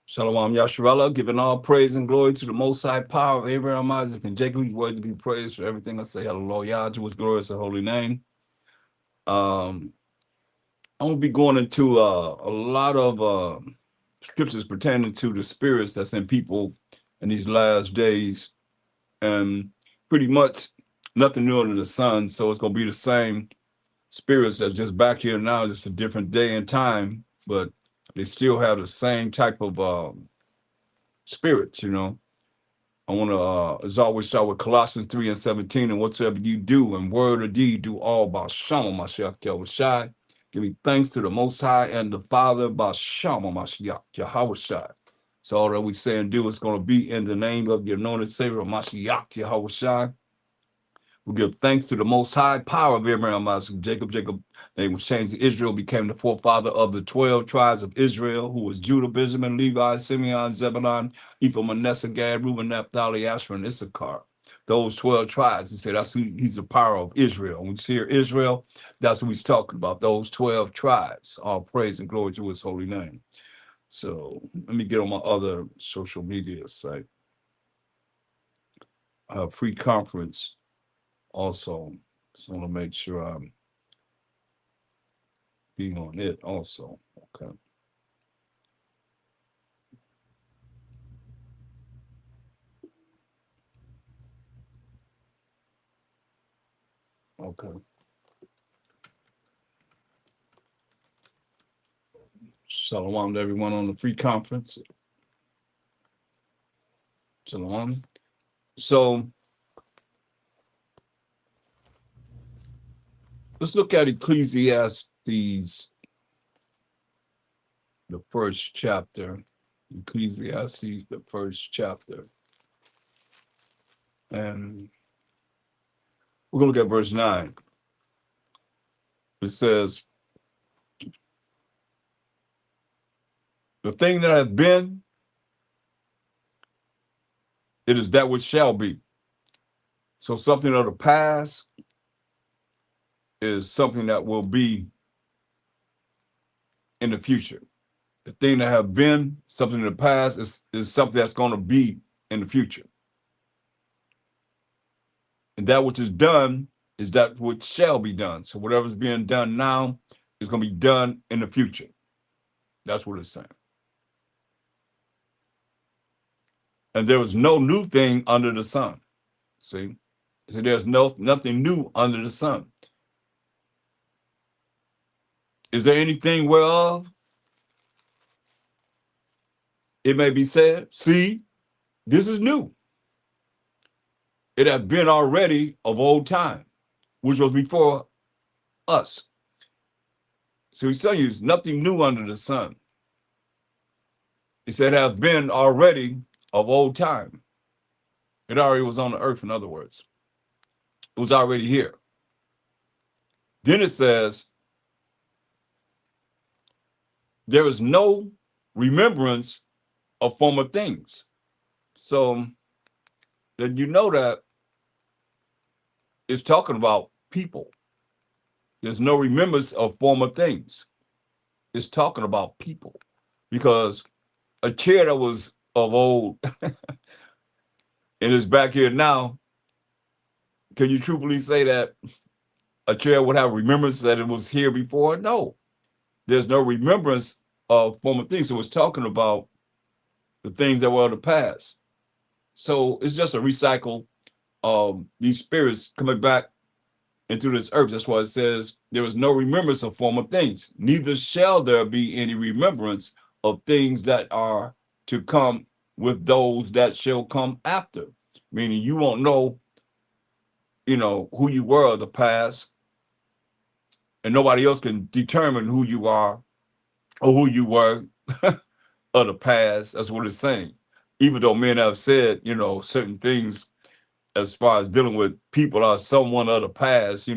Shalom Yasharallah, giving all praise and glory to the Most High power of Abraham, Isaac, and Jacob. He's worthy to be praised for everything I say. Hello, Yah, to his glorious and holy name. I'm going to be going into a lot of scriptures pertaining to the spirits that's in people in these last days. And pretty much nothing new under the sun. So it's going to be the same spirits that's just back here now, just a different day and time. But they still have the same type of spirits, you know. I want to, as always, start with Colossians 3:17. And whatsoever you do in word or deed, do all by Shama Mashiach Yahushai. Giving thanks to the Most High and the Father by Shama Mashiach Yahushai. So all that we say and do is going to be in the name of your anointed Savior Mashiach Yahushai. We give thanks to the Most High power of Abraham, Isaac, Jacob. Jacob, name was changed to Israel, became the forefather of the 12 tribes of Israel, who was Judah, Benjamin, Levi, Simeon, Zebulun, Ephraim, Manasseh, Gad, Reuben, Naphtali, Asher, and Issachar. Those 12 tribes, he said that's who he's the power of Israel. When we see here Israel, that's what he's talking about, those 12 tribes. All praise and glory to his holy name. So let me get on my other social media site. Free conference. Also, so I want to make sure I'm being on it also. Okay. Okay. Shalom to everyone on the free conference. Shalom. So let's look at Ecclesiastes, the first chapter. Ecclesiastes, the first chapter. And we're going to look at verse 9. It says, the thing that has been, it is that which shall be. So something of the past is something that will be in the future. The thing that have been, something in the past, is something that's going to be in the future. And that which is done is that which shall be done. So whatever's being done now is going to be done in the future. That's what it's saying. And there was no new thing under the sun. See? So there's nothing new under the sun. Is there anything whereof it may be said, see, this is new? It had been already of old time, which was before us. So he's telling you there's nothing new under the sun. He said, have been already of old time. It already was on the earth, in other words. It was already here. Then it says, there is no remembrance of former things. So that you know that it's talking about people. There's no remembrance of former things. It's talking about people. Because a chair that was of old and is back here now, can you truthfully say that a chair would have remembrance that it was here before? No. There's no remembrance of former things. So it's talking about the things that were of the past. So it's just a recycle of these spirits coming back into this earth. That's why it says there is no remembrance of former things. Neither shall there be any remembrance of things that are to come with those that shall come after. Meaning you won't know, who you were of the past. and nobody else can determine who you are or who you were of the past. That's what it's saying. Even though men have said, certain things as far as dealing with people are someone of the past,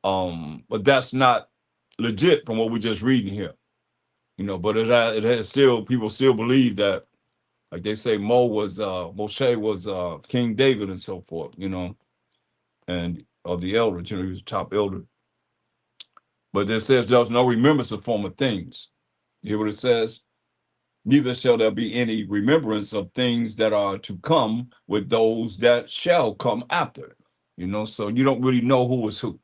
but that's not legit from what we're just reading here, but it has still, people still believe that, like they say, Moshe was King David and so forth, and of the elders, he was the top elder. But it says there's no remembrance of former things. You hear what it says? Neither shall there be any remembrance of things that are to come with those that shall come after. So you don't really know who is who.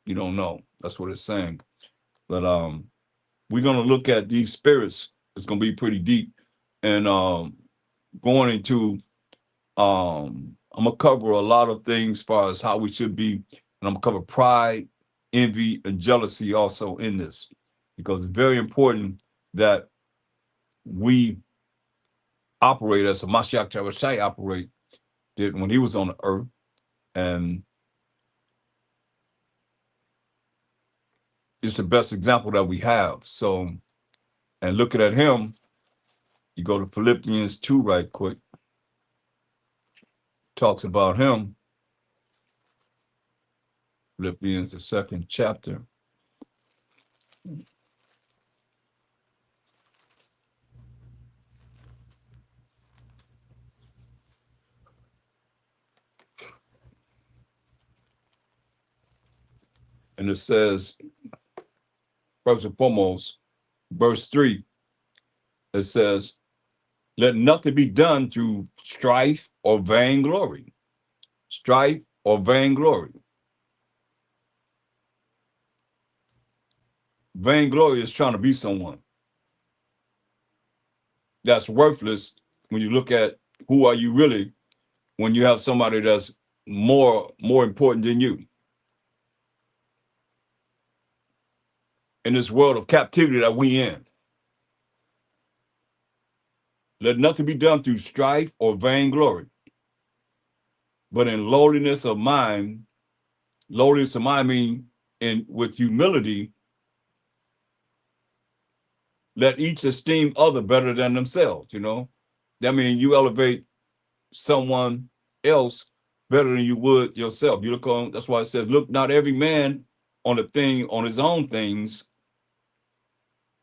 You don't know. That's what it's saying. But we're gonna look at these spirits. It's gonna be pretty deep. And going into I'm gonna cover a lot of things as far as how we should be, and I'm gonna cover pride, envy, and jealousy also in this, because it's very important that we operate as a Mashiach Tereshai operate did when he was on the earth. And it's the best example that we have. So, and looking at him, you go to Philippians 2 right quick. Talks about him. Philippians, the 2nd chapter. And it says, first and foremost, verse 3, it says, let nothing be done through strife or vainglory. Strife or vainglory. Vainglory is trying to be someone. That's worthless when you look at who are you really when you have somebody that's more important than you. In this world of captivity that we in. Let nothing be done through strife or vainglory, but in lowliness of mind mean with humility, let each esteem other better than themselves, That means you elevate someone else better than you would yourself. You look on, that's why it says, look not every man on his own things,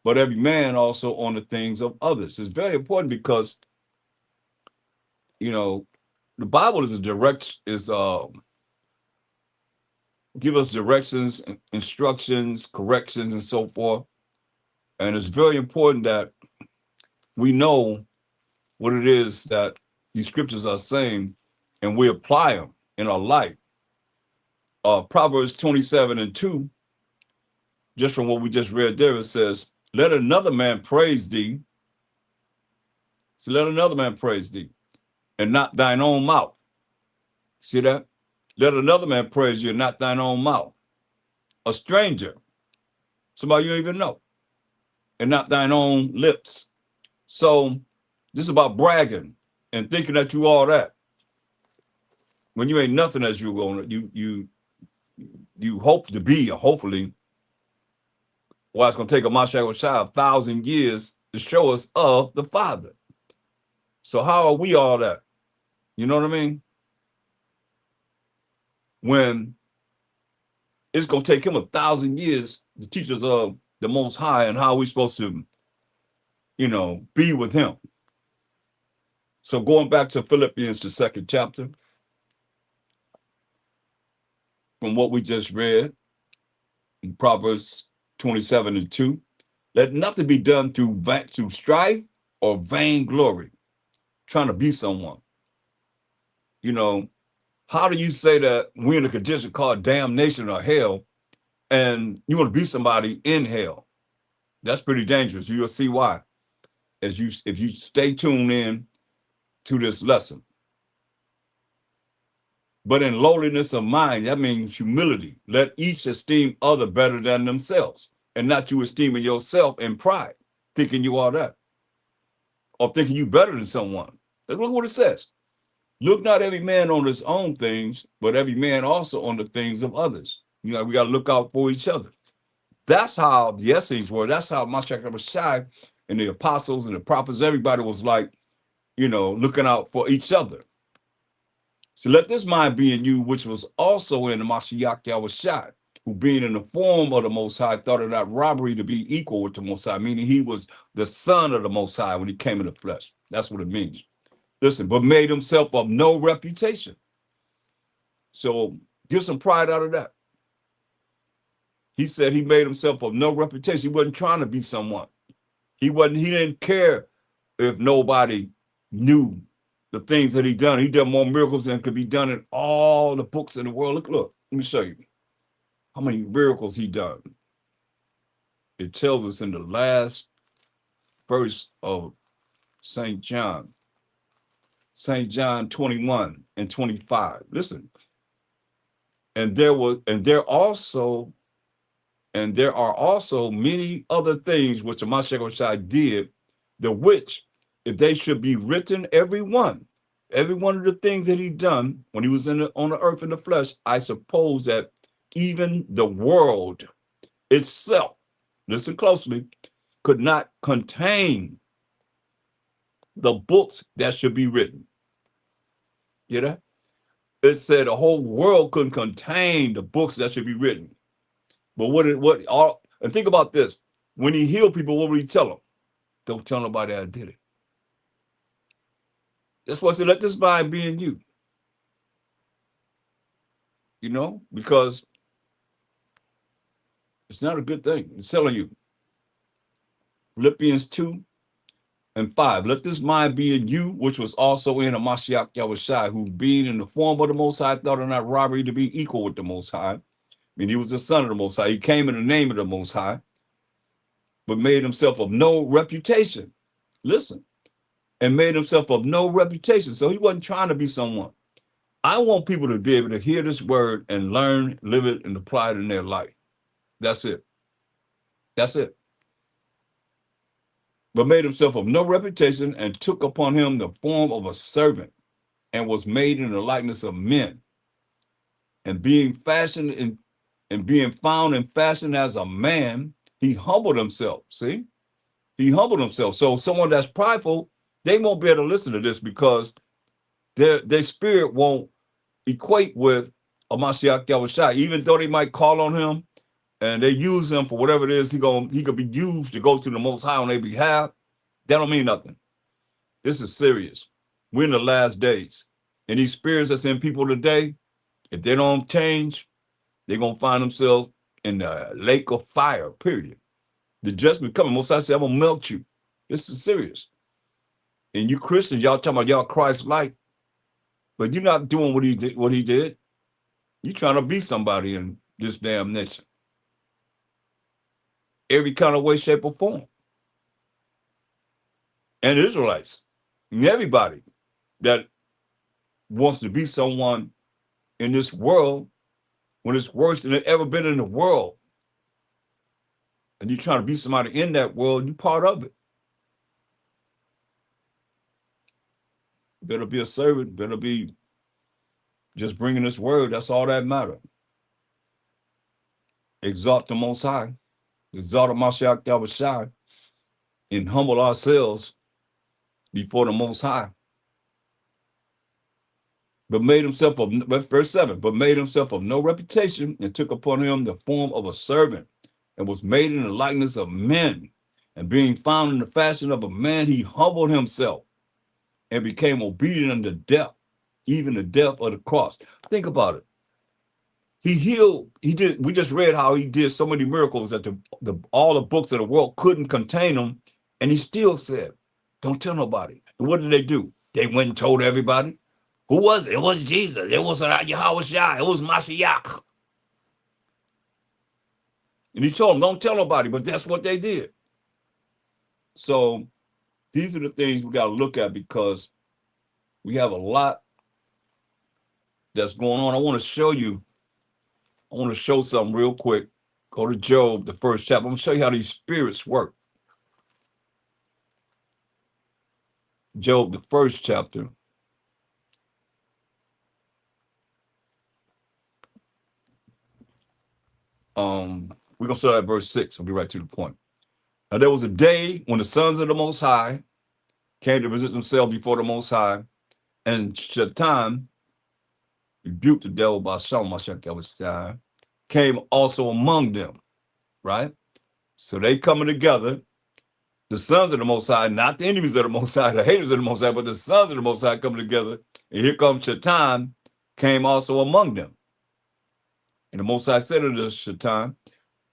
but every man also on the things of others. It's very important because, the Bible give us directions, instructions, corrections, and so forth. And it's very important that we know what it is that these scriptures are saying, and we apply them in our life. Proverbs 27:2, just from what we just read there, it says, let another man praise thee. So let another man praise thee, and not thine own mouth. See that? Let another man praise you, and not thine own mouth. A stranger, somebody you don't even know, and not thine own lips. So this is about bragging and thinking that you all that when you ain't nothing as you hope to be, or hopefully. Well, it's going to take a Mashiach 1,000 years to show us of the Father. So how are we all that? You know what I mean? When it's going to take him 1,000 years to teach us of the Most High and how we're supposed to, be with him. So going back to Philippians, the 2nd chapter, from what we just read in Proverbs 27:2, let nothing be done through strife or vainglory, trying to be someone. How do you say that we're in a condition called damnation or hell, and you want to be somebody in hell? That's pretty dangerous. You'll see why if you stay tuned in to this lesson. But in lowliness of mind, that means humility. Let each esteem other better than themselves, and not you esteeming yourself in pride, thinking you are that, or thinking you better than someone. Look what it says. Look not every man on his own things, but every man also on the things of others. You know, we got to look out for each other. That's how the essays were. That's how Mashiach was shy, and the apostles and the prophets, everybody was like, you know, looking out for each other. So let this mind be in you, which was also in the Mashiach Yahushua, who being in the form of the Most High, thought it not robbery to be equal with the Most High, meaning he was the son of the Most High when he came in the flesh. That's what it means. Listen, but made himself of no reputation. So get some pride out of that. He said he made himself of no reputation. He wasn't trying to be someone. He didn't care if nobody knew the things that he done. He done more miracles than could be done in all the books in the world. Look, let me show you how many miracles he done. It tells us in the last verse of St. John 21 and 25. Listen, and there are also many other things which the Mashiach did, the which, if they should be written, every one of the things that he done when he was on the earth in the flesh, I suppose that even the world itself, listen closely, could not contain the books that should be written. You know? It said the whole world couldn't contain the books that should be written. But and think about this. When he healed people, what would he tell them? Don't tell nobody I did it. That's why I said, let this mind be in you. You know, because it's not a good thing. I'm telling you. Philippians 2 and 5. Let this mind be in you, which was also in Mashiach Yahushua, who being in the form of the Most High, thought it not robbery to be equal with the Most High. I mean, he was the son of the Most High. He came in the name of the Most High, but made himself of no reputation. Listen, and made himself of no reputation. So he wasn't trying to be someone. I want people to be able to hear this word and learn, live it, and apply it in their life. That's it. That's it. But made himself of no reputation and took upon him the form of a servant and was made in the likeness of men. And being found and fashioned as a man, he humbled himself. See? He humbled himself. So someone that's prideful, they won't be able to listen to this because their spirit won't equate with a Mashiach Yahushua. Even though they might call on him and they use him for whatever it is, he could be used to go to the Most High on their behalf. That don't mean nothing. This is serious. We're in the last days. And these spirits that's in people today, if they don't change, they're going to find themselves in the lake of fire, period. The judgment coming. Most I say, I'm going to melt you. This is serious. And you Christians, y'all talking about y'all Christ-like, but you're not doing what he did. You're trying to be somebody in this damn nation. Every kind of way, shape, or form. And Israelites, and everybody that wants to be someone in this world when it's worse than it's ever been in the world. And you're trying to be somebody in that world, you're part of it. Better be a servant, better be just bringing this word. That's all that matters. Exalt the Most High, exalt the Mashiach Yahushua, and humble ourselves before the Most High. But made himself of, verse 7, but made himself of no reputation and took upon him the form of a servant and was made in the likeness of men. And being found in the fashion of a man, he humbled himself and became obedient unto death, even the death of the cross. Think about it. We just read how he did so many miracles that all the books of the world couldn't contain them. And he still said, don't tell nobody. And what did they do? They went and told everybody. Who was it? It was Jesus. It was Yahushua. It was Mashiach. And he told them, don't tell nobody, but that's what they did. So these are the things we got to look at because we have a lot that's going on. I want to show something real quick. Go to Job, the first chapter. I'm going to show you how these spirits work. Job, the first chapter. We're gonna start at verse 6. I'll be right to the point. Now there was a day when the sons of the Most High came to present themselves before the Most High, and Shaitan rebuked the devil by Shalom, came also among them, right? So they coming together, the sons of the Most High, not the enemies of the Most High, the haters of the Most High, but the sons of the Most High coming together. And here comes Shaitan, came also among them. And the Most High said unto Shaitan,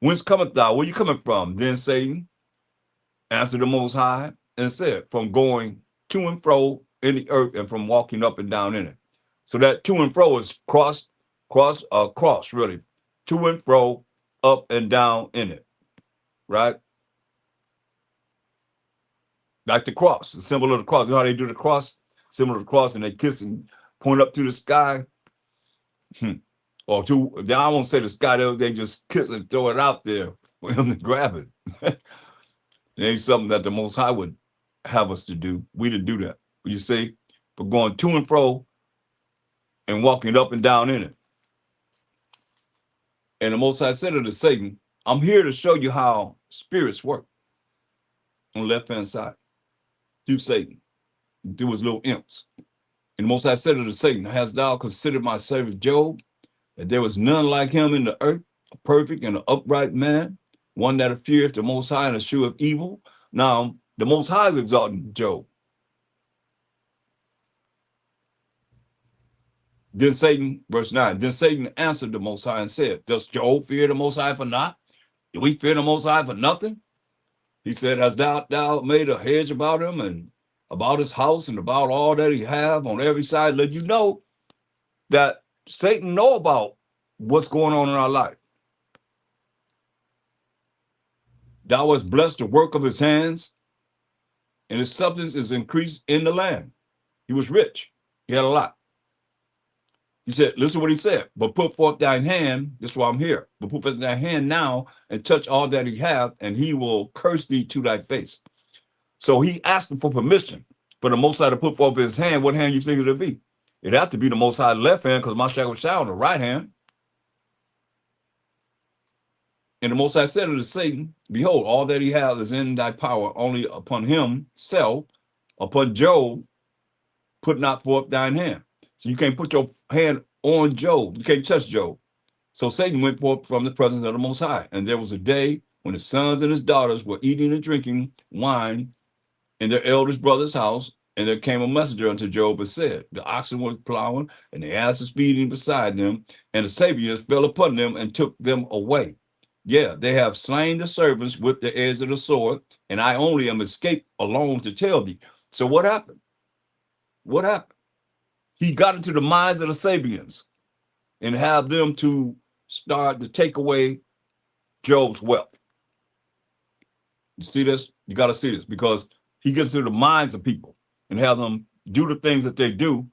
whence cometh thou? Where you coming from? Then Satan answered the Most High and said, from going to and fro in the earth and from walking up and down in it. So that to and fro is cross, really. To and fro, up and down in it, right? Like the cross, the symbol of the cross. You know how they do the cross? Symbol of the cross, and they kiss and point up to the sky. Or to, I won't say the sky, they just kiss and throw it out there for him to grab it. It ain't something that the Most High would have us to do. We to do that. You see, but going to and fro and walking up and down in it. And the Most High said unto Satan, I'm here to show you how spirits work. On the left-hand side, through Satan, through his little imps. And the Most High said unto Satan, hast thou considered my servant Job, that there was none like him in the earth, a perfect and an upright man, one that feareth the Most High and escheweth evil? Now, the Most High is exalting Job. Then Satan, verse 9, then Satan answered the Most High and said, does Job fear the Most High for naught? Do we fear the Most High for nothing? He said, hast thou made a hedge about him and about his house and about all that he have on every side? Let you know that Satan know about what's going on in our life. Thou hast blessed the work of his hands, and his substance is increased in the land. He was rich. He had a lot. He said, listen what he said, but put forth thine hand, this is why I'm here, but put forth thy hand now and touch all that he hath, and he will curse thee to thy face. So he asked him for permission for the Most High to put forth his hand. What hand you think it'll be? It'd have to be the Most High left hand, because my shadow shall on the right hand. And the Most High said unto Satan, behold, all that he hath is in thy power, only upon himself, upon Job, put not forth thine hand. So you can't put your hand on Job. You can't touch Job. So Satan went forth from the presence of the Most High. And there was a day when his sons and his daughters were eating and drinking wine in their eldest brother's house. And there came a messenger unto Job and said, the oxen were plowing and the asses feeding beside them, and the Sabians fell upon them and took them away. Yeah, they have slain the servants with the edge of the sword, and I only am escaped alone to tell thee. So what happened? What happened? He got into the minds of the Sabians and have them to start to take away Job's wealth. You see this? You got to see this, because he gets into the minds of people and have them do the things that they do.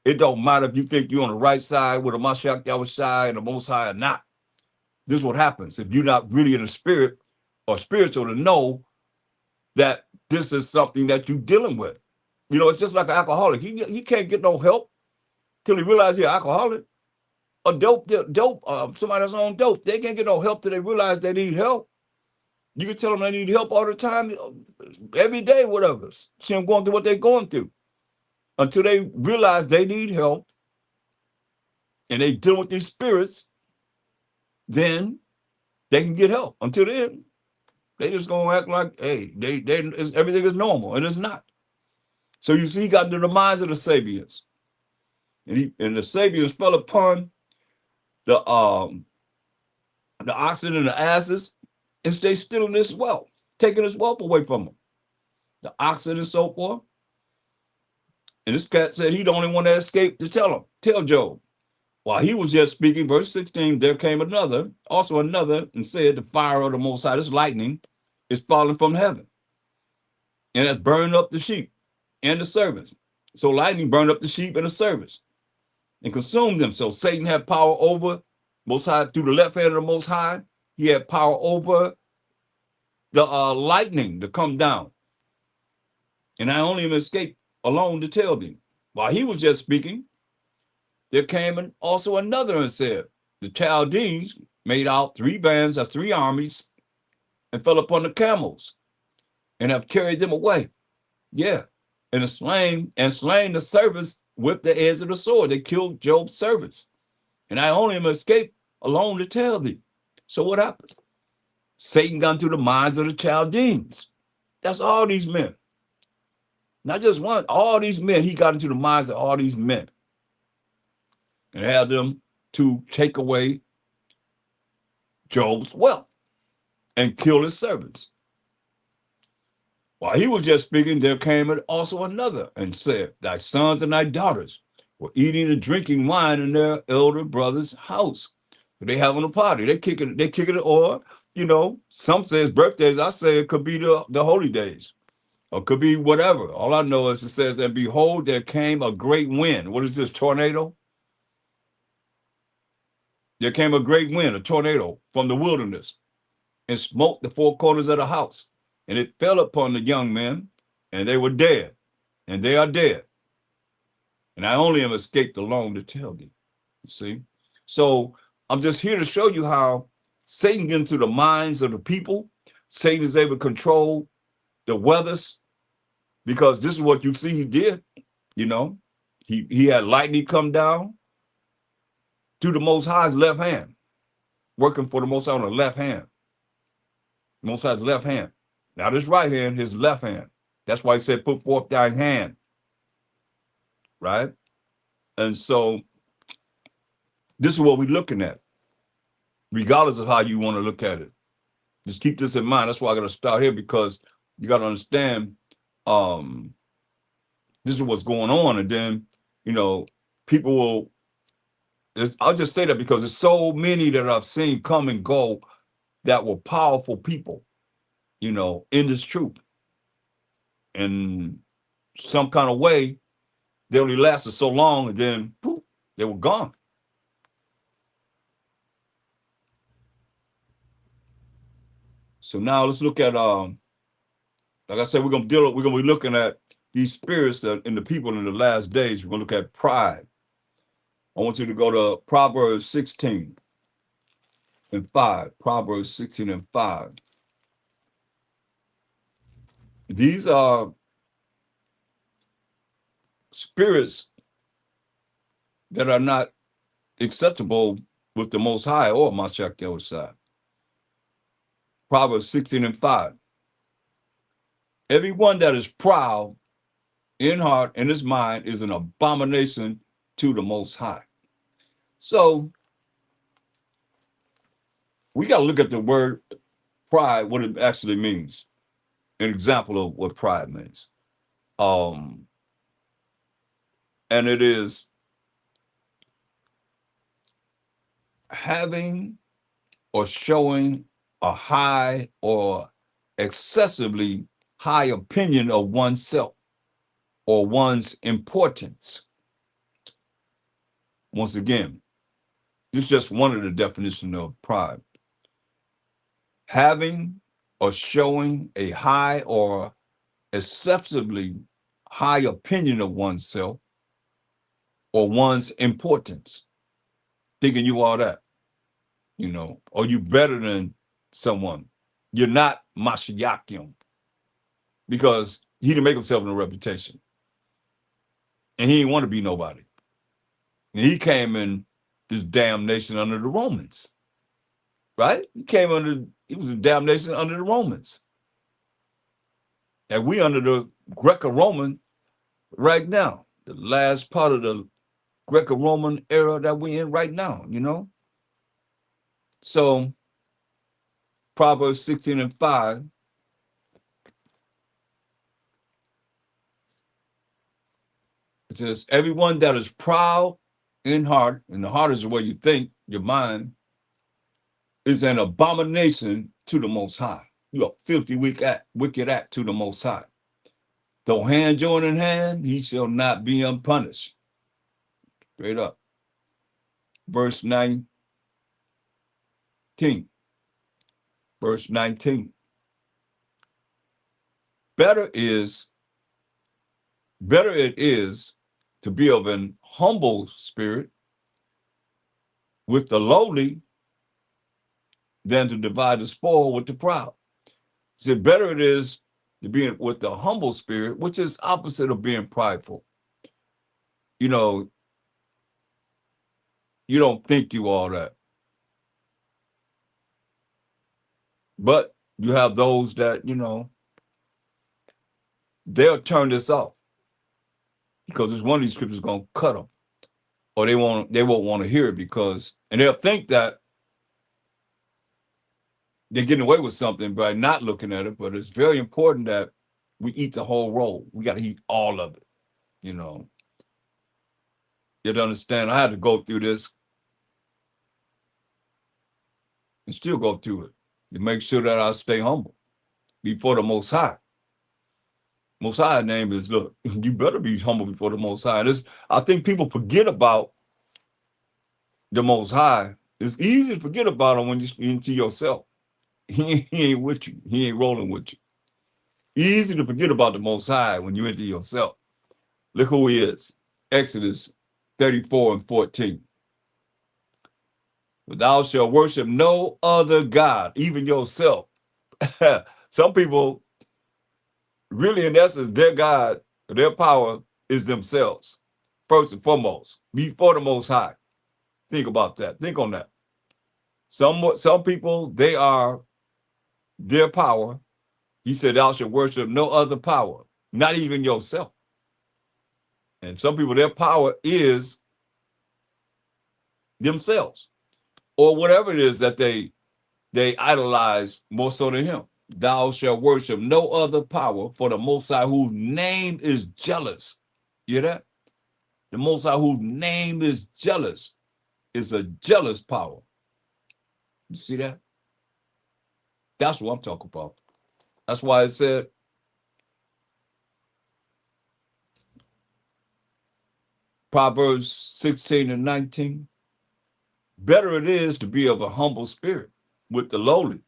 It don't matter if you think you're on the right side with a Mashiach Yahushai and the Most High or not. This is what happens if you're not really in the spirit or spiritual to know that this is something that you're dealing with. You know, it's just like an alcoholic. He can't get no help till he realizes he's an alcoholic. A somebody that's on dope, they can't get no help till they realize they need help. You can tell them they need help all the time, every day, whatever. See them going through what they're going through. Until they realize they need help and they deal with these spirits, then they can get help. Until then, they just gonna act like, hey, everything is normal, and it's not. So you see, he got into the minds of the Sabians. And the Sabians fell upon the oxen and the asses, and stay stealing this wealth, taking his wealth away from them. The oxen and so forth. And this cat said he the only one that escaped to tell Job. While he was just speaking, verse 16, there came also another, and said, the fire of the Most High, this lightning, is falling from heaven, and it burned up the sheep and the servants. So lightning burned up the sheep and the servants and consumed them. So Satan had power over Most High through the left hand of the Most High. He had power over the lightning to come down. And I only escaped alone to tell thee. While he was just speaking, there came also another and said, the Chaldees, made out 3 bands of 3 armies, and fell upon the camels, and have carried them away. Yeah. And slain the servants with the edge of the sword. They killed Job's servants. And I only am escaped alone to tell thee. So what happened? Satan got into the minds of the Chaldeans. That's all these men. Not just one, all these men. He got into the minds of all these men and had them to take away Job's wealth and kill his servants. While he was just speaking, there came also another and said, thy sons and thy daughters were eating and drinking wine in their elder brother's house. They having a party. They kicking it, or, some say it's birthdays. I say it could be the holy days, or could be whatever. All I know is it says, and behold, there came a great wind. What is this, tornado? There came a great wind, a tornado from the wilderness, and smote the 4 corners of the house. And it fell upon the young men, and they were dead, and they are dead. And I only am escaped alone to tell thee. You see? So I'm just here to show you how Satan gets into the minds of the people. Satan is able to control the weathers, because this is what you see he did. He had lightning come down to the Most High's left hand, working for the Most High on the left hand. Most High's left hand. Not his right hand, his left hand. That's why he said, put forth thy hand. Right? And so this is what we're looking at, regardless of how you want to look at it. Just keep this in mind. That's why I got to start here, because you got to understand this is what's going on. And then, people will, I'll just say that because there's so many that I've seen come and go that were powerful people, in this truth. In some kind of way, they only lasted so long, and then poof, they were gone. So now let's look at, like I said, we're gonna be looking at these spirits that in the people in the last days. We're gonna look at pride. I want you to go to Proverbs 16 and 5. Proverbs 16 and 5. These are spirits that are not acceptable with the Most High or Mashiach Yahushua. Proverbs 16 and 5. Everyone that is proud in heart and his mind is an abomination to the Most High. So we got to look at the word pride, what it actually means. An example of what pride means. And it is having or showing a high or excessively high opinion of oneself or one's importance. Once again, this is just one of the definitions of pride. Having or showing a high or excessively high opinion of oneself or one's importance. Thinking you are that, or you better than someone. You're not Mashiachim, because he didn't make himself a reputation. And he didn't want to be nobody. And he came in this damnation under the Romans. Right? He was a damnation under the Romans. And we under the Greco-Roman right now. The last part of the Greco-Roman era that we're in right now, So Proverbs 16 and 5. It says, everyone that is proud in heart, and the heart is the way you think, your mind, is an abomination to the Most High. You're a filthy, wicked act to the Most High. Though hand join in hand, he shall not be unpunished. Straight up. Verse 19. Verse 19. Better it is to be of an humble spirit with the lowly than to divide the spoil with the proud. He said, better it is to be with the humble spirit, which is opposite of being prideful. You know, you don't think you all that. But you have those that, they'll turn this off because it's one of these scriptures going to cut them, or they won't want to hear it and they'll think that they're getting away with something by not looking at it. But it's very important that we eat the whole roll. We got to eat all of it. You have to understand. I had to go through this and still go through it to make sure that I stay humble before the Most High. Most High name is, look, you better be humble before the Most High. I think people forget about the Most High. It's easy to forget about him when you're into yourself. He ain't with you. He ain't rolling with you. Easy to forget about the Most High when you're into yourself. Look who he is. Exodus 34:14. But thou shalt worship no other God, even yourself. Some people, really, in essence, their God, their power is themselves, first and foremost, before the Most High. Think about that. Think on that. Some people, they are their power. He said, thou shalt worship no other power, not even yourself. And some people, their power is themselves, or whatever it is that they idolize more so than him. Thou shalt worship no other power, for the Most High, whose name is jealous. You hear that? The Most High, whose name is jealous, is a jealous power. You see that? That's what I'm talking about. That's why it said, Proverbs 16:19, better it is to be of a humble spirit with the lowly,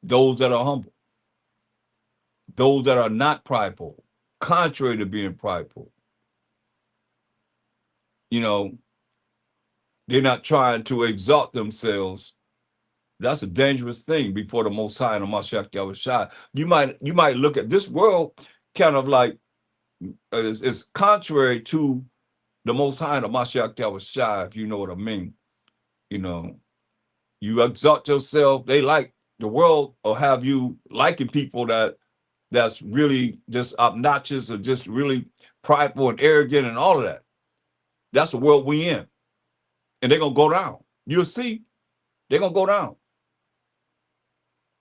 those that are humble, those that are not prideful, contrary to being prideful. They're not trying to exalt themselves. That's a dangerous thing before the Most High and the Mashiach Yahushua. You might look at this world kind of like is contrary to the Most High and the Mashiach Yahushua, if you know what I mean. You exalt yourself. They like the world or have you liking people that's really just obnoxious or just really prideful and arrogant and all of that. That's the world we in. And they're going to go down. You'll see, they're going to go down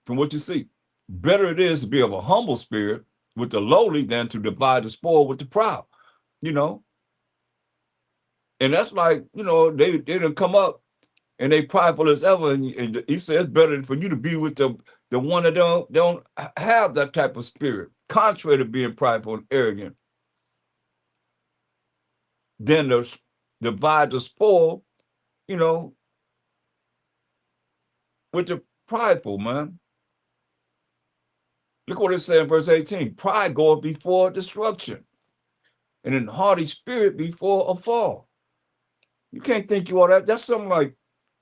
from what you see. Better it is to be of a humble spirit with the lowly than to divide the spoil with the proud, And that's like, they done come up and they prideful as ever. And he said it's better for you to be with the one that don't have that type of spirit, contrary to being prideful and arrogant, than to divide the spoil, with the prideful, man. Look what it said in verse 18. Pride goeth before destruction, and an haughty spirit before a fall. You can't think you all that. That's something like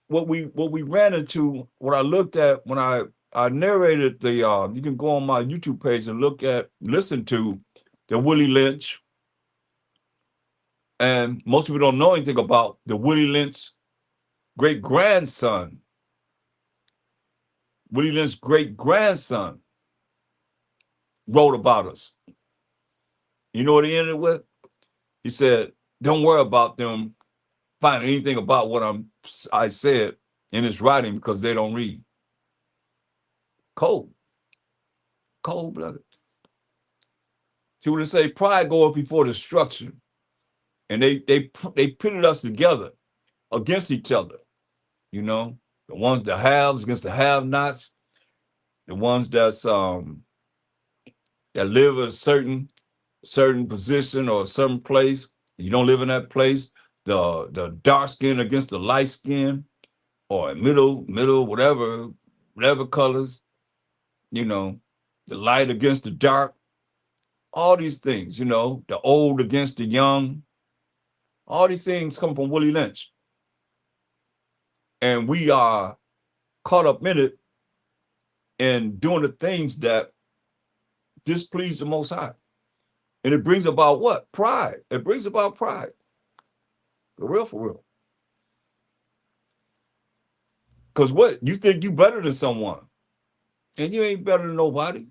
what we ran into, what I looked at when I narrated the you can go on my YouTube page and listen to the Willie Lynch. And most people don't know anything about the Willie Lynch great-grandson. Willie Lynch's great-grandson wrote about us. You know what he ended with? He said, don't worry about them finding anything about what I said in his writing because they don't read. Cold-blooded. See what they say? Pride goeth before destruction. And they pitted us together against each other. The ones that haves against the have-nots, the ones that live at a certain position or a certain place. You don't live in that place. The dark skin against the light skin, or middle, whatever colors. The light against the dark. All these things. The old against the young. All these things come from Willie Lynch. And we are caught up in it and doing the things that displease the Most High. And it brings about what? Pride. It brings about pride. For real, for real. Because what? You think you better than someone. And you ain't better than nobody.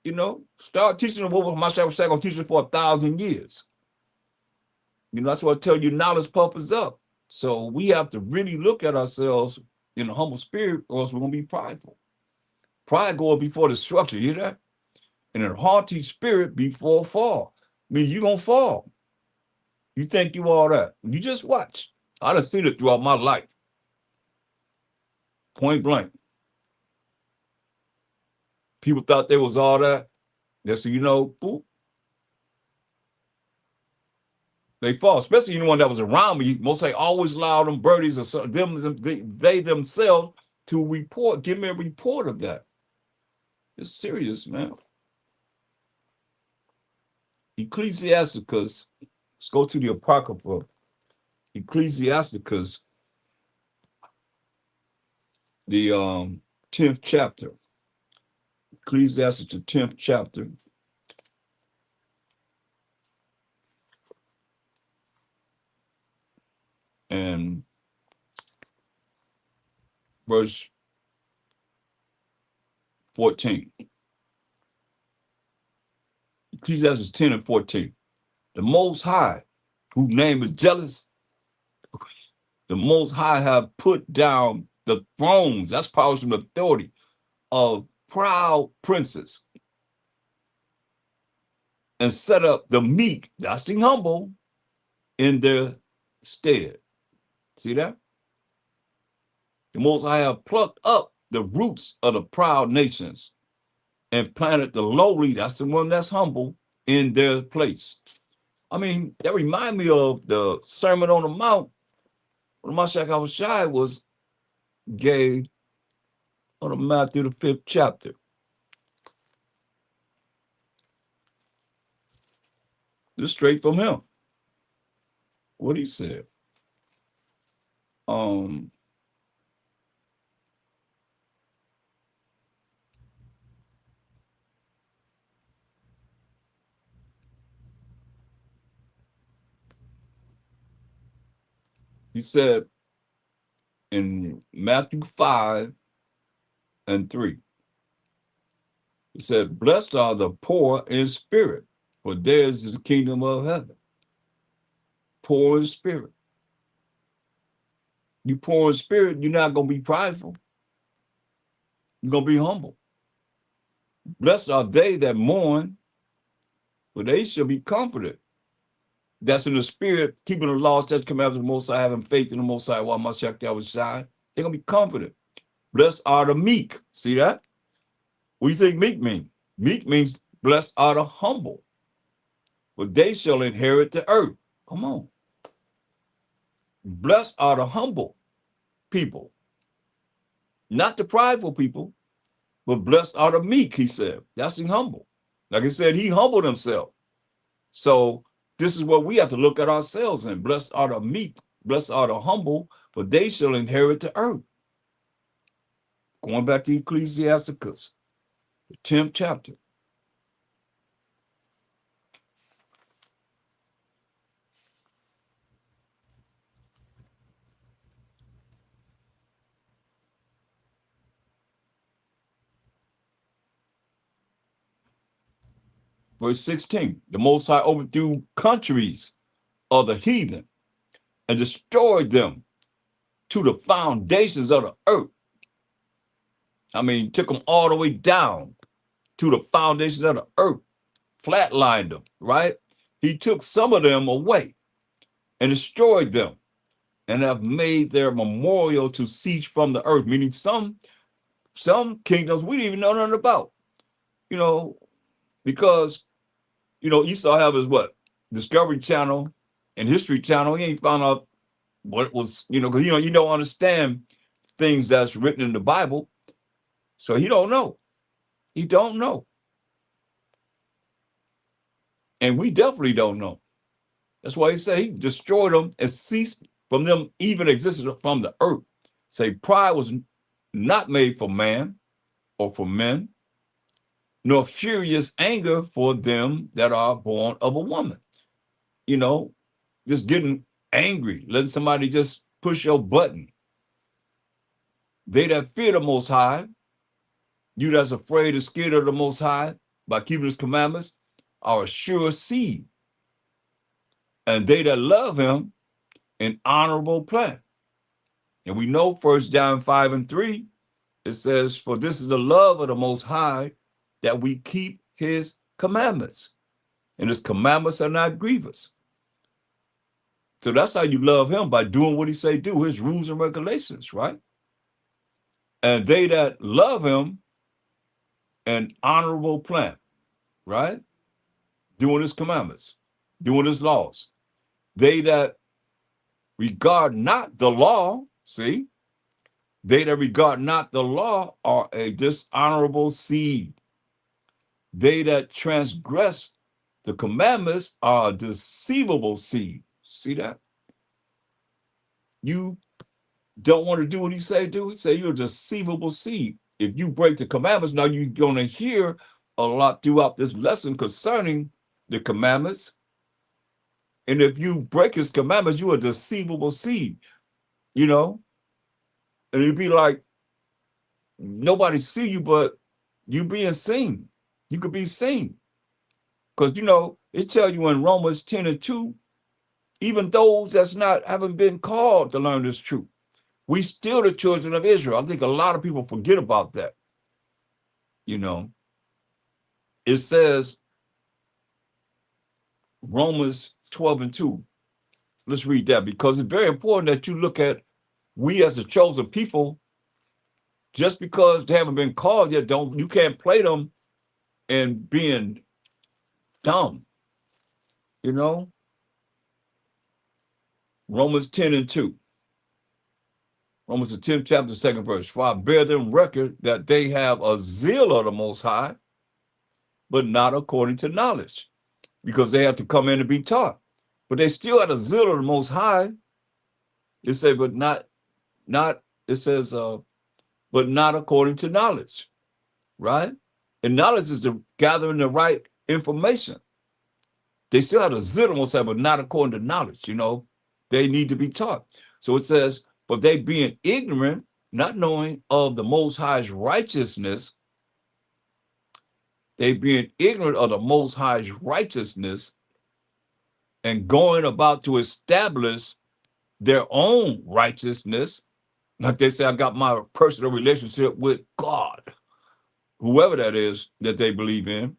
You know, start teaching them what my shepherd said, gonna teach you for 1,000 years. You know, that's what I tell you, knowledge puffers up. So we have to really look at ourselves in a humble spirit, or else we're gonna be prideful. Pride goes before destruction, you hear that? And a haughty spirit before fall. I mean, you're gonna fall. You think you all that. You just watch. I done seen it throughout my life. Point blank. People thought they was all that. Just so you know, boop, they fall. Especially anyone that was around me. Most say always allow them birdies or they themselves to report. Give me a report of that. It's serious, man. Ecclesiasticus. Let's go to the Apocrypha. Ecclesiasticus, the 10th chapter. Ecclesiasticus, the 10th chapter. And verse 14. Ecclesiastes 10 and 14. The Most High, whose name is jealous, the Most High have put down the thrones, that's powers and authority, of proud princes, and set up the meek, that's the humble, in their stead. See that? The Most High have plucked up the roots of the proud nations and planted the lowly, that's the one that's humble, in their place. I mean, that remind me of the Sermon on the Mount when Mashiach Abishai was gave on Matthew the 5th chapter. This straight from him. What he said. He said in Matthew 5 and 3, he said, blessed are the poor in spirit, for theirs is the kingdom of heaven. Poor in spirit. You poor in spirit, you're not going to be prideful. You're going to be humble. Blessed are they that mourn, for they shall be comforted. That's in the spirit, keeping the law, statutes, commandments of the Most High, having faith in the Most High, while Mashiach Yahushua, they're going to be comforted. Blessed are the meek. See that? What do you think meek means? Meek means blessed are the humble, for they shall inherit the earth. Come on. Blessed are the humble people, not the prideful people, but blessed are the meek, he said. That's the humble. Like I said, he humbled himself. So this is what we have to look at ourselves in. Blessed are the meek, blessed are the humble, for they shall inherit the earth. Going back to Ecclesiasticus, the 10th chapter. Verse 16, the Most High overthrew countries of the heathen and destroyed them to the foundations of the earth. I mean, took them all the way down to the foundations of the earth, flatlined them, right? He took some of them away and destroyed them and have made their memorial to cease from the earth, meaning some kingdoms we didn't even know nothing about, you know, because, you know, Esau have his what? Discovery Channel and History Channel. He ain't found out what was, you know, because, you know, you don't understand things that's written in the Bible. So he don't know. He don't know. And we definitely don't know. That's why he said he destroyed them and ceased from them even existing from the earth. Say, pride was not made for man or for men, nor furious anger for them that are born of a woman. You know, just getting angry, letting somebody just push your button. They that fear the Most High, you that's afraid and scared of the Most High by keeping his commandments, are a sure seed. And they that love him, an honorable plant. And we know 1 John 5:3, it says, for this is the love of the Most High, that we keep his commandments. And his commandments are not grievous. So that's how you love him, by doing what he say do, his rules and regulations, right? And they that love him, an honorable plant, right? Doing his commandments, doing his laws. They that regard not the law, see, they that regard not the law are a dishonorable seed. They that transgress the commandments are a deceivable seed. See that? You don't want to do what he say do. He say you're a deceivable seed. If you break the commandments, now you're going to hear a lot throughout this lesson concerning the commandments. And if you break his commandments, you're a deceivable seed, you know? And it'd be like, nobody see you, but you being seen. You could be seen. Because, you know, it tell you in Romans 10:2, even those that's not, haven't been called to learn this truth, we still the children of Israel. I think a lot of people forget about that. You know, it says, Romans 12:2. Let's read that, because it's very important that you look at we as the chosen people. Just because they haven't been called yet, you can't play them and being dumb. You know, Romans 10:2. Romans the 10th chapter, 2nd verse. For I bear them record that they have a zeal of the Most High, but not according to knowledge, because they have to come in and be taught. But they still had a zeal of the Most High. It says, but it says, but not according to knowledge, right? And knowledge is the gathering the right information. They still have a zeal of the Most High, but not according to knowledge. You know, they need to be taught. So it says, but they being ignorant, not knowing of the Most High's righteousness, they being ignorant of the Most High's righteousness, and going about to establish their own righteousness. Like they say, I got my personal relationship with God, whoever that is that they believe in,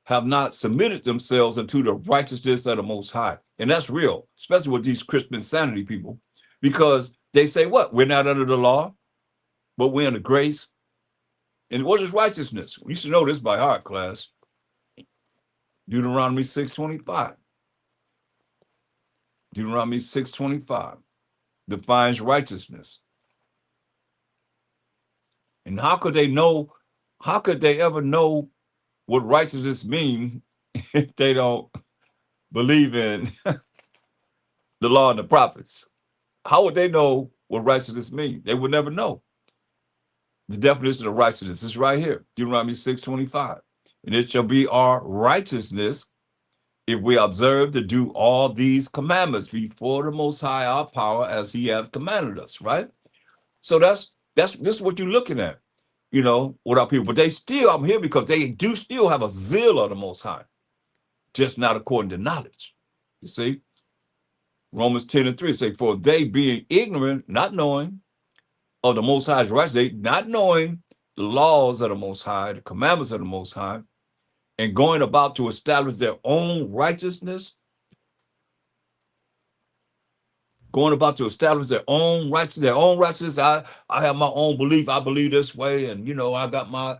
have not submitted themselves unto the righteousness of the Most High. And that's real, especially with these Christian sanity people, because they say, what? We're not under the law, but we're under grace. And what is righteousness? You should know this by heart, class. Deuteronomy 6:25. Deuteronomy 6:25 defines righteousness. And how could they ever know what righteousness means if they don't believe in the law and the prophets? How would they know what righteousness means? They would never know. The definition of righteousness is right here, Deuteronomy 6:25. And it shall be our righteousness if we observe to do all these commandments before the Most High our power, as he hath commanded us, right? So this is what you're looking at, you know, with our people. But they still, I'm here because they do still have a zeal of the Most High, just not according to knowledge. You see, Romans 10:3 say, for they being ignorant, not knowing of the Most High's righteousness, not knowing the laws of the Most High, the commandments of the Most High, and going about to establish their own righteousness, their own righteousness. I have my own belief. I believe this way, and you know, I got my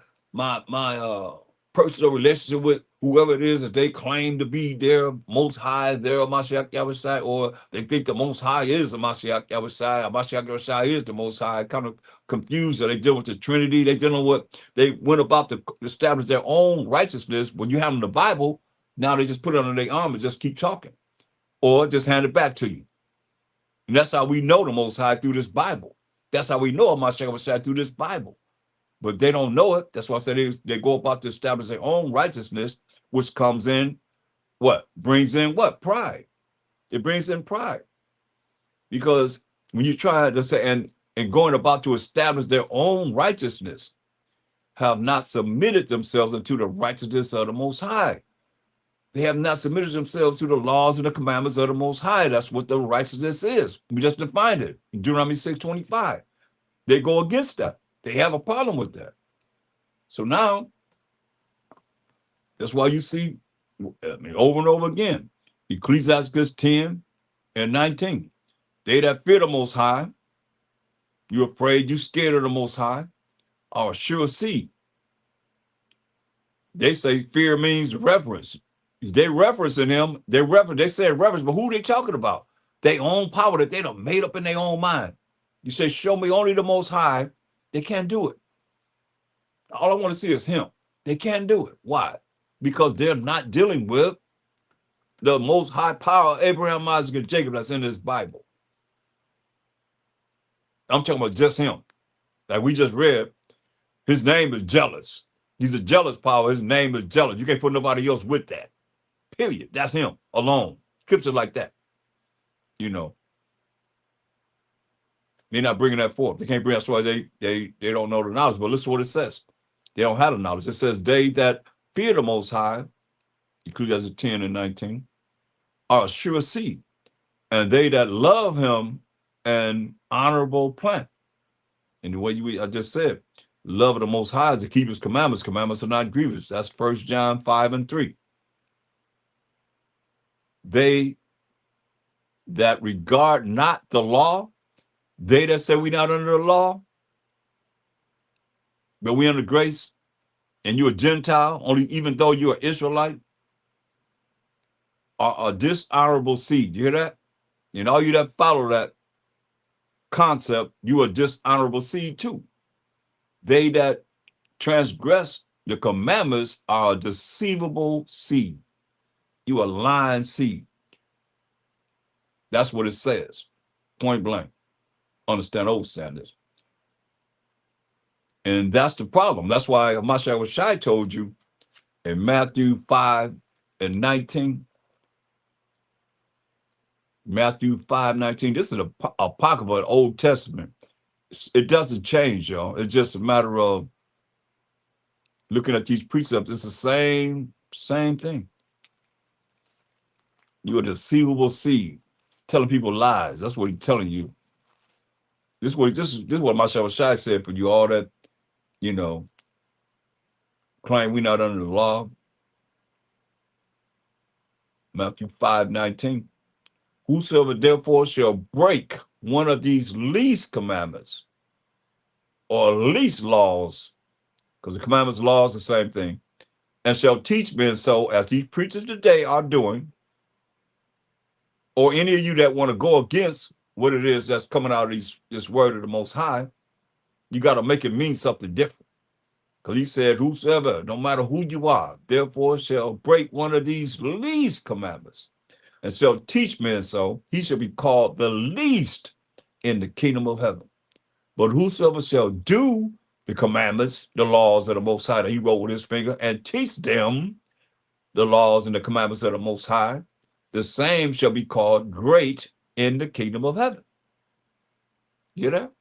personal relationship with whoever it is that they claim to be their Most High, their Mashiach Yahushua, or they think the Most High is the Mashiach Yahushua. Mashiach Yahushua is the Most High. Kind of confused. They deal with the Trinity. They went about to establish their own righteousness. When you have them in the Bible, now they just put it under their arm and just keep talking, or just hand it back to you. And that's how we know the Most High through this Bible. That's how we know Mashiach through this Bible. But they don't know it. That's why I said they go about to establish their own righteousness, which comes in what? Brings in what? Pride. It brings in pride. Because when you try to say, and going about to establish their own righteousness, have not submitted themselves unto the righteousness of the Most High. They have not submitted themselves to the laws and the commandments of the Most High. That's what the righteousness is. We just defined it in Deuteronomy 6:25. They go against that. They have a problem with that. So now, that's why you see, over and over again, Ecclesiastes 10 and 19. They that fear the Most High, you're afraid, you scared of the Most High, are a sure seed. They say fear means reverence. They referencing him. They say reverence, but who they talking about? Their own power that they done made up in their own mind. You say, show me only the Most High. They can't do it. All I want to see is him. They can't do it. Why? Because they're not dealing with the Most High power of Abraham, Isaac, and Jacob that's in this Bible. I'm talking about just him. Like we just read, his name is jealous. He's a jealous power. His name is jealous. You can't put nobody else with that. Period. That's him alone. Scripture like that. You know. They're not bringing that forth. They can't bring that, so they don't know the knowledge. But listen to what it says. They don't have the knowledge. It says, they that fear the Most High, Ecclesiastes 10 and 19, are a sure seed. And they that love him, an honorable plant. And the way I just said, love of the Most High is to keep his commandments. Commandments are not grievous. That's 1 John 5 and 3. They that regard not the law, they that say we're not under the law, but we under grace, and you're a Gentile, only even though you're an Israelite, are a dishonorable seed. You hear that? And all you that follow that concept, you are dishonorable seed too. They that transgress the commandments are a deceivable seed. You are lying seed. That's what it says, point blank. Understand old standards. And that's the problem. That's why Mashiach told you in Matthew 5 and 19. Matthew 5:19. This is a apocryphal of the Old Testament. It doesn't change, y'all. It's just a matter of looking at these precepts. It's the same thing. You're a deceivable seed, telling people lies. That's what he's telling you. This is what Mashiach said for you, all that, claim we're not under the law. Matthew 5:19. Whosoever therefore shall break one of these least commandments or least laws, because the commandments, laws, the same thing, and shall teach men so, as these preachers today are doing, or any of you that want to go against what it is that's coming out of this word of the Most High, you got to make it mean something different. Because he said, whosoever, no matter who you are, therefore shall break one of these least commandments and shall teach men so, he shall be called the least in the kingdom of heaven. But whosoever shall do the commandments, the laws of the Most High that he wrote with his finger, and teach them the laws and the commandments of the Most High, the same shall be called great in the kingdom of heaven. You know?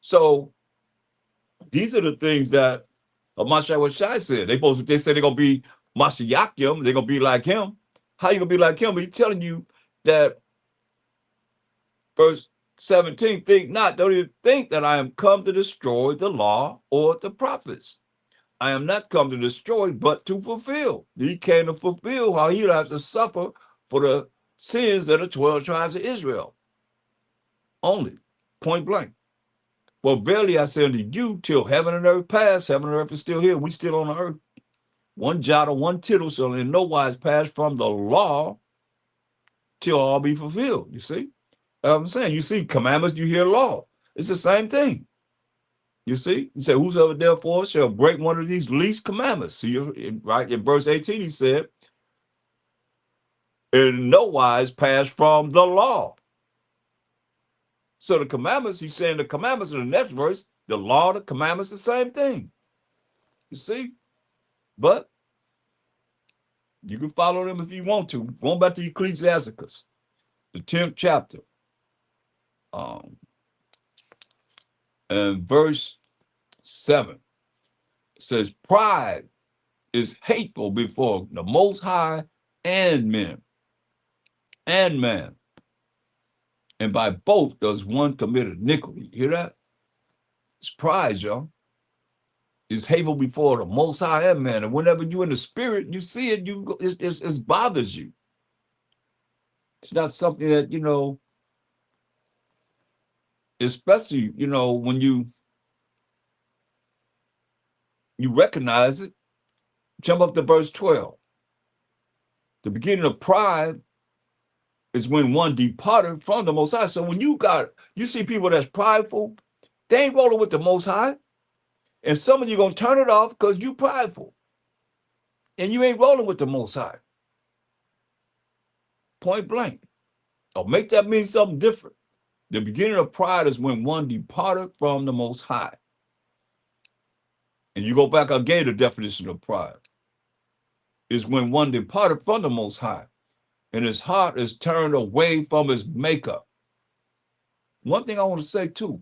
So these are the things that Mashiach said. They say they're gonna be Mashiachim, they're gonna be like him. How you gonna be like him? He's telling you that verse 17, don't even think that I am come to destroy the law or the prophets. I am not come to destroy, but to fulfill. He came to fulfill how he'll have to suffer for the sins of the 12 tribes of Israel. Only, point blank. For verily I say unto you, till heaven and earth pass, heaven and earth is still here, we still on the earth. One jot or one tittle shall in no wise pass from the law till all be fulfilled. You see? I'm saying, you see commandments, you hear law. It's the same thing. You see? He said, whosoever therefore shall break one of these least commandments. See, right in verse 18, he said, in no wise pass from the law. So the commandments, he's saying the commandments in the next verse, the law, the commandments, the same thing. You see? But you can follow them if you want to. Going back to Ecclesiasticus, the 10th chapter, and verse 7. It says, pride is hateful before the Most High and men and man. And by both does one commit iniquity. You hear that? It's pride, y'all. It's hateful before the Most High and man. And whenever you're in the spirit, you see it, it bothers you. It's not something that, especially, when you recognize it. Jump up to verse 12. The beginning of pride is when one departed from the Most High. So when you see people that's prideful, they ain't rolling with the Most High. And some of you going to turn it off because you prideful. And you ain't rolling with the Most High. Point blank. Or make that mean something different. The beginning of pride is when one departed from the Most High. And you go back, I gave the definition of pride. Is when one departed from the Most High and his heart is turned away from his maker. One thing I want to say too,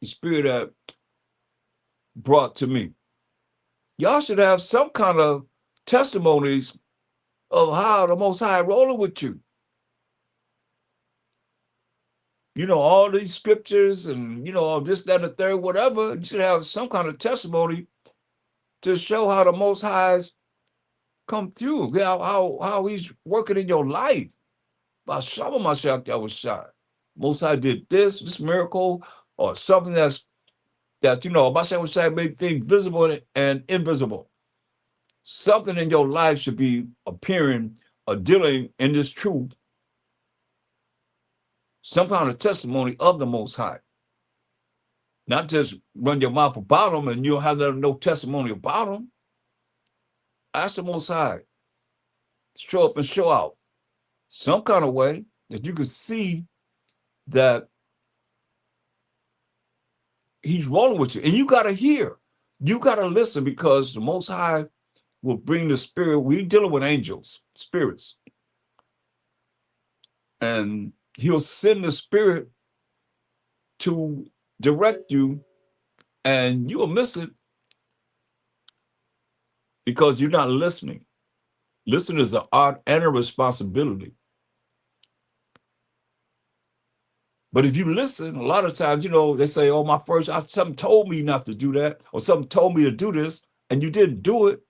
the spirit that brought to me, y'all should have some kind of testimonies of how the Most High rolling with you. All these scriptures and, all this, that, and the third, whatever. You should have some kind of testimony to show how the Most High's come through, how he's working in your life. By some of myself, that was shot. Most High did this miracle, or something that's myself would say, make things visible and invisible. Something in your life should be appearing or dealing in this truth. Some kind of testimony of the Most High. Not just run your mouth about them and you'll have no testimony about them. Ask the Most High. Show up and show out. Some kind of way that you can see that he's rolling with you. And you got to hear. You got to listen, because the Most High will bring the spirit. We're dealing with angels, spirits. And he'll send the spirit to direct you, and you'll miss it because you're not listening. Listening is an art and a responsibility. But if you listen, a lot of times, they say, oh, something told me not to do that, or something told me to do this, and you didn't do it.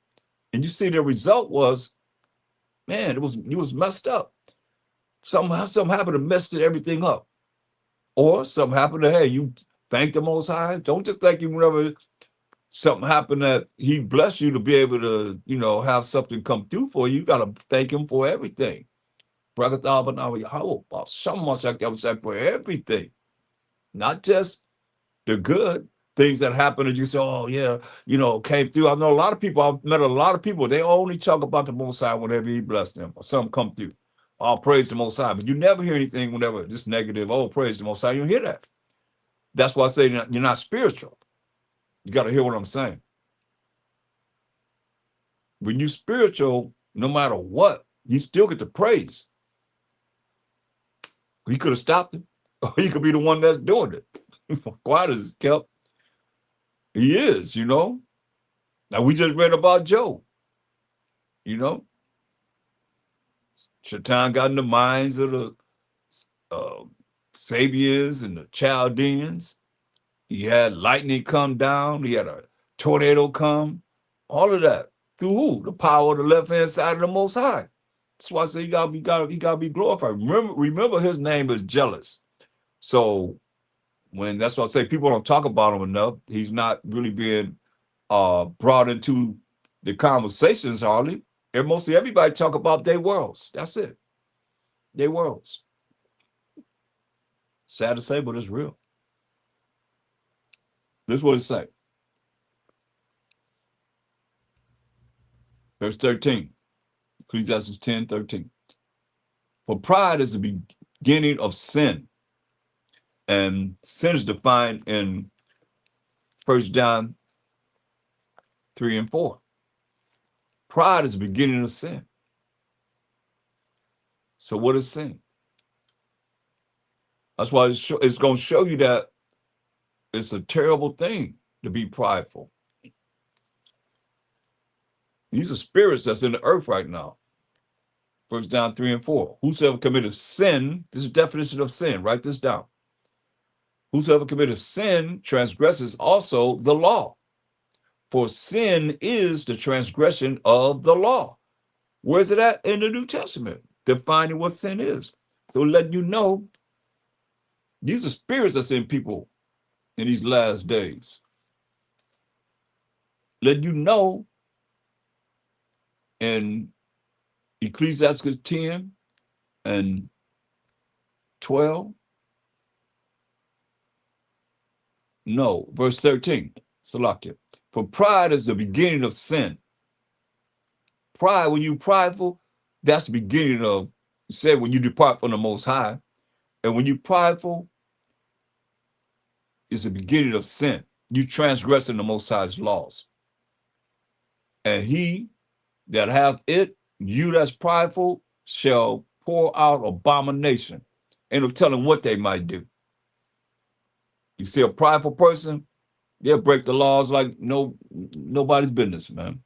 And you see the result was, man, you was messed up. Something happened to mess everything up. Or something happened to, hey, you thank the Most High. Don't just thank him whenever something happened that he blessed you to be able to, have something come through for you. You got to thank him for everything. For everything. Not just the good things that happen and you say, oh, yeah, came through. I've met a lot of people, they only talk about the Most High whenever he blessed them or something come through. Oh, praise the Most High. But you never hear anything whenever just negative, oh, praise the Most High. You don't hear that. That's why I say you're not spiritual. You got to hear what I'm saying. When you're spiritual, no matter what, you still get the praise. He could have stopped it, or he could be the one that's doing it. Quiet as kept. He is, Now, we just read about Job. Shaitan got in the minds of the Sabians and the Chaldeans. He had lightning come down. He had a tornado come. All of that. Through who? The power of the left-hand side of the Most High. That's why I say he gotta be glorified. Remember his name is jealous. So that's why I say people don't talk about him enough. He's not really being brought into the conversations hardly. And mostly everybody talk about their worlds. That's it. Their worlds. Sad to say, but it's real. This is what it says. Verse 13. Ecclesiastes 10:13. For pride is the beginning of sin, And sin is defined in 1 John 3 and 4. Pride is the beginning of sin. So what is sin? That's why it's going to show you that it's a terrible thing to be prideful. These are spirits that's in the earth right now. 1 John 3 and 4. Whosoever committeth sin, this is the definition of sin. Write this down. Whosoever committeth sin transgresses also the law. For sin is the transgression of the law. Where's it at? In the New Testament, defining what sin is. So letting you know, these are spirits that's in people in these last days. Let you know in Ecclesiastes 10 and 12. No, verse 13. Salakia. For pride is the beginning of sin. Pride, when you prideful, that's the beginning of, said when you depart from the Most High. And when you prideful, is the beginning of sin. You transgressing the Most High's laws. And he that hath it, you that's prideful, shall pour out abomination. And it'll tell them what they might do. You see a prideful person, they'll break the laws like nobody's business, man.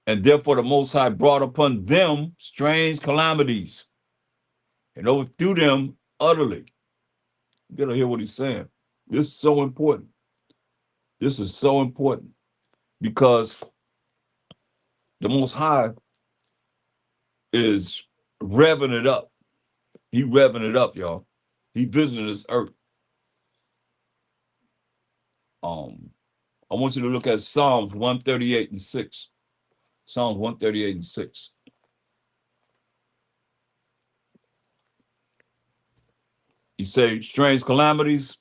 And therefore the Most High brought upon them strange calamities and overthrew them utterly. You gotta hear what he's saying. This is so important. This is so important because the Most High is revving it up. He revving it up, y'all. He visiting this earth. I want you to look at Psalms 138 and 6. Psalms 138 and 6. He said, strange calamities.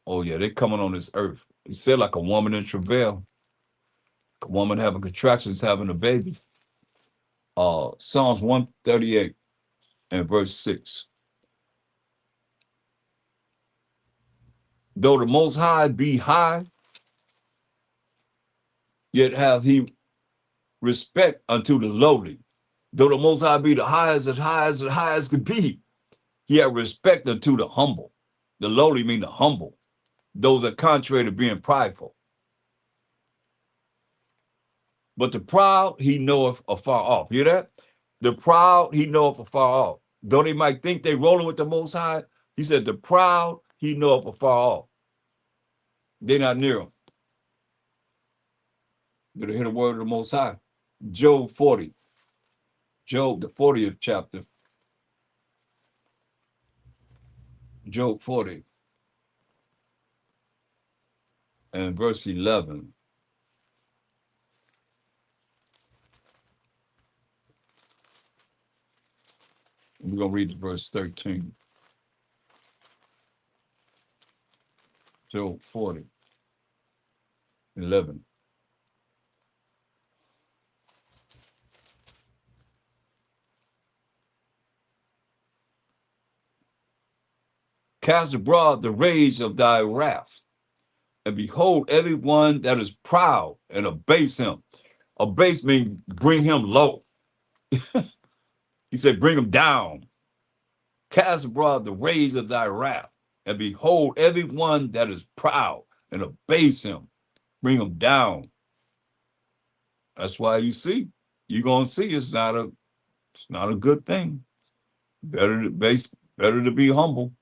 Oh, yeah, they're coming on this earth. He said, like a woman in travail, a woman having contractions, having a baby. Psalms 138 and verse 6. Though the Most High be high, yet hath he respect unto the lowly. Though the Most High be the highest, as high as the highest could be, he had respect unto the humble. The lowly mean the humble. Those are contrary to being prideful. But the proud he knoweth afar off. Hear that? The proud he knoweth afar off. Though they might think they rolling with the Most High, he said the proud he knoweth afar off. They're not near him. Better hear the word of the Most High. Job 40. Job, the 40th chapter. Job 40 and verse 11. We're going to read verse 13. Job 40, 11. Cast abroad the rage of thy wrath, and behold everyone that is proud, and abase him. Abase means bring him low. He said, bring him down. Cast abroad the rage of thy wrath, and behold everyone that is proud, and abase him. Bring him down. That's why you see, you're gonna see it's not a good thing. Better to be humble.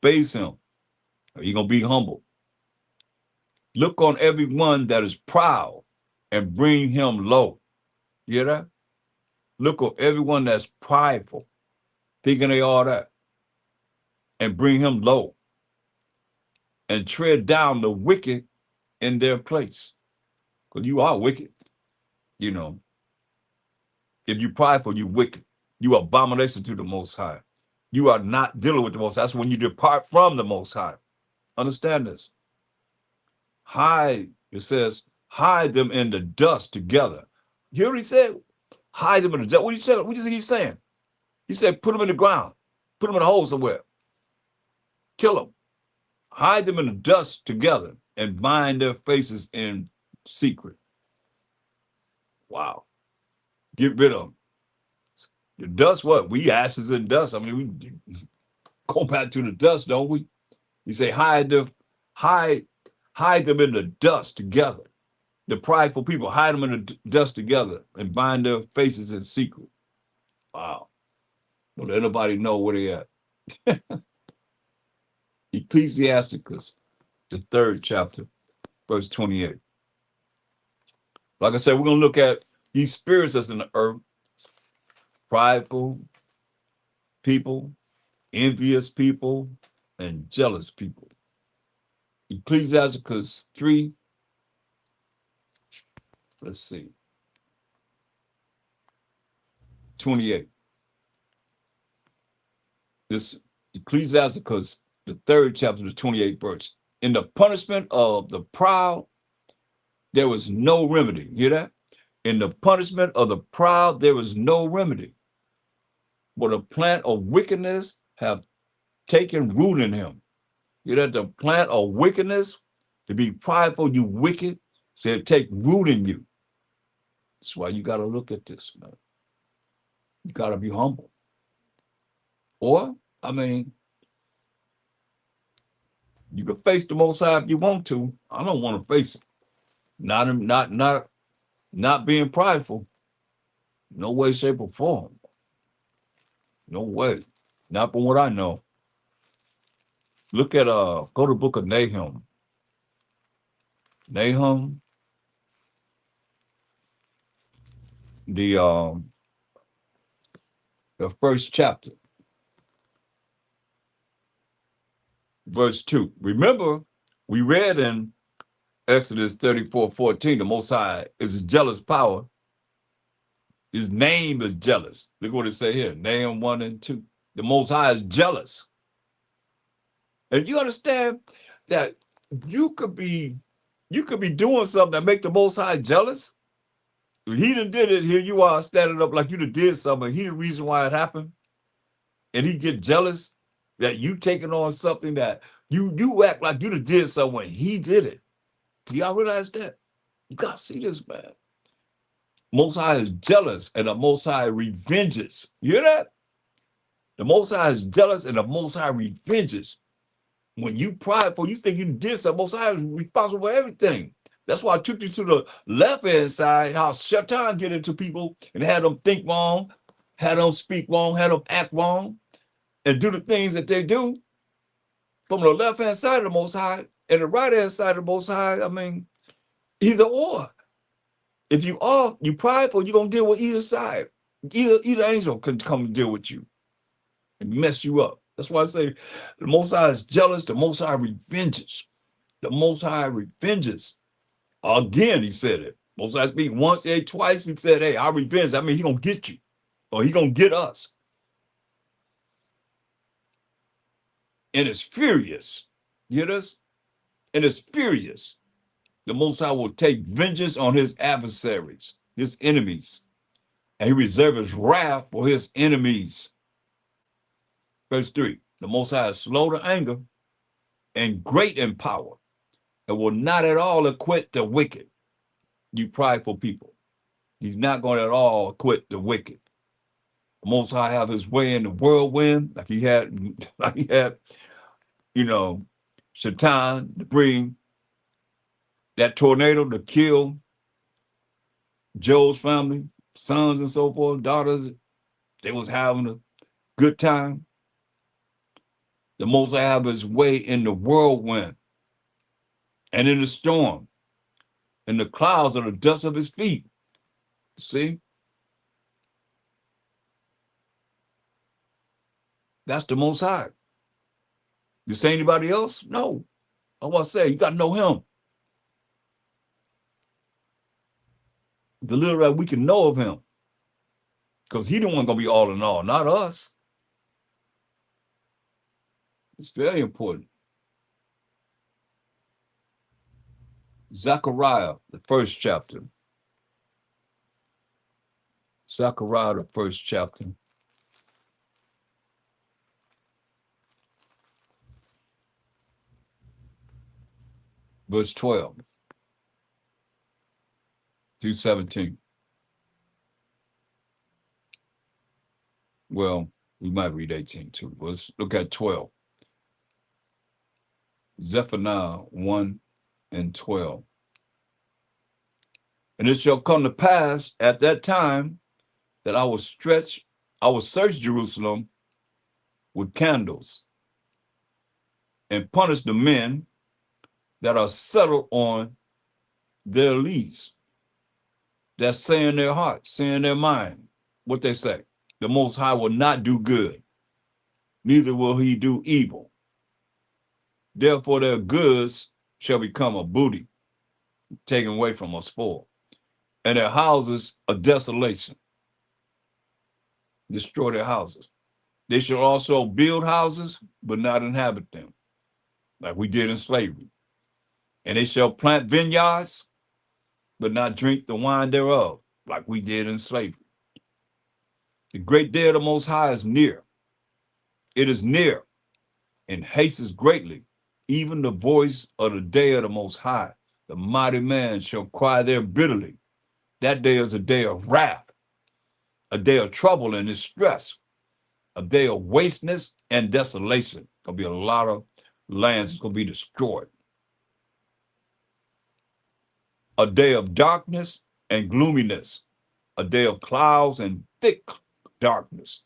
Base him. You're gonna be humble. Look on everyone that is proud and bring him low. You hear that? Look on everyone that's prideful, thinking they all that, and bring him low. And tread down the wicked in their place. Because you are wicked. You know, if you're prideful, you're wicked. You are abomination to the Most High. You are not dealing with the Most High. That's when you depart from the Most High. Understand this. Hide, it says, hide them in the dust together. You already said, hide them in the dust. What do you think he's saying? He said, put them in the ground. Put them in a hole somewhere. Kill them. Hide them in the dust together and bind their faces in secret. Wow. Get rid of them. The dust, what? We ashes and dust. I mean, we go back to the dust, don't we? You say hide, hide them in the dust together. The prideful people, hide them in the dust together and bind their faces in secret. Wow. Don't let nobody know where they at. Ecclesiasticus, the 3rd chapter, verse 28. Like I said, we're going to look at these spirits that's in the earth, prideful people, envious people, and jealous people. Ecclesiasticus 3, let's see, 28. This Ecclesiasticus, the 3rd chapter, the 28th verse. In the punishment of the proud, there was no remedy. Hear that? In the punishment of the proud, there is no remedy. But a plant of wickedness have taken root in him. You know, the plant of wickedness, to be prideful, you wicked, so take root in you. That's why you got to look at this, man. You got to be humble. Or, I mean, you can face the Most High if you want to. I don't want to face it. Not being prideful. No way, shape, or form. No way. Not from what I know. Look at go to the book of Nahum. Nahum, the 1st chapter, verse 2. Remember, we read in Exodus 34:14, the Most High is a jealous power. His name is jealous. Look what it say here, Nahum 1 and 2. The Most High is jealous. And you understand that you could be doing something that make the Most High jealous. He done did it. Here you are standing up like you done did something. He the reason why it happened. And he get jealous that you taking on something that you act like you done did something when he did it. Do y'all realize that? You gotta see this, man. Most High is jealous and the Most High revenges. You hear that? The Most High is jealous and the Most High revenges. When you prideful, you think you did something. Most High is responsible for everything. That's why I took you to the left-hand side, how Shaitan get into people and had them think wrong, had them speak wrong, had them act wrong, and do the things that they do. From the left-hand side of the Most High and the right-hand side of the Most High, I mean, either or. If you prideful, you're going to deal with either side. Either angel can come and deal with you and mess you up. That's why I say the Most High is jealous, the Most High revenges. The Most High revenges. Again, he said it. Most High speak once, twice, he said, hey, I revenge. I mean, he going to get you or he going to get us. And it's furious. You hear this? And it's furious. The Most High will take vengeance on his adversaries, his enemies, and he reserves his wrath for his enemies. Verse 3, the Most High is slow to anger and great in power and will not at all acquit the wicked, you prideful people. He's not going to at all acquit the wicked. The Most High have his way in the whirlwind, like he had, you know, Shaitan to bring that tornado to kill Joe's family, sons and so forth, daughters. They was having a good time. The Most High have his way in the whirlwind and in the storm, and the clouds are the dust of his feet. See? That's the Most High. This ain't anybody else? No. I want to say, you got to know him. The little that we can know of him. Because he the one going to be all in all, not us. It's very important. Zechariah, the 1st chapter. Zechariah, the 1st chapter. verse 12 through 17. Well, we might read 18 too. Let's look at 12. Zephaniah 1 and 12. And it shall come to pass at that time that I will search Jerusalem with candles and punish the men that are settled on their lease, that say in their heart, say in their mind, what they say. The Most High will not do good, neither will he do evil. Therefore their goods shall become a booty, taken away from a spoil, and their houses a desolation. Destroy their houses. They shall also build houses, but not inhabit them, like we did in slavery. And they shall plant vineyards, but not drink the wine thereof, like we did in slavery. The great day of the Most High is near. It is near and hastens greatly, even the voice of the day of the Most High. The mighty man shall cry there bitterly. That day is a day of wrath, a day of trouble and distress, a day of wasteness and desolation. There'll be a lot of lands that's going to be destroyed. A day of darkness and gloominess, a day of clouds and thick darkness,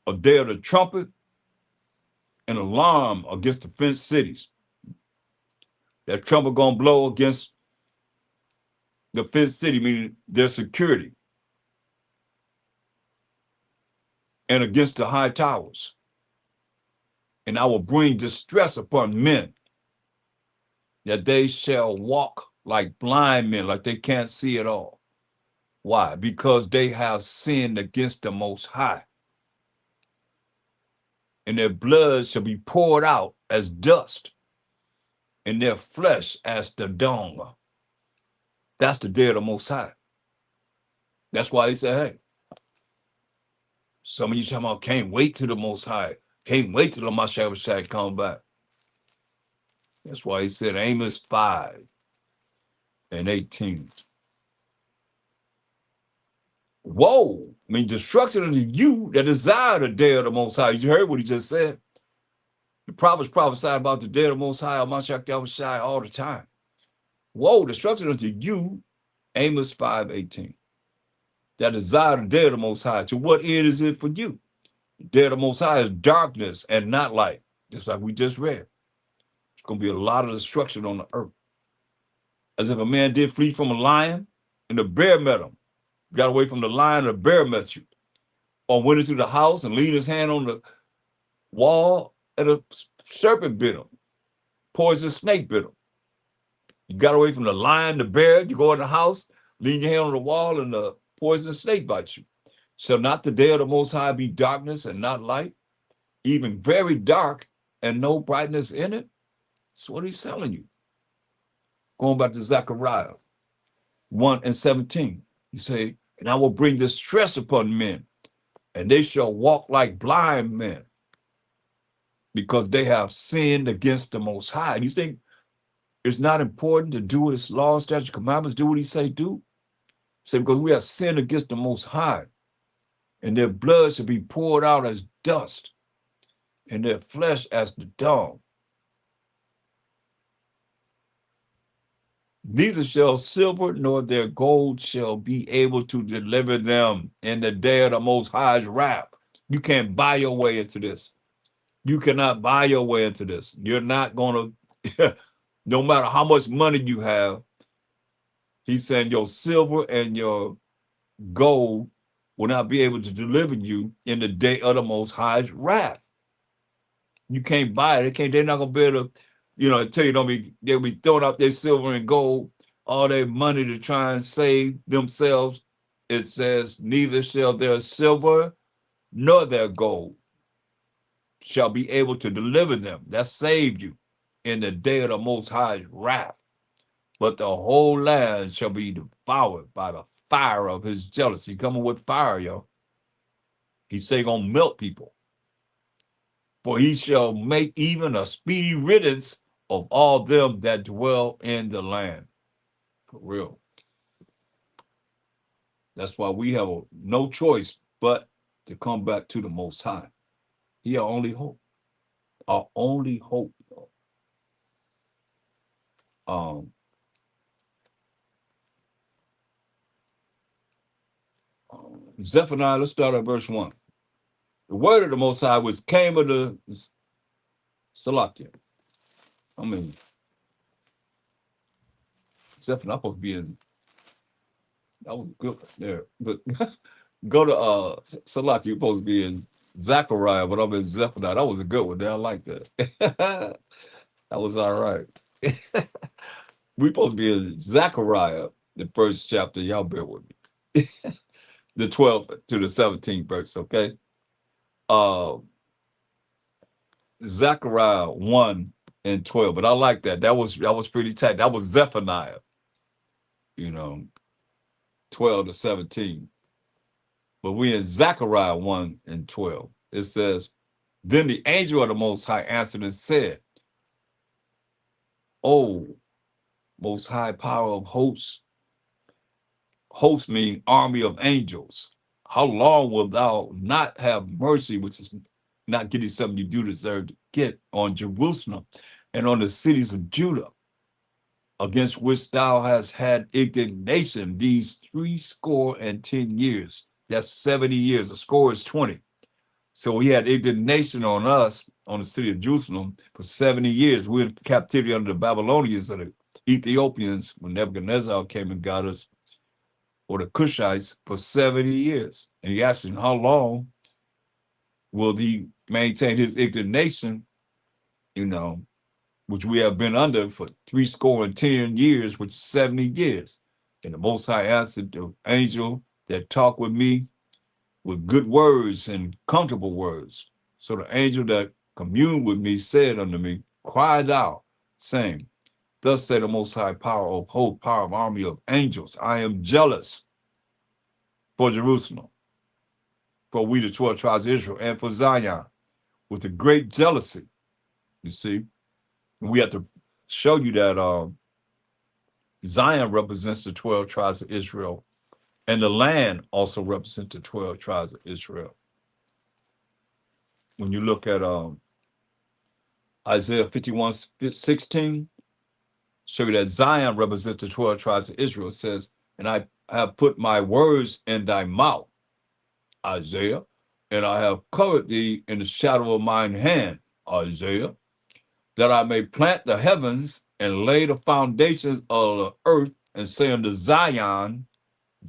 a day of the trumpet and alarm against the fenced cities. That trumpet gonna blow against the fenced city, meaning their security, and against the high towers. And I will bring distress upon men, that they shall walk like blind men, like they can't see at all. Why? Because they have sinned against the Most High. And their blood shall be poured out as dust, and their flesh as the dung. That's the day of the Most High. That's why he said, hey, some of you talking about can't wait till the Most High, can't wait till the Mashiach come back. That's why he said Amos 5 and 18. Whoa, I mean, destruction unto you that desire the day of the Most High. You heard what he just said. The prophets prophesied about the day of the Most High, Mashiach all the time. Whoa, destruction unto you, Amos 5:18. That desire the day of the Most High. To what end is it for you? The day of the Most High is darkness and not light, just like we just read. There's going to be a lot of destruction on the earth. As if a man did flee from a lion and the bear met him. Got away from the lion, the bear met you. Or went into the house and leaned his hand on the wall and a serpent bit him. Poisonous snake bit him. You got away from the lion, the bear, you go in the house, lean your hand on the wall, and the poisonous snake bites you. Shall not the day of the Most High be darkness and not light, even very dark and no brightness in it? That's what he's telling you. Going back to Zechariah 1 and 17, he say, and I will bring distress upon men, and they shall walk like blind men, because they have sinned against the Most High. You think it's not important to do his law, statutes, commandments, do what he say do? Say, because we have sinned against the Most High, and their blood shall be poured out as dust, and their flesh as the dung. Neither shall silver nor their gold shall be able to deliver them in the day of the Most High's wrath. You can't buy your way into this. You cannot buy your way into this. You're not going to, no matter how much money you have, he's saying your silver and your gold will not be able to deliver you in the day of the Most High's wrath. You can't buy it. They're not going to be able to, tell you they'll be throwing out their silver and gold, all their money to try and save themselves. It says, neither shall their silver nor their gold shall be able to deliver them. That saved you in the day of the Most High's wrath. But the whole land shall be devoured by the fire of his jealousy. Coming with fire, yo. He say gonna melt people. For he shall make even a speedy riddance of all them that dwell in the land. For real. That's why we have no choice but to come back to the Most High. He our only hope. Our only hope. Um, Zephaniah, let's start at verse 1. The word of the Most High which came of the Salakia. I mean, Zephaniah supposed to be in, that was good there. But go to Salakia, you're supposed to be in Zechariah, but I'm in Zephaniah. That was a good one there. I like that. That was all right. We supposed to be in Zechariah, the first chapter. Y'all bear with me. The 12th to the 17th verse, okay? Uh Zechariah 1 and 12. But I like that. That was pretty tight. That was Zephaniah, 12 to 17. But we in Zechariah 1 and 12. It says, then the angel of the Most High answered and said, "O Most High power of hosts, hosts mean army of angels. How long will thou not have mercy, which is not getting something you do deserve to get, on Jerusalem and on the cities of Judah, against which thou hast had indignation these 70 years?" That's 70 years. A score is 20. So he had indignation on us, on the city of Jerusalem, for 70 years. We're in captivity under the Babylonians or the Ethiopians when Nebuchadnezzar came and got us, or the Cushites, for 70 years. And he asked him, how long will he maintain his indignation, which we have been under for 70 years, which is 70 years. And the Most High answered the angel that talked with me with good words and comfortable words. So the angel that communed with me said unto me, cried out, saying, thus said the Most High power of whole power of army of angels, I am jealous for Jerusalem, for we the 12 tribes of Israel, and for Zion, with a great jealousy. You see, and we have to show you that Zion represents the 12 tribes of Israel, and the land also represents the 12 tribes of Israel. When you look at Isaiah 51:16, show you that Zion represents the 12 tribes of Israel. It says, and I have put my words in thy mouth, Isaiah, and I have covered thee in the shadow of mine hand, Isaiah, that I may plant the heavens and lay the foundations of the earth, and say unto Zion,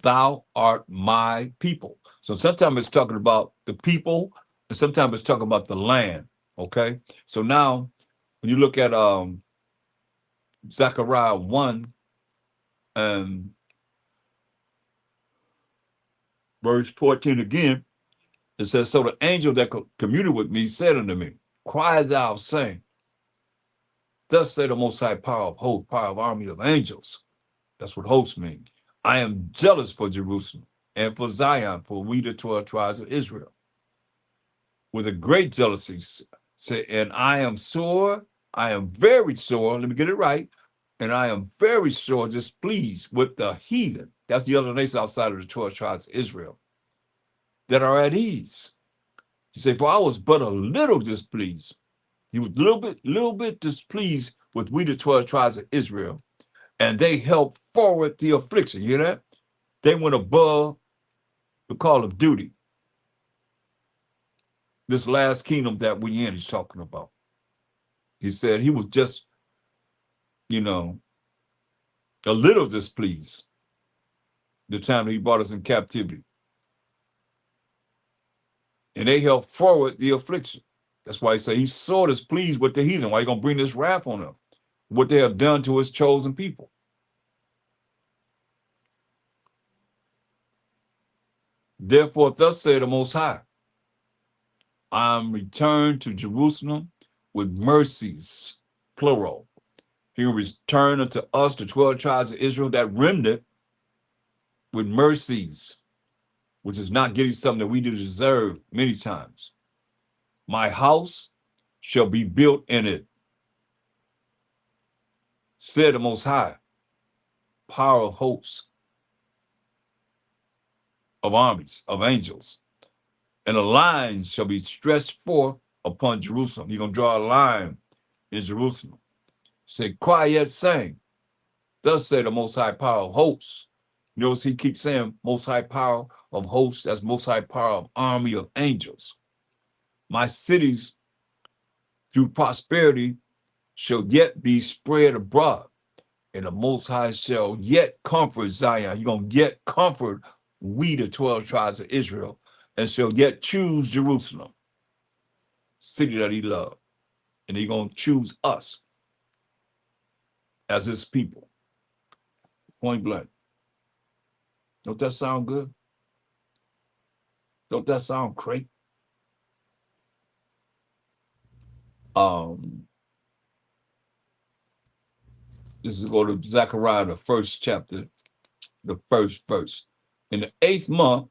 thou art my people. So sometimes it's talking about the people, and sometimes it's talking about the land. Okay. So now when you look at Zechariah 1 and verse 14 again, it says, so the angel that communed with me said unto me, cry thou, saying, thus say the Most High power of hosts, power of army of angels. That's what hosts mean. I am jealous for Jerusalem and for Zion, for we the 12 tribes of Israel, with a great jealousy. Say, and I am sore, I am very sore, let me get it right, and I am very sore displeased with the heathen. That's the other nations outside of the 12 tribes of Israel that are at ease. He said, for I was but a little displeased. He was a little bit displeased with we the 12 tribes of Israel, and they helped forward the affliction. You hear that? They went above the call of duty. This last kingdom that we in, he's talking about. He said he was just, a little displeased the time that he brought us in captivity. And they helped forward the affliction. That's why he said he's sore displeased with the heathen. Why are you going to bring this wrath on them? What they have done to his chosen people. Therefore, thus said the Most High, I am returned to Jerusalem with mercies, plural. He will return unto us, the 12 tribes of Israel, that remnant, with mercies, which is not getting something that we do deserve many times. My house shall be built in it. said the Most High, power of hosts, of armies, of angels, and a line shall be stretched forth upon Jerusalem. You're going to draw a line in Jerusalem. Say, cry yet sing. Thus say the Most High power of hosts. Notice he keeps saying Most High power of hosts. That's Most High power of army of angels. My cities through prosperity shall yet be spread abroad, and the Most High shall yet comfort Zion. You're going to get comfort, we the 12 tribes of Israel, and shall yet choose Jerusalem, city that he loved. And he's going to choose us as his people. Point blank. Don't that sound good? Don't that sound great? This is go to Zechariah, the first chapter, the first verse. In the 8th month,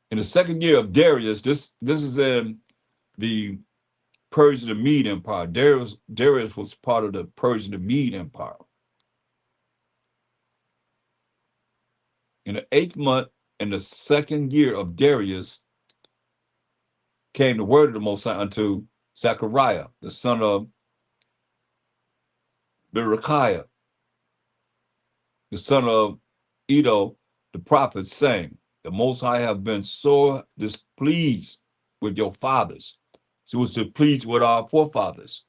in the 2nd year of Darius, this is in the Persian and Mede Empire. Darius was part of the Persian and Mede Empire. In the 8th month, in the 2nd year of Darius, came the word of the Most High unto Zechariah, the son of Berechiah, the son of Edo, the prophet, saying, the Most High have been sore displeased with your fathers. So he was displeased with our forefathers.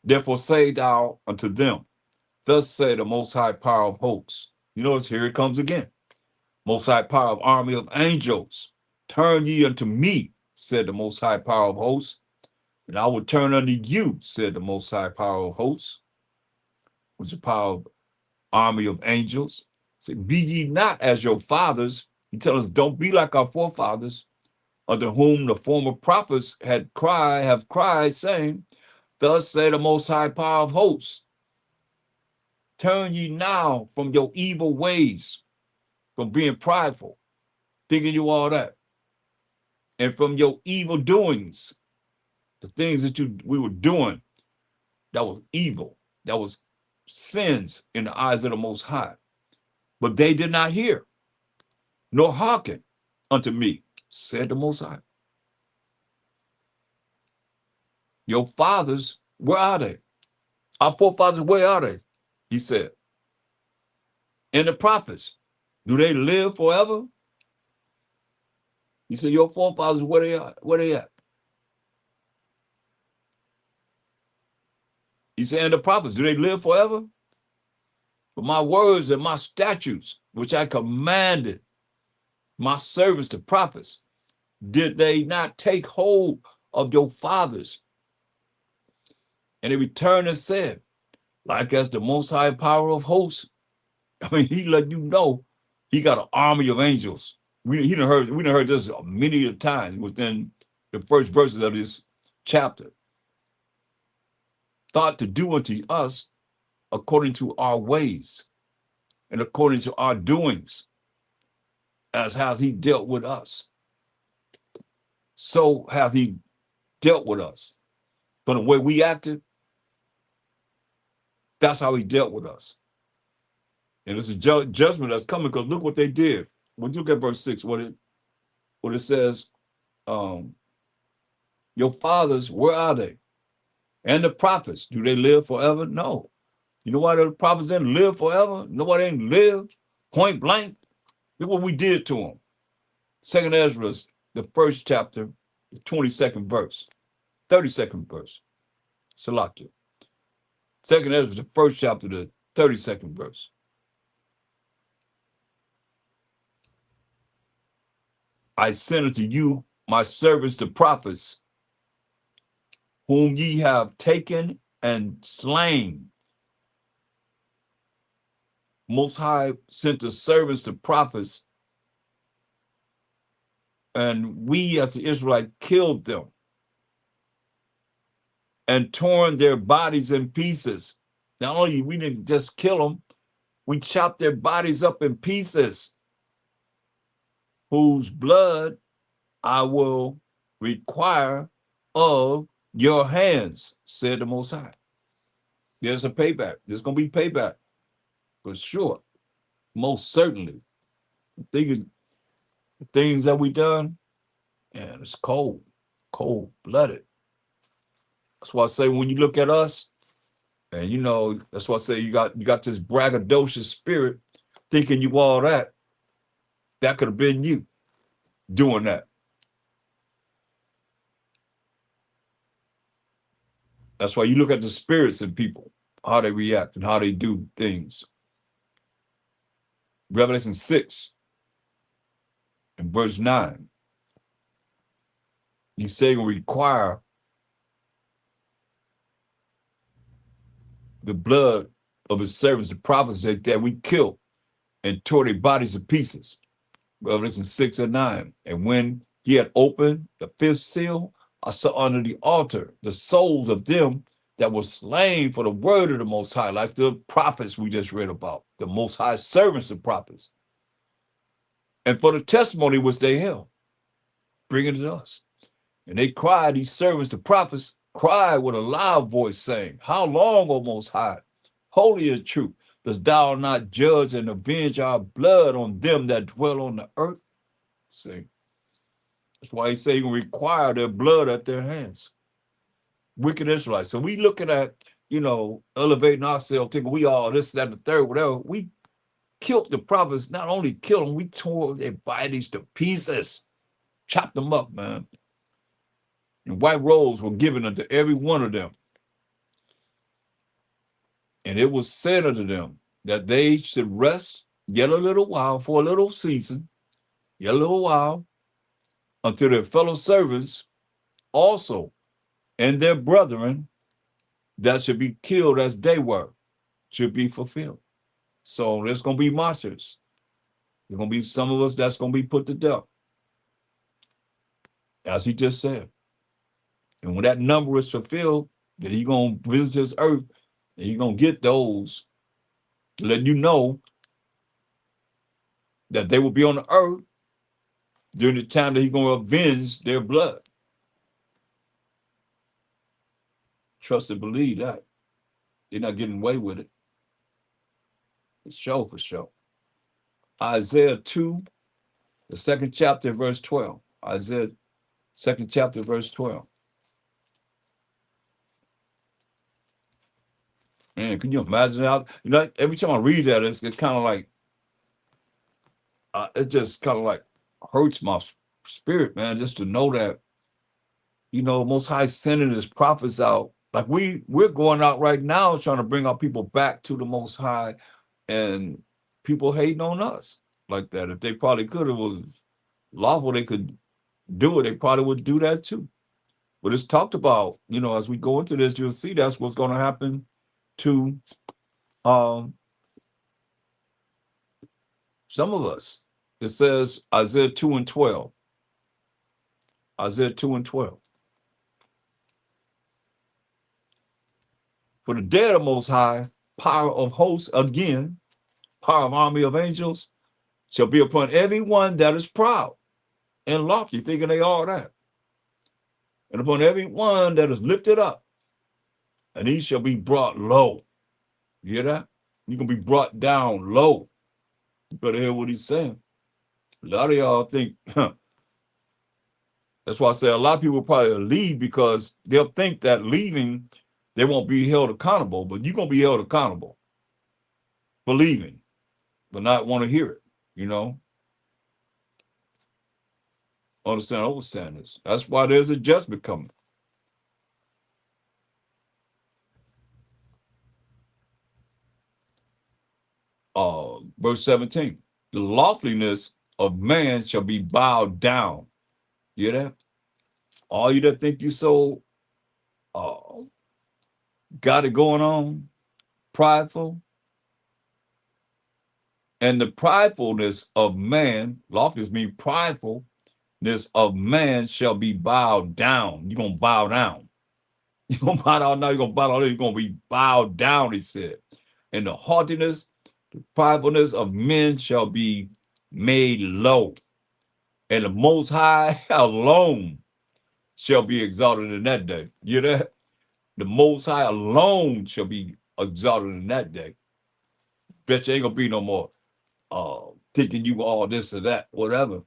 Therefore say thou unto them, thus say the Most High power of hosts. You notice here it comes again. Most High power of army of angels. Turn ye unto me, said the Most High power of hosts, and I will turn unto you, said the Most High power of hosts, which is the power of army of angels. Say, be ye not as your fathers. He tells us, don't be like our forefathers, unto whom the former prophets have cried, saying, thus say the Most High power of hosts, turn ye now from your evil ways, from being prideful, thinking you all that, and from your evil doings, the things that we were doing that was evil, that was sins in the eyes of the Most High. But they did not hear, nor hearken unto me, said the Most High. Your fathers, where are they? Our forefathers, where are they? He said. And the prophets, do they live forever? He said, your forefathers, where they are, where they at? He said, and the prophets, do they live forever? But my words and my statutes, which I commanded my servants, the prophets, did they not take hold of your fathers? And they returned and said, like as the Most High power of hosts. I mean, he let you know he got an army of angels. We done heard this many times within the first verses of this chapter. Thought to do unto us according to our ways and according to our doings, as hath he dealt with us. So hath he dealt with us. From the way we acted, that's how he dealt with us. And it's a judgment that's coming, because look what they did. When you look at verse 6, what it says, your fathers, where are they? And the prophets, do they live forever? No. You know why the prophets didn't live forever? Nobody didn't live point blank. Look what we did to them. 2nd Ezra, the 1st chapter, the 22nd verse, 32nd verse. Salakia. 2nd Ezra, the 1st chapter, the 32nd verse. I send unto you my servants, the prophets, whom ye have taken and slain. Most High sent the servants, the prophets, and we as the Israelites killed them and torn their bodies in pieces. Not only we didn't just kill them, we chopped their bodies up in pieces, whose blood I will require of your hands, said the Most High. There's a payback. There's gonna be payback for sure. Most certainly. The things that we done, and it's cold, cold blooded. That's why I say when you look at us, and that's why I say you got this braggadocious spirit, thinking you all that. That could have been you doing that. That's why you look at the spirits in people, how they react and how they do things. Revelation 6 and verse 9. He's saying require the blood of his servants, the prophets that we killed and tore their bodies to pieces. Revelation 6 and 9. And when he had opened the fifth seal, I saw under the altar the souls of them that were slain for the word of the Most High, like the prophets we just read about, the Most High servants of prophets, and for the testimony which they held, bringing it to us. And they cried, these servants, the prophets, cried with a loud voice, saying, how long, O Most High, holy and true, dost thou not judge and avenge our blood on them that dwell on the earth? See, that's why he say he will require their blood at their hands. Wicked Israelites. So we looking at, elevating ourselves, thinking we all this, that, and the third, whatever. We killed the prophets, not only killed them, we tore their bodies to pieces, chopped them up, man. And white robes were given unto every one of them. And it was said unto them that they should rest yet a little while, for a little season, yet a little while, until their fellow servants also and their brethren that should be killed as they were should be fulfilled. So there's going to be martyrs. There's going to be some of us that's going to be put to death, as he just said. And when that number is fulfilled, then he's going to visit this earth, and he's going to get those to let you know that they will be on the earth during the time that he's going to avenge their blood. Trust and believe that. They're not getting away with it. For sure, for sure. Isaiah 2, the second chapter, verse 12. Isaiah, second chapter, verse 12. Man, can you imagine that? Every time I read that, it's kind of like, it just kind of like hurts my spirit, man, just to know that, Most High sending his prophets out. Like we're going out right now trying to bring our people back to the Most High, and people hating on us like that. If they probably could, it was lawful, they could do it, they probably would do that too. But it's talked about, as we go into this, you'll see that's what's going to happen to some of us. It says Isaiah 2 and 12. Isaiah 2 and 12. For the day of the Most High, power of hosts, again, power of army of angels, shall be upon everyone that is proud and lofty, thinking they are that. And upon everyone that is lifted up, and he shall be brought low. You hear that? You're going to be brought down low. You better hear what he's saying. A lot of y'all think, that's why I say a lot of people probably leave, because they'll think that leaving, they won't be held accountable, but you're going to be held accountable for leaving, but not want to hear it, Understand, overstand this. That's why there's a judgment coming. Verse 17, the loftiness of man shall be bowed down. You hear that? All you that think you so got it going on, prideful, and the pridefulness of man, loftiness means pridefulness of man shall be bowed down. You're going to bow down. You're going to bow down now, you're going to bow down, you're going to be bowed down, he said. And the haughtiness, the pridefulness of men shall be made low. And the Most High alone shall be exalted in that day. You hear that? The Most High alone shall be exalted in that day. Bet you ain't gonna be no more thinking you all this or that, whatever.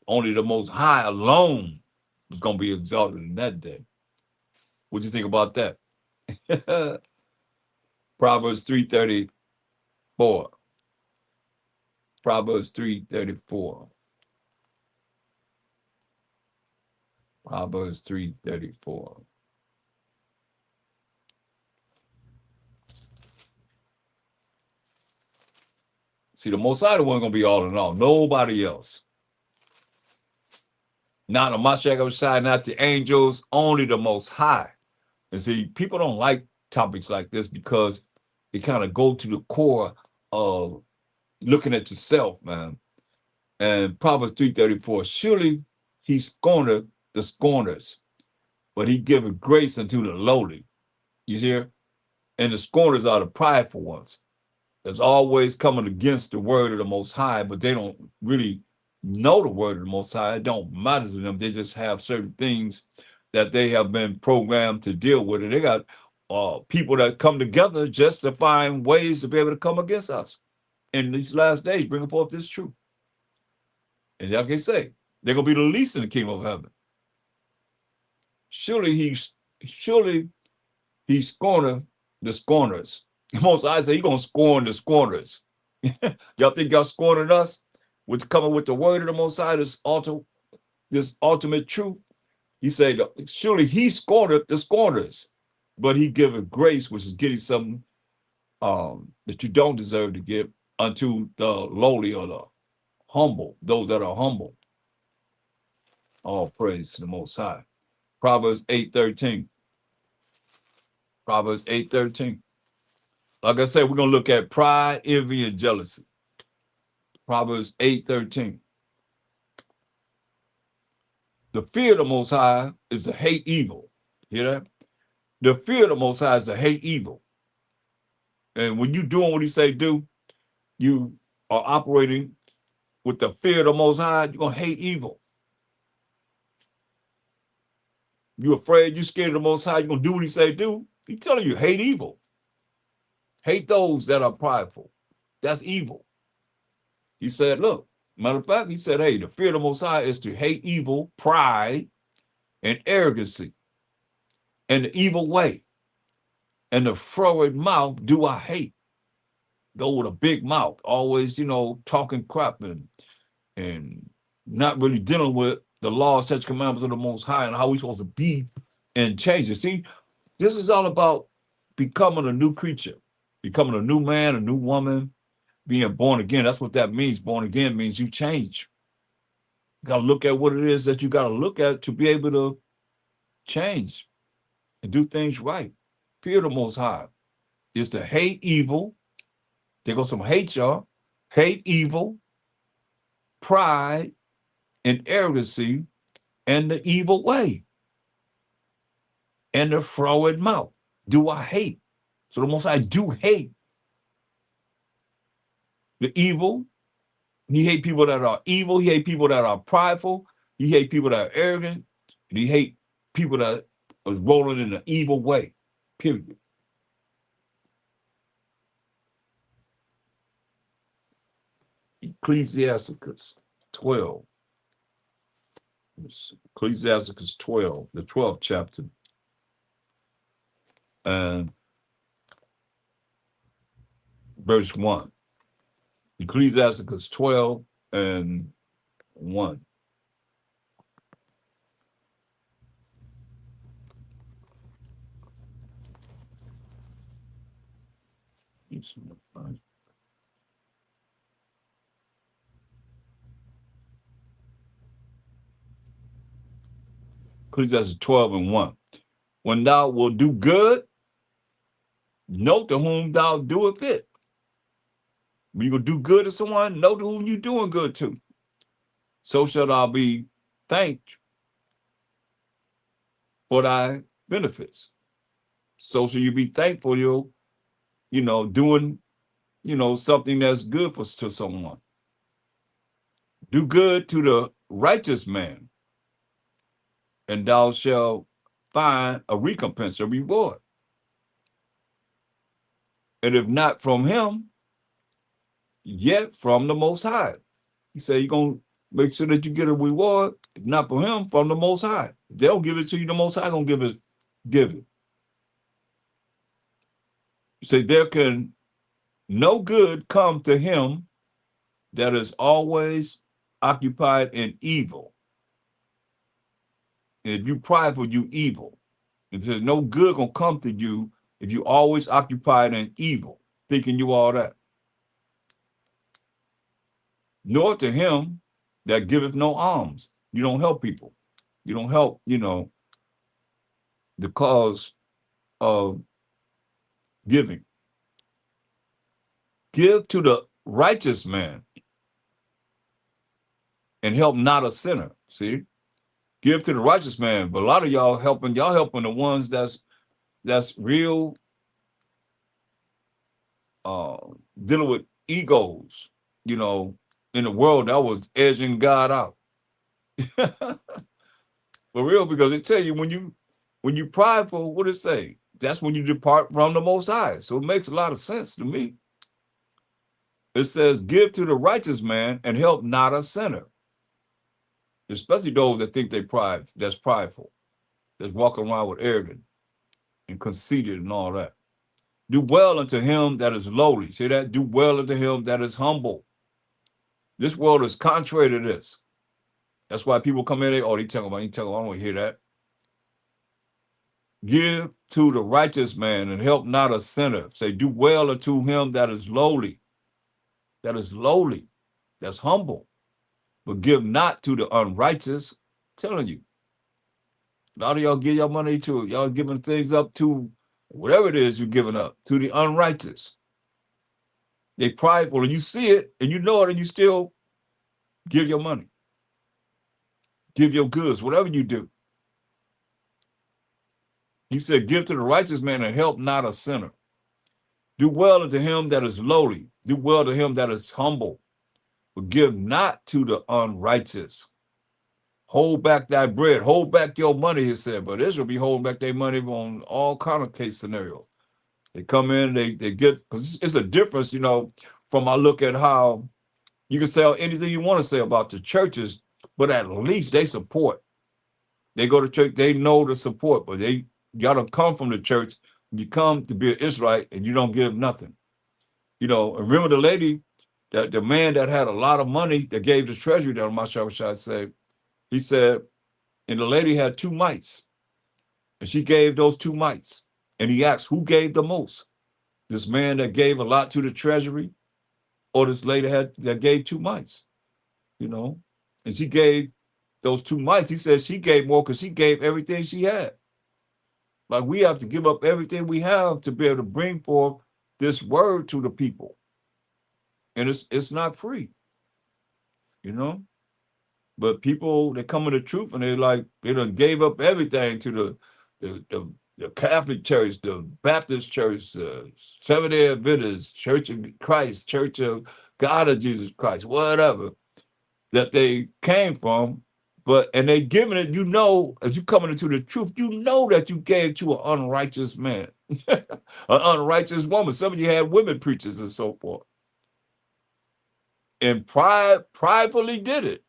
Only the Most High alone is gonna be exalted in that day. What do you think about that? Proverbs 3:34. Proverbs 3:34. Proverbs 3:34. See, the Most High one gonna be all in all. Nobody else. Not the Mashiach side, not the angels, only the Most High. And see, people don't like topics like this because it kind of go to the core of looking at yourself, man. And Proverbs 3:34, surely he scorneth the scorners, but he giveth grace unto the lowly. You hear? And the scorners are the prideful ones. There's always coming against the word of the Most High, but they don't really know the word of the Most High. It don't matter to them. They just have certain things that they have been programmed to deal with. And they got people that come together just to find ways to be able to come against us in these last days, bringing forth this truth. And like I say, they're gonna be the least in the kingdom of heaven. Surely he scorneth the scorners. Most I say he gonna scorn the scorners. Y'all think y'all scorning us with coming with the word of the Most High, this ultimate truth? He said, surely he scorneth the scorners, but he giveth grace, which is getting something that you don't deserve to give unto the lowly or the humble, those that are humble. All praise to the Most High. Proverbs 8:13. Proverbs 8:13. Like I said, we're gonna look at pride, envy, and jealousy. Proverbs 8:13. The fear of the Most High is to hate evil. Hear that? The fear of the Most High is to hate evil. And when you're doing what he say do, you are operating with the fear of the Most High, you're gonna hate evil. You're afraid, you're scared of the Most High, you're gonna do what he say do. He's telling you, hate evil. Hate those that are prideful. That's evil. He said, look, matter of fact, he said, hey, the fear of the Most High is to hate evil, pride, and arrogancy, and the evil way. And the froward mouth do I hate. Go with a big mouth, always, talking crap and not really dealing with the laws, such commandments of the Most High and how we're supposed to be and change it. See, this is all about becoming a new creature, becoming a new man, a new woman, being born again. That's what that means. Born again means you change. You got to look at what it is that you got to look at to be able to change and do things right. Fear the Most High is to hate evil. There goes some hate, y'all. Hate evil, pride, and arrogancy, and the evil way, and the froward mouth. Do I hate? So the Most High do hate the evil. He hate people that are evil. He hate people that are prideful. He hate people that are arrogant. And he hate people that are rolling in an evil way. Period. Ecclesiasticus 12. Ecclesiasticus 12, the 12th chapter. And verse 1. Ecclesiasticus 12 and 1. Ecclesiastes 12 and 1. When thou wilt do good, know to whom thou doeth it. When you go do good to someone, know to whom you're doing good to. So shall thou be thanked for thy benefits. So shall you be thankful you're, doing, something that's good to someone. Do good to the righteous man, and thou shalt find a recompense, a reward. And if not from him, yet from the Most High. He said, you're going to make sure that you get a reward, if not from him, from the Most High. If they don't give it to you, the Most High going to give it. He said, there can no good come to him that is always occupied in evil. And if you prideful, you evil. And there's no good going to come to you if you always occupied in evil, thinking you all that. Nor to him that giveth no alms. You don't help people. You don't help, the cause of giving. Give to the righteous man and help not a sinner. See? Give to the righteous man. But a lot of y'all helping the ones that's real dealing with egos, in the world that was edging God out. For real, because they tell you when you prideful, what it say? That's when you depart from the Most High. So it makes a lot of sense to me. It says, give to the righteous man and help not a sinner. Especially those that think that's prideful, that's walking around with arrogance and conceited and all that. Do well unto him that is lowly. See that? Do well unto him that is humble. This world is contrary to this. That's why people come in there, they talking about, I don't want to hear that. Give to the righteous man and help not a sinner. Say, do well unto him that is lowly, that's humble. But give not to the unrighteous. I'm telling you. A lot of y'all give your money to, y'all giving things up to whatever it is you're giving up, to the unrighteous. They prideful, and you see it, and you know it, and you still give your money. Give your goods, whatever you do. He said, give to the righteous man and help not a sinner. Do well unto him that is lowly. Do well to him that is humble. But give not to the unrighteous. Hold back thy bread. Hold back your money, he said. But Israel be holding back their money on all kind of case scenarios. They come in, they get, because it's a difference, from I look at how you can say anything you want to say about the churches, but at least they support. They go to church, they know the support, but y'all don't come from the church. You come to be an Israelite and you don't give nothing. Remember the lady, the man that had a lot of money that gave the treasury down my shop, he said, and the lady had 2 mites, and she gave those 2 mites. And he asked, who gave the most? This man that gave a lot to the treasury, or this lady that gave 2 mites, and she gave those 2 mites. He said she gave more because she gave everything she had. Like we have to give up everything we have to be able to bring forth this word to the people. And it's not free, But people, they come in the truth and they done gave up everything to the Catholic Church, the Baptist Church, Seventh-day Adventist, Church of Christ, Church of God of Jesus Christ, whatever that they came from. And they giving it, as you coming into the truth, that you gave to an unrighteous man, an unrighteous woman. Some of you had women preachers and so forth. And pridefully did it.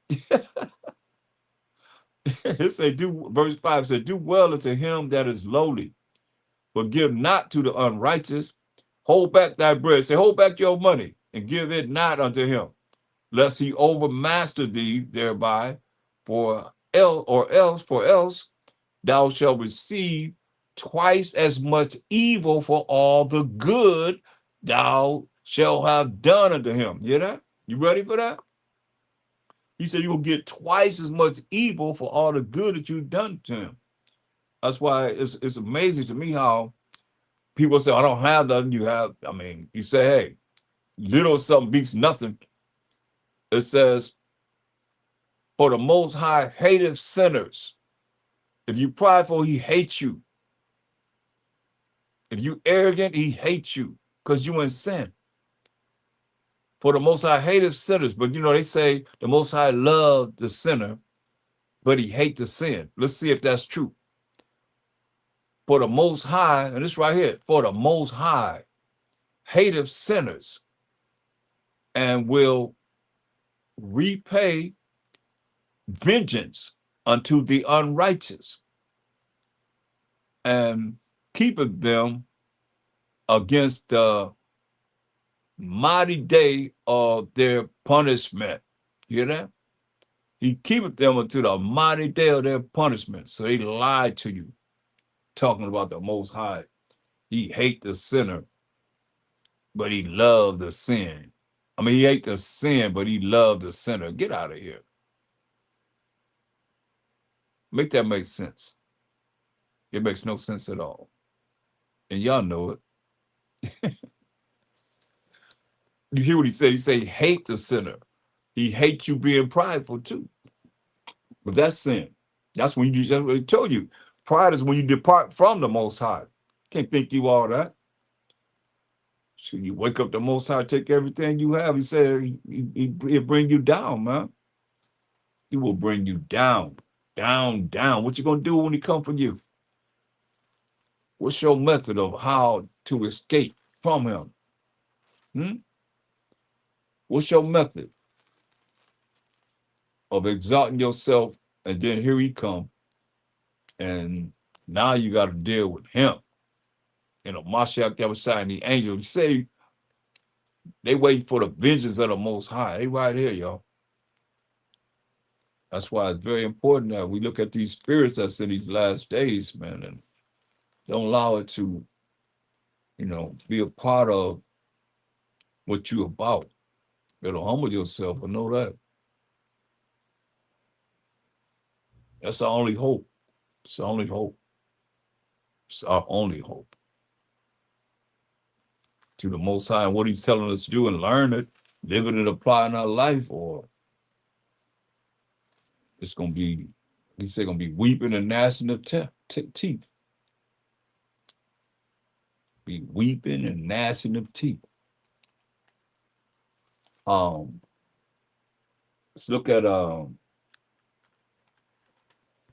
It say, verse 5 said, do well unto him that is lowly, but give not to the unrighteous. Hold back thy bread. Say, hold back your money and give it not unto him, lest he overmaster thee thereby, for else thou shalt receive twice as much evil for all the good thou shalt have done unto him. You hear that? You ready for that? He said you'll get twice as much evil for all the good that you've done to him. That's why it's amazing to me how people say, I don't have nothing. You say, hey, little something beats nothing. It says, for the Most High hateth sinners. If you prideful, he hates you. If you arrogant, he hates you because you in sin. For the Most High hateth sinners. But they say the Most High loved the sinner, but he hates the sin. Let's see if that's true. For the Most High, and this right here, for the Most High hateth sinners and will repay vengeance unto the unrighteous, and keepeth them against the mighty day of their punishment. You hear that? He keepeth them unto the mighty day of their punishment. So he lied to you, talking about the Most High. He hate the sinner, but he loved the sin. I mean, he hate the sin, but he loved the sinner. Get out of here. Make that make sense. It makes no sense at all. And y'all know it. You hear what he said? He said he hate the sinner. He hates you being prideful too. But that's sin. That's when you just really told you. Pride is when you depart from the Most High. Can't think you all that. So you wake up the Most High, take everything you have. He said he'll bring you down, man. He will bring you down, down, down. What you gonna do when he come for you? What's your method of how to escape from him? What's your method of exalting yourself, and then here he come, and now you got to deal with him. You know, Mashiach the other side and the angels. You say they wait for the vengeance of the Most High. They right here, y'all. That's why it's very important that we look at these spirits that's in these last days, man, and don't allow it to, be a part of what you about. It'll humble yourself and know that. That's our only hope. It's our only hope. It's our only hope. To the Most High and what he's telling us to do and learn it, live it and apply in our life, or it's going to be, he said, going to be weeping and gnashing of teeth. Be weeping and gnashing of teeth. Let's look at, I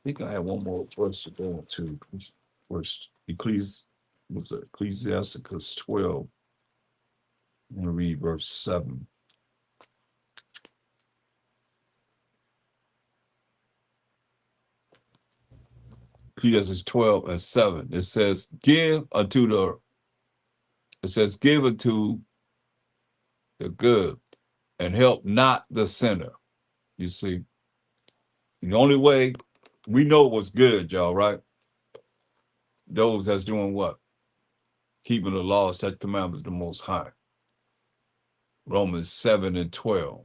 think I have one more verse to go into. First, Ecclesiasticus 12. I'm going to read verse 7. Ecclesiastes 12 and 7. It says, give unto the good and help not the sinner. You see, the only way we know what's good, y'all, right? Those that's doing what? Keeping the laws, statutes, commandments, the Most High. Romans 7 and 12.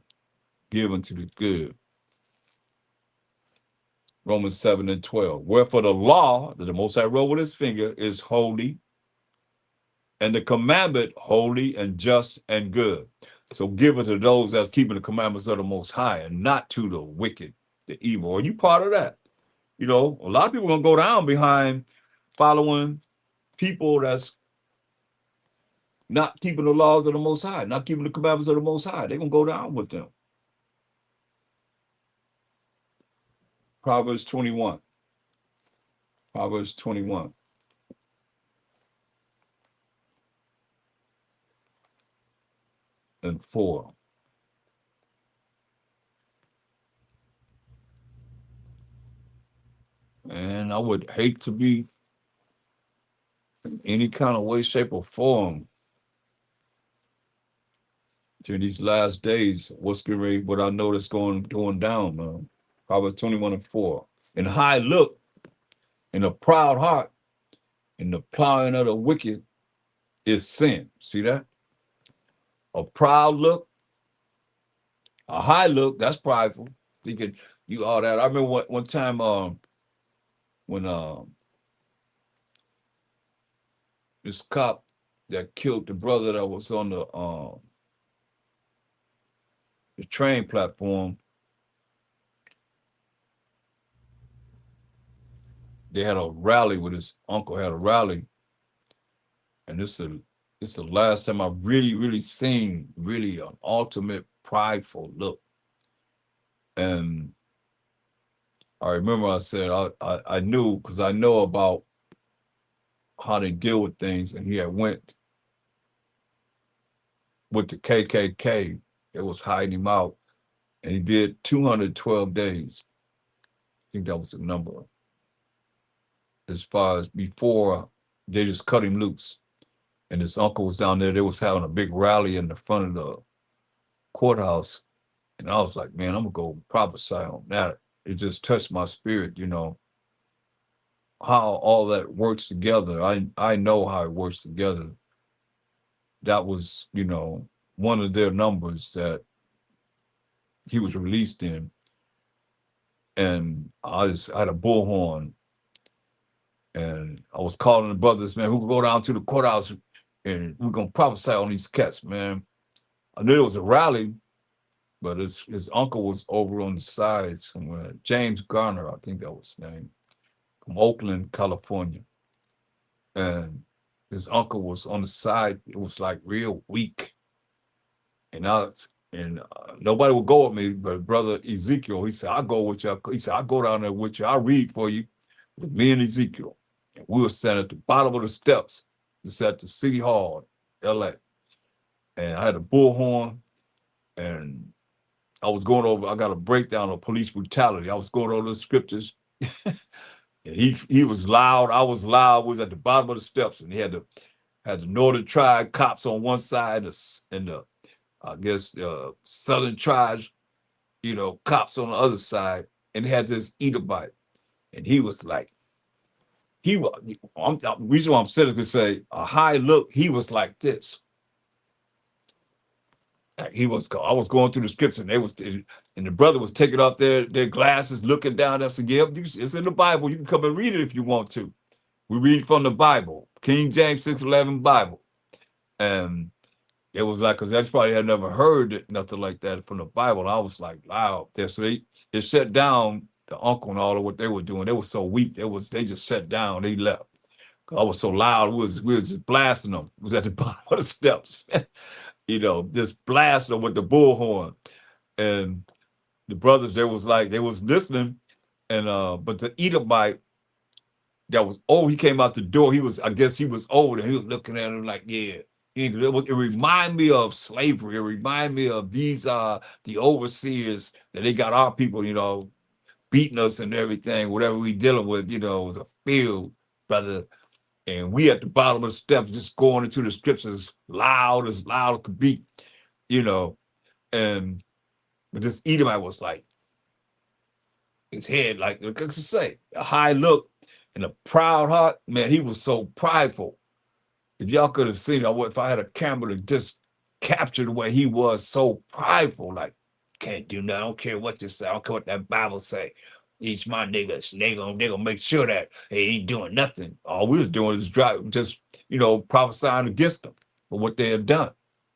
Give unto the good. Romans 7 and 12. Wherefore the law that the Most High wrote with his finger is holy, and the commandment holy and just and good. So give it to those that's keeping the commandments of the Most High, and not to the wicked, the evil. Are you part of that? A lot of people are going to go down behind following people that's not keeping the laws of the Most High, not keeping the commandments of the Most High. They're going to go down with them. Proverbs 21. Proverbs 21. And 4. And I would hate to be in any kind of way, shape, or form during these last days. What I know that's going down, man. Proverbs 21 and 4. And high look, and a proud heart, and the plowing of the wicked is sin. See that? A proud look, a high look, that's prideful. You all that. I remember one time when this cop that killed the brother that was on the train platform, they had a rally with his uncle, had a rally. And this is the last time I've really seen really an ultimate prideful look. And I remember I said, I knew, because I know about how they deal with things. And he had went with the KKK. It was hiding him out, and he did 212 days. I think that was the number. As far as before, they just cut him loose. And his uncle was down there. They was having a big rally in the front of the courthouse, and I was like, man, I'm gonna go prophesy on that. It just touched my spirit, how all that works together. I know how it works together. That was, one of their numbers that he was released in. And I had a bullhorn, and I was calling the brothers, man, who could go down to the courthouse and we're gonna prophesy on these cats, man. I knew it was a rally, but his uncle was over on the side somewhere. James Garner, I think that was his name, from Oakland, California. And his uncle was on the side. It was like real weak. And nobody would go with me, but brother Ezekiel, he said, I'll go with you. He said, I'll go down there with you. I'll read for you with me and Ezekiel. And we were standing at the bottom of the steps. It's at the City Hall, LA. And I had a bullhorn, and I was going over, I got a breakdown of police brutality. I was going over the scriptures. And he was loud, I was loud. We was at the bottom of the steps, and he had the Northern Tribe cops on one side, and the I guess Southern tribes, cops on the other side, and they had this Edomite, and he was like, the reason why I'm saying is to say a high look. He was like this. I was going through the scripts, and the brother was taking off their glasses, looking down. I said, "Yeah, it's in the Bible. You can come and read it if you want to. We read from the Bible, King James 6:11 Bible." And it was like, because that's probably had never heard nothing like that from the Bible. And I was like, wow. So they shut down the uncle and all of what they were doing. They were so weak. They just sat down. They left. I was so loud. We was just blasting them. It was at the bottom of the steps. Just blasting them with the bullhorn. And the brothers, they was listening. And but the Edomite that was he came out the door. I guess he was older. He was looking at him like, yeah. It reminded me of slavery. It reminded me of these the overseers that they got our people, beating us and everything, whatever we dealing with, it was a field, brother. And we at the bottom of the steps just going into the scriptures as loud as could be, and but this Edomite was like, his head, like I say, a high look and a proud heart. Man, he was so prideful. If y'all could have seen it, if I had a camera to just capture the way he was, so prideful, like, can't do nothing. I don't care what you say. I don't care what that Bible say. These my niggas. They gonna make sure that they ain't doing nothing. All we was doing is just prophesying against them for what they had done.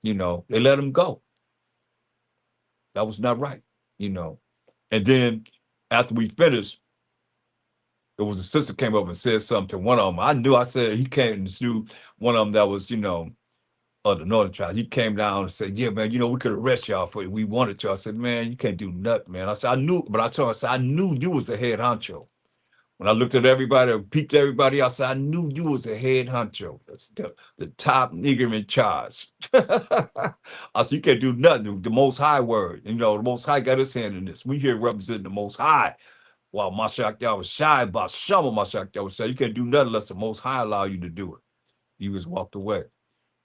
They let them go. That was not right. And then after we finished, there was a sister came up and said something to one of them. I said he came to one of them that was, of the Northern Tribes. He came down and said, yeah, man, we could arrest y'all for it. We wanted to. I said, man, you can't do nothing, man. I said, I told him, I said, I knew you was a head honcho. When I looked at everybody, peeped everybody, I said, I knew you was a head honcho. That's the top nigger in charge. I said, you can't do nothing. The Most High word. The Most High got his hand in this. We here representing the Most High. While Mashiach Yah was shy about some of Mashiach Yah was saying, you can't do nothing unless the Most High allow you to do it. He was walked away.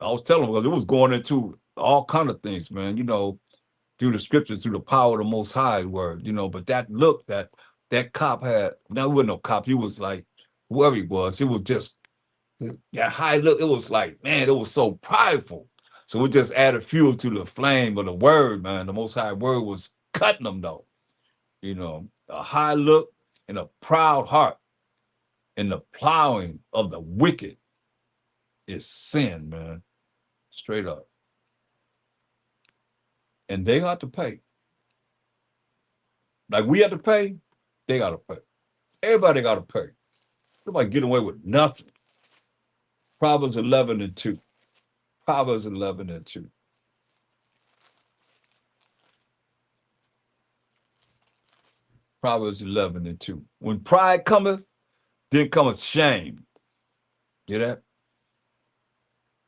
I was telling him, because it was going into all kind of things, man, through the scriptures, through the power of the Most High word, but that look that cop had, now he wasn't no cop, he was like, whoever he was, it was just that high look. It was like, man, it was so prideful. So we just added fuel to the flame of the word, man. The Most High word was cutting them, though. A high look and a proud heart and the plowing of the wicked is sin, man. Straight up. And they got to pay. Like we have to pay, they got to pay. Everybody got to pay. Nobody get away with nothing. Proverbs 11:2. Proverbs 11:2. Proverbs 11:2. When pride cometh, then cometh shame. Hear that?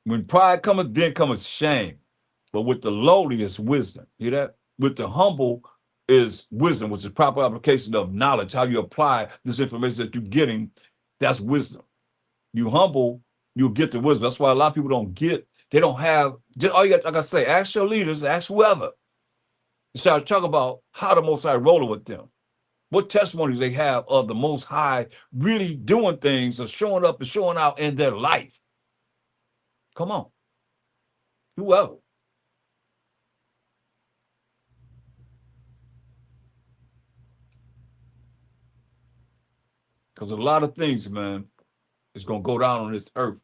When pride cometh, then cometh shame. but with the lowly is wisdom. Hear that? With the humble is wisdom, which is proper application of knowledge. How you apply this information that you're getting, that's wisdom. You humble, you'll get the wisdom. That's why a lot of people don't get, they don't have, just all you got, like I say, ask your leaders, ask whoever. Start talking about how the Most High rolling with them. What testimonies they have of the Most High really doing things or showing up and showing out in their life. Come on. Whoever. Because a lot of things, man, is going to go down on this earth.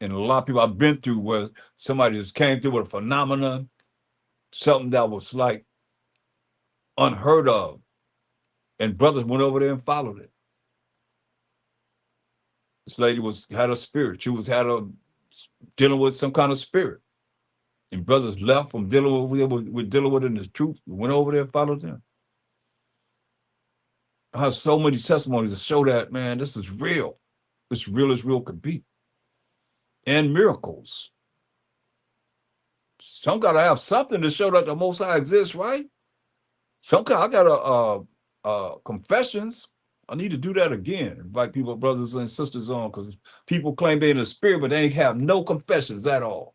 And a lot of people I've been through where somebody just came through with a phenomenon, something that was like unheard of. And brothers went over there and followed it. This lady had a spirit. She was dealing with some kind of spirit. And brothers left from dealing with dealing with it in the truth, went over there and followed them. I have so many testimonies to show that, man, this is real. It's real as real could be. And miracles. Some gotta have something to show that the Most High exists, right? I got confessions. I need to do that again. Invite people, brothers and sisters on, because people claim they're in the spirit, but they ain't have no confessions at all.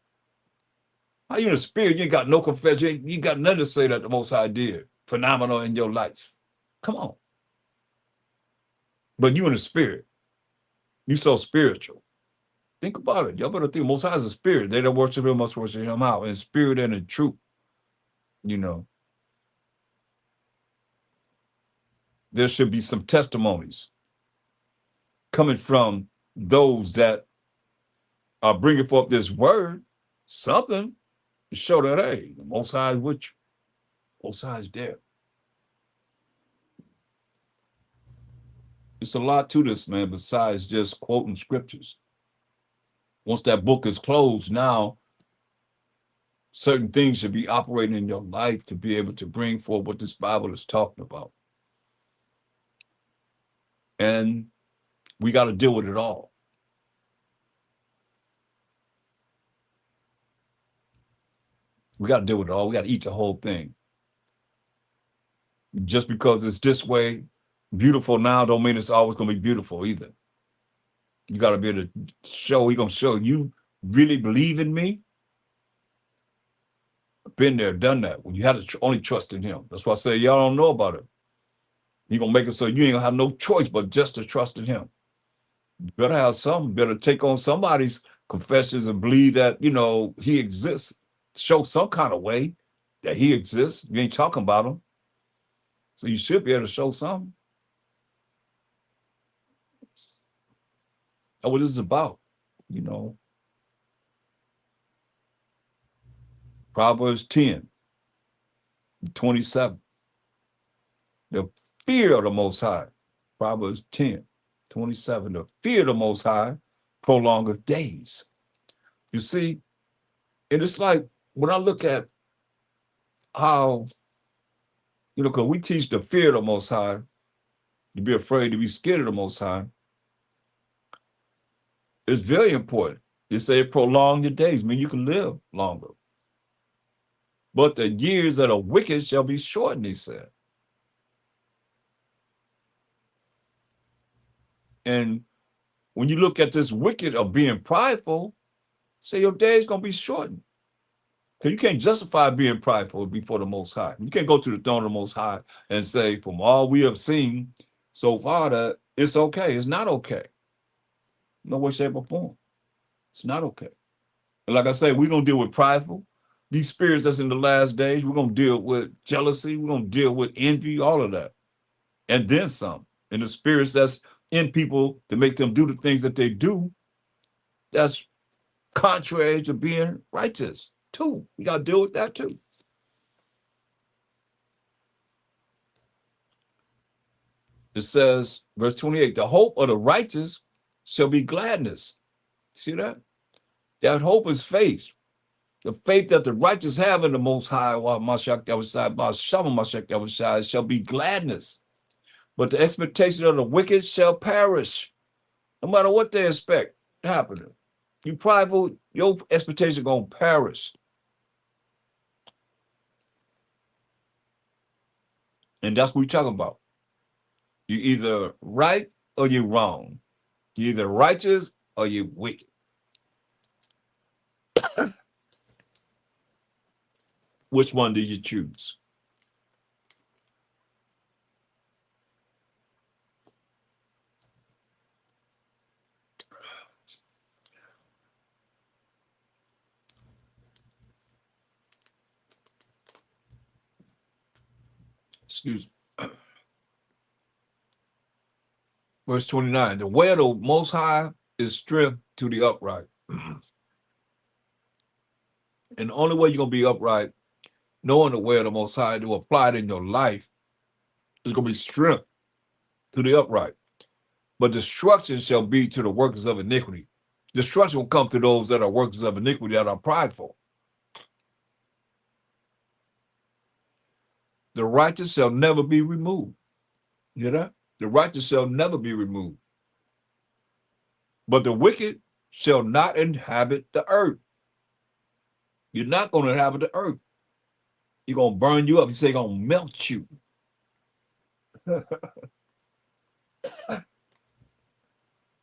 How you in the spirit? You ain't got no confession. You ain't got nothing to say that the Most High did phenomenal in your life. Come on. But you in the spirit. You so spiritual. Think about it. Y'all better think Most High is a spirit. They that worship him must worship him out in spirit and in truth. You know. There should be some testimonies coming from those that are bringing forth this word, something to show that, hey, the Most High is with you. Most High is there. It's a lot to this, man, besides just quoting scriptures. Once that book is closed, now certain things should be operating in your life to be able to bring forth what this Bible is talking about. And we got to deal with it all. We got to deal with it all. We got to eat the whole thing. Just because it's this way, beautiful now, don't mean it's always going to be beautiful either. You got to be able to show, he's going to show you really believe in me. Been there, done that. When you have to only trust in him. That's why I say y'all don't know about it. He's going to make it so you ain't going to have no choice but just to trust in him. You better have something, better take on somebody's confessions and believe that, you know, he exists. Show some kind of way that he exists. You ain't talking about him. So you should be able to show something. That's what this is about, you know. Proverbs 10:27. The fear of the Most High. Proverbs 10:27. The fear of the Most High prolongeth days. You see, and it's like when I look at how, you know, because we teach the fear of the Most High, to be afraid, to be scared of the Most High. It's very important. They say prolong your days, I mean you can live longer. But the years that are wicked shall be shortened, he said. And when you look at this wicked of being prideful, say your days gonna be shortened. Because you can't justify being prideful before the Most High. You can't go to the throne of the Most High and say, from all we have seen so far, that it's okay. It's not okay. No way, shape, or form. It's not okay. And like I say, we're going to deal with prideful. These spirits that's in the last days, we're going to deal with jealousy. We're going to deal with envy, all of that. And then some. And the spirits that's in people to make them do the things that they do, that's contrary to being righteous, too. We got to deal with that, too. It says, verse 28, the hope of the righteous shall be gladness. See that? That hope is faith. The faith that the righteous have in the Most High, shall be gladness. But the expectation of the wicked shall perish. No matter what they expect happening. You prideful, your expectation going to perish. And that's what we're talking about. You're either right or you're wrong. You're either righteous or you're wicked. Which one do you choose? Excuse me. Verse 29. The way of the Most High is strength to the upright. And the only way you're going to be upright, knowing the way of the Most High to apply it in your life, is going to be strength to the upright. But destruction shall be to the workers of iniquity. Destruction will come to those that are workers of iniquity, that are prideful. The righteous shall never be removed. You hear that? The righteous shall never be removed. But the wicked shall not inhabit the earth. You're not going to inhabit the earth. You're going to burn you up. He say going to melt you.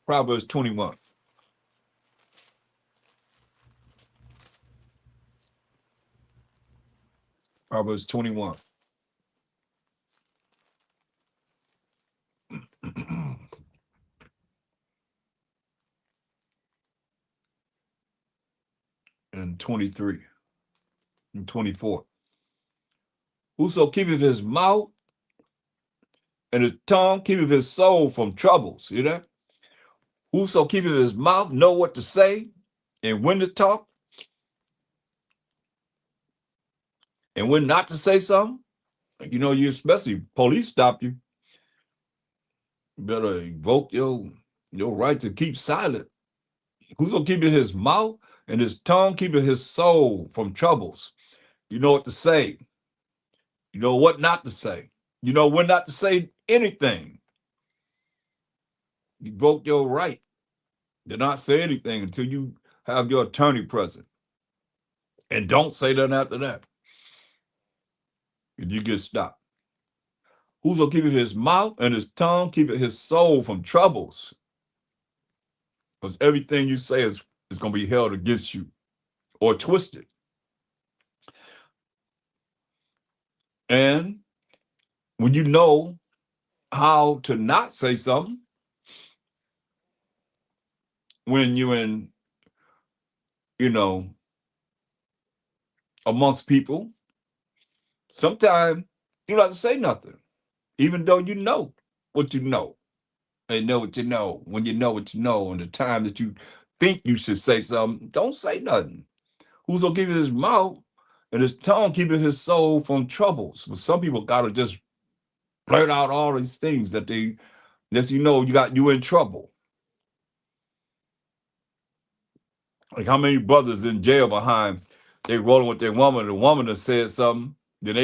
Proverbs 21. Proverbs 21. And 23 and 24. Whoso keepeth his mouth and his tongue keepeth his soul from troubles. You know? Whoso keepeth his mouth know what to say and when to talk and when not to say something. You know, you especially police stop you. You better invoke your right to keep silent. Whoso keepeth his mouth and his tongue keepeth his soul from troubles. You know what to say. You know what not to say. You know when not to say anything. You broke your right to not say anything until you have your attorney present. And don't say nothing after that. If you get stopped. Whoso keepeth his mouth and his tongue keepeth his soul from troubles. Because everything you say is going to be held against you or twisted. And when you know how to not say something, when you're in, amongst people, sometimes you don't have to say nothing, even though you know what you know. And know what you know. When you know what you know, and the time that you think you should say something, don't say nothing. Whoso keepeth his mouth and his tongue keepeth his soul from troubles. But some people gotta just blurt out all these things that you got you in trouble. Like how many brothers in jail behind they rolling with their woman, the woman that said something, then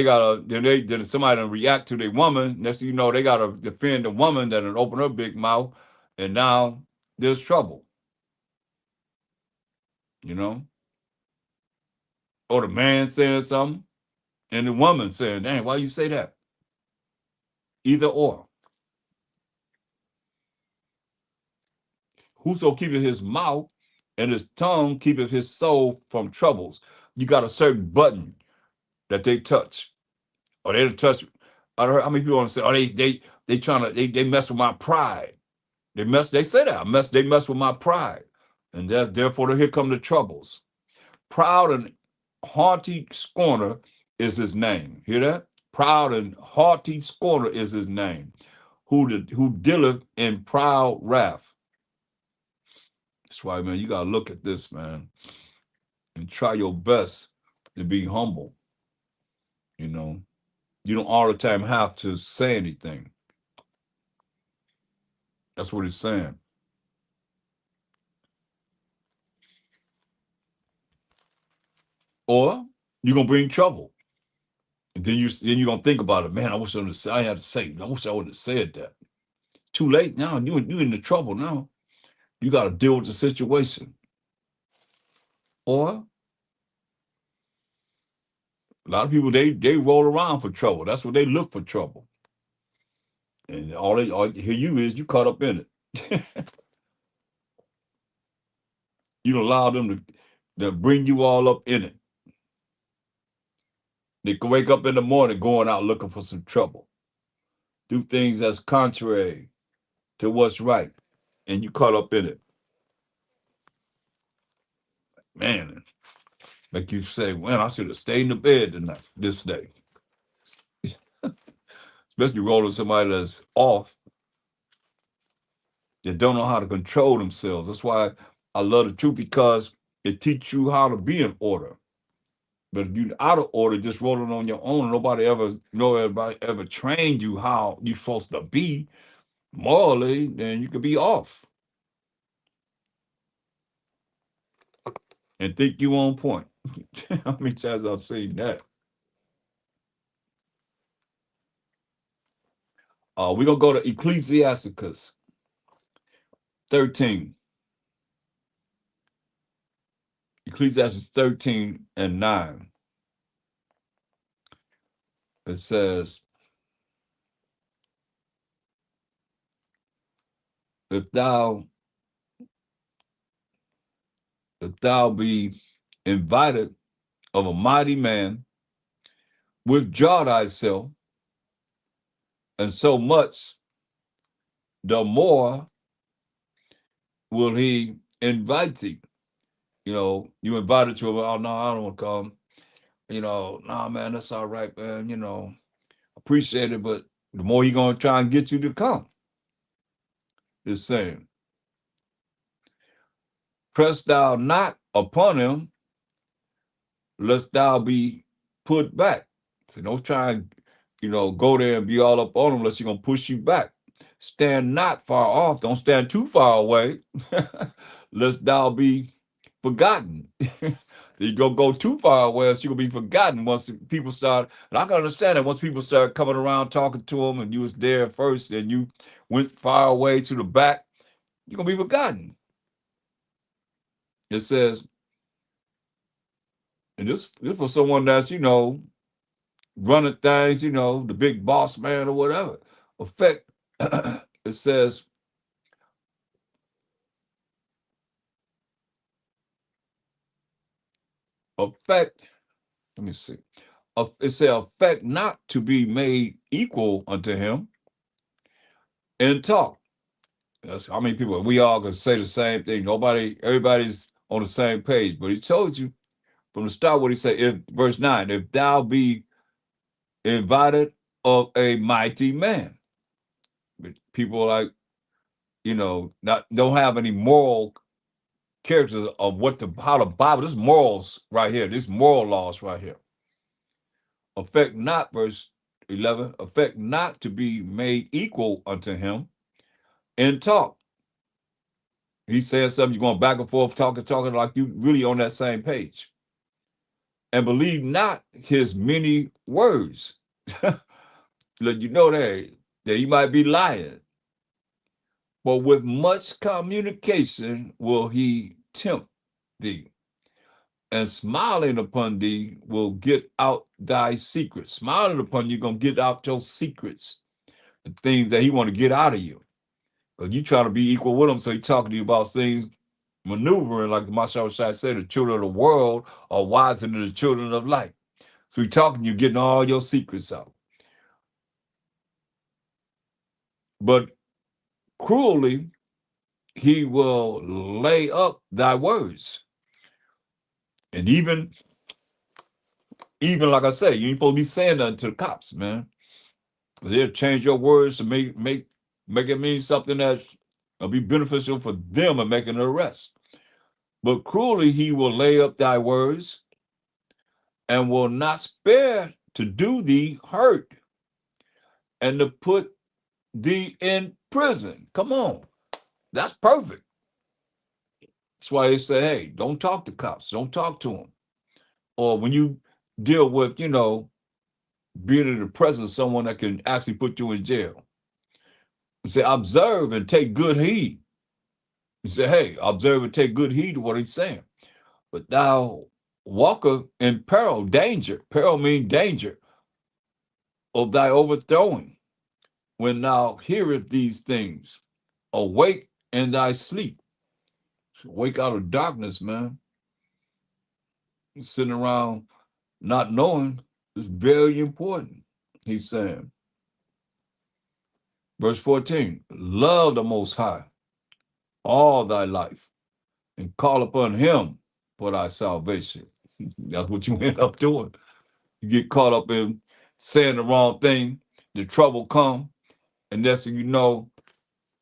somebody done react to their woman. Next thing you know, they gotta defend the woman that had opened her big mouth, and now there's trouble. You know? Or the man saying something, and the woman saying, dang, why you say that? Either or. Whoso keepeth his mouth and his tongue keepeth his soul from troubles. You got a certain button that they touch, or they touch. I heard how many people want to say, oh, they trying to they mess with my pride. They say that they mess with my pride, and therefore here come the troubles. Proud and haughty scorner is his name. Hear that? Proud and haughty scorner is his name. Who dealeth in proud wrath. That's why, man, you gotta look at this, man, and try your best to be humble. You know, you don't all the time have to say anything. That's what he's saying. Or you're gonna bring trouble. And then you're gonna think about it, man. I wish I would have I had to say, I wish I would have said that. Too late now. You in the trouble now. You gotta deal with the situation. Or A lot of people they roll around for trouble. That's what they look for, trouble. And all hear you is you caught up in it. You don't allow them to bring you all up in it. They can wake up in the morning going out looking for some trouble. Do things that's contrary to what's right. And you caught up in it. Man, make you say, man, I should have stayed in the bed tonight, this day. Especially rolling somebody that's off, that don't know how to control themselves. That's why I love the truth, because it teaches you how to be in order. But if you're out of order, just rolling on your own, nobody ever trained you how you're supposed to be morally, then you could be off and think you on point. How many times I've seen that? We're gonna go to Ecclesiasticus 13. Ecclesiastes 13 and 9. It says, if thou be invited of a mighty man, withdraw thyself, and so much the more will he invite thee. You invited to him, oh no, I don't want to come. Nah, man, that's all right, man. Appreciate it, but the more he gonna try and get you to come. It's saying, press thou not upon him, lest thou be put back. So don't try and, go there and be all up on him unless you're going to push you back. Stand not far off. Don't stand too far away, lest thou be forgotten. You're going to go too far away, else you're going to be forgotten once people start. And I can understand that once people start coming around talking to them and you was there first and you went far away to the back, you're going to be forgotten. It says, and this for someone that's, running things, the big boss man or whatever. Affect, it says, affect, let me see. It says, affect not to be made equal unto him in talk. That's how many people, we all can say the same thing. Everybody's on the same page. But he told you from the start what he said, verse 9, if thou be invited of a mighty man. People like, not don't have any moral characters of how the Bible, this morals right here, this moral laws right here. Affect not, verse 11, affect not to be made equal unto him in talk. He said something, you're going back and forth, talking like you really on that same page. And believe not his many words. Let you know that you might be lying. But with much communication will he tempt thee, and smiling upon thee will get out thy secrets. Smiling upon you going to get out your secrets, the things that he want to get out of you. Because you trying to be equal with him, so he talking to you about things, maneuvering, like the Mashal Shai said, the children of the world are wiser than the children of light. So he talking to you, getting all your secrets out. But cruelly, he will lay up thy words. And even like I say, you ain't supposed to be saying nothing to the cops, man. They'll change your words to make it mean something that's be beneficial for them in making an arrest. But cruelly he will lay up thy words, and will not spare to do thee hurt, and to put thee in prison. Come on. That's perfect. That's why they say, hey, don't talk to cops. Don't talk to them. Or when you deal with, being in the presence of someone that can actually put you in jail. You say, observe and take good heed. You say, hey, observe and take good heed to what he's saying. But thou walker in peril, danger. Peril means danger of thy overthrowing. When thou hearest these things, awake in thy sleep. So wake out of darkness, man. You're sitting around not knowing is very important. He's saying, verse 14, love the Most High all thy life and call upon him for thy salvation. That's what you end up doing. You get caught up in saying the wrong thing, the trouble come, and next thing you know,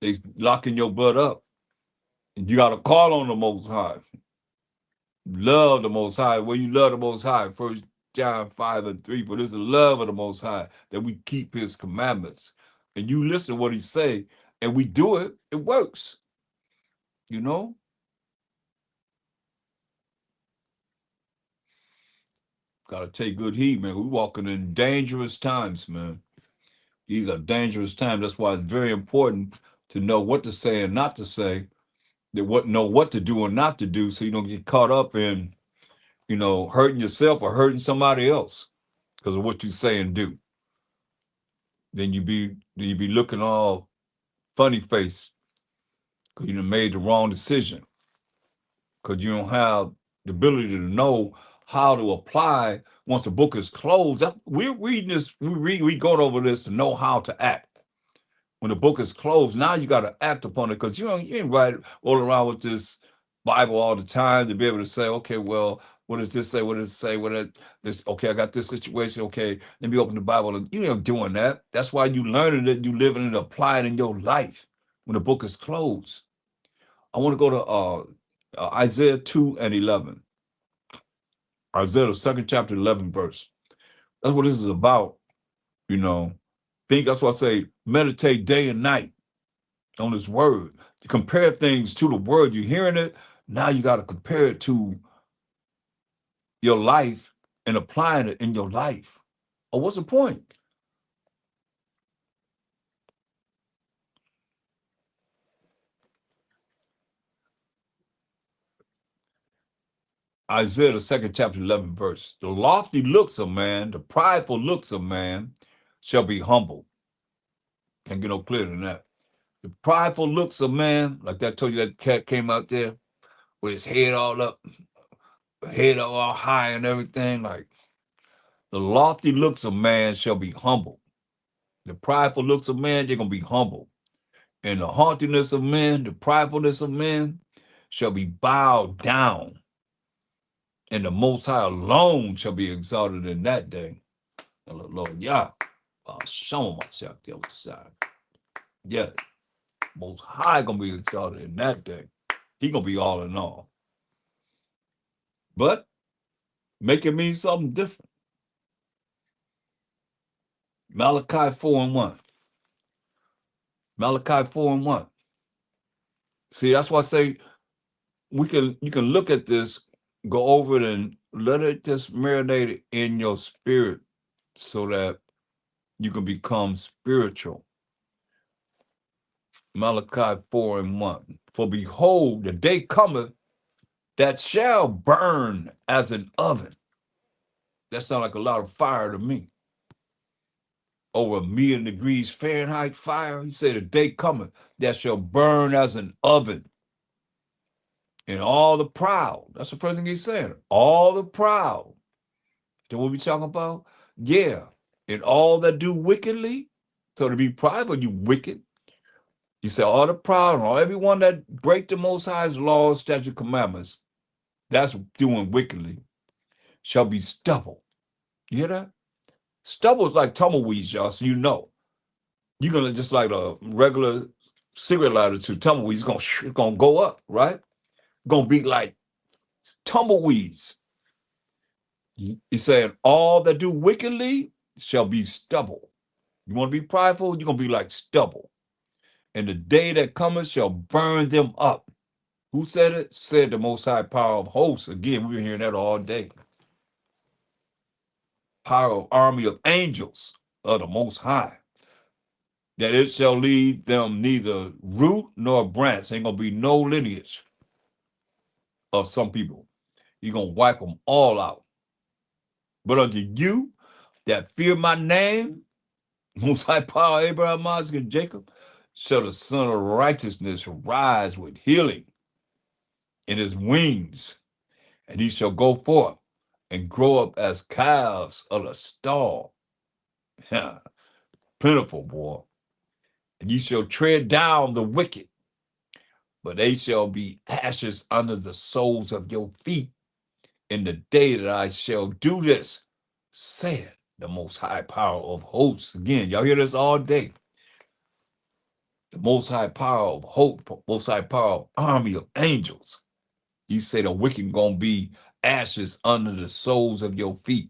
they locking your butt up. And you got to call on the Most High. Love the Most High. When you love the Most High, 1 John 5:3, for this is the love of the Most High, that we keep his commandments. And you listen to what he say, and we do it, it works. You know? Got to take good heed, man. We're walking in dangerous times, man. These are dangerous times. That's why it's very important to know what to say and not to say, know what to do and not to do, so you don't get caught up in, hurting yourself or hurting somebody else because of what you say and do. Then you be looking all funny face because you done made the wrong decision, because you don't have the ability to know how to apply once the book is closed. We're reading this, we going over this to know how to act. When the book is closed, now you got to act upon it, because you ain't right all around with this Bible all the time to be able to say, okay, well, what does this say? What does it say? This? Okay, I got this situation. Okay, let me open the Bible. And you ain't doing that. That's why you learning it, you living it, apply it in your life when the book is closed. I want to go to Isaiah 2:11. Isaiah, the second chapter, 11 verse. That's what this is about. You know, that's why I say meditate day and night on his word. You compare things to the word. You're hearing it. Now you got to compare it to your life and applying it in your life. Or what's the point? Isaiah, the second chapter, 11 verse. The lofty looks of man, the prideful looks of man shall be humbled. Can't get no clearer than that. The prideful looks of man, like that told you, that cat came out there with his head all up, head all high and everything. Like, the lofty looks of man shall be humbled. The prideful looks of man, they're going to be humbled. And the haughtiness of men, the pridefulness of men shall be bowed down. And the Most High alone shall be exalted in that day. Lord, yeah, I'll show myself the other side. Yeah, Most High going to be exalted in that day. He going to be all in all. But make it mean something different. Malachi 4:1. Malachi 4:1. See, that's why I say you can look at this, go over it, and let it just marinate in your spirit so that you can become spiritual. Malachi 4:1. For behold, the day cometh that shall burn as an oven. That sounds like a lot of fire to me. Over 1,000,000 degrees Fahrenheit fire. He said, the day cometh that shall burn as an oven. And all the proud, that's the first thing he's saying. All the proud. That's what we talking about? Yeah. And all that do wickedly. So to be prideful, you wicked. You say all the proud and all everyone that break the Most High's laws, statute, commandments, that's doing wickedly, shall be stubble. You hear that? Stubble is like tumbleweeds, y'all, so you know. You're gonna just like a regular cigarette lighter to tumbleweeds, it's gonna go up, right? Gonna be like tumbleweeds. He's saying all that do wickedly shall be stubble. You want to be prideful, you're gonna be like stubble. And the day that cometh shall burn them up. Who said it? Said the Most High power of hosts. Again, we've been hearing that all day. Power of army of angels of the Most High. That it shall leave them neither root nor branch. Ain't gonna be no lineage of some people. You're going to wipe them all out. But unto you that fear my name, Most High Power, Abraham, Isaac, and Jacob, shall the Son of Righteousness rise with healing in his wings, and he shall go forth and grow up as calves of the stall. Plentiful, boy. And ye shall tread down the wicked, but they shall be ashes under the soles of your feet in the day that I shall do this, said the Most High Power of hosts. Again, y'all hear this all day. The Most High Power of hope, Most High Power of army of angels. He said the wicked gonna be ashes under the soles of your feet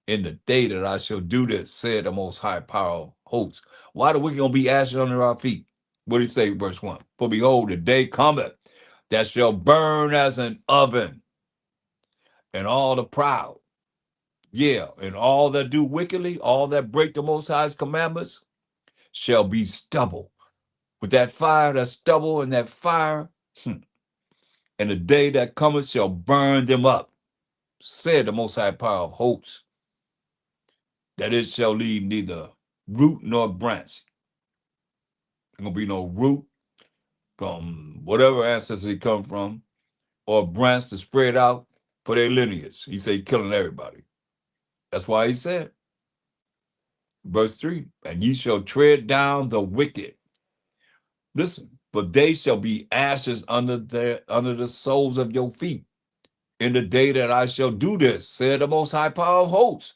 in the day that I shall do this, said the Most High Power of hosts. Why the wicked gonna be ashes under our feet? What did he say, verse 1? For behold, the day cometh that shall burn as an oven, and all the proud, yeah, and all that do wickedly, all that break the Most High's commandments, shall be stubble. With that fire, that stubble and that fire, and the day that cometh shall burn them up, said the Most High Power of hosts, that it shall leave neither root nor branch. There gonna be no root from whatever ancestors he come from, or branch to spread out for their lineage. He said killing everybody. That's why he said, verse 3, and ye shall tread down the wicked. Listen, for they shall be ashes under the soles of your feet in the day that I shall do this, said the Most High Power of hosts.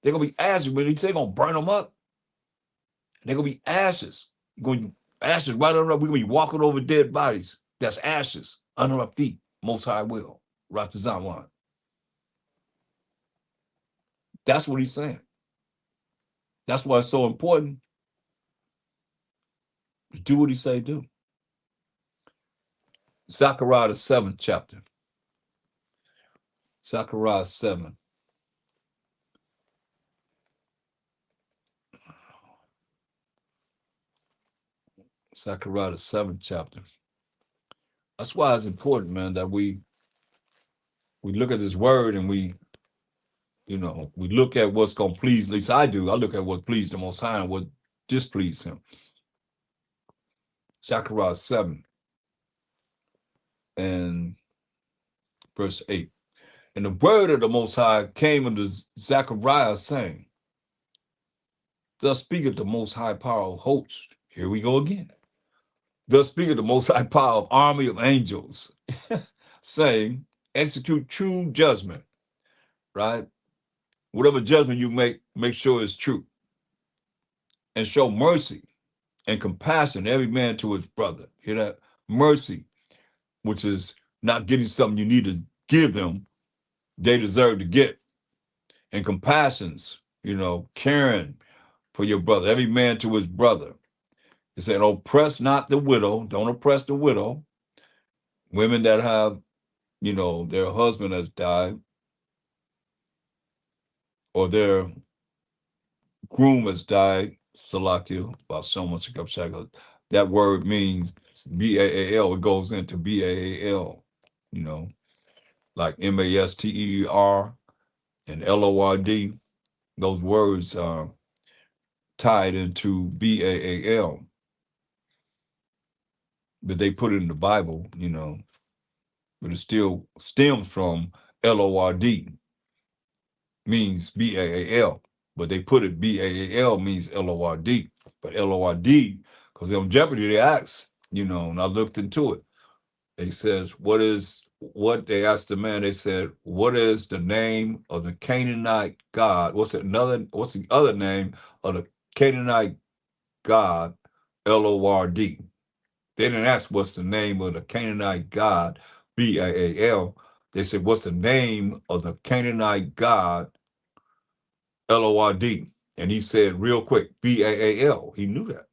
They're gonna be ashes, but he said gonna burn them up. They're gonna be ashes. Going ashes right under. We're gonna be walking over dead bodies. That's ashes under our feet. Most High will. Right to Thaahwam. That's what he's saying. That's why it's so important to do what he say do. Zechariah the 7th chapter. Zechariah 7. Zechariah the 7th chapter. That's why it's important, man, that we look at this word and we look at what's gonna please, at least I do. I look at what pleased the Most High and what displeased him. Zechariah 7 and verse 8. And the word of the Most High came unto Zechariah, saying, thus speaketh the Most High Power of hosts. Here we go again. Thus speaketh the Most High Power of army of angels, saying, execute true judgment, right? Whatever judgment you make sure it's true. And show mercy and compassion, every man to his brother. Hear that? Mercy, which is not getting something you need to give them, they deserve to get. And compassions, caring for your brother, every man to his brother. It said, oppress not the widow, don't oppress the widow. Women that have, their husband has died, or their groom has died, Salakia, about so much that word means B-A-A-L, it goes into B-A-A-L, like M-A-S-T-E-R and L-O-R-D. Those words are tied into B-A-A-L. But they put it in the Bible, but it still stems from L-O-R-D, means B-A-A-L. But they put it B-A-A-L means L-O-R-D. But L-O-R-D, because on Jeopardy they asked, and I looked into it. They says, they asked the man, they said, what is the name of the Canaanite god? What's the other name of the Canaanite god, L-O-R-D? They didn't ask what's the name of the Canaanite god, B-A-A-L. They said, what's the name of the Canaanite god, L-O-R-D? And he said real quick, B-A-A-L. He knew that,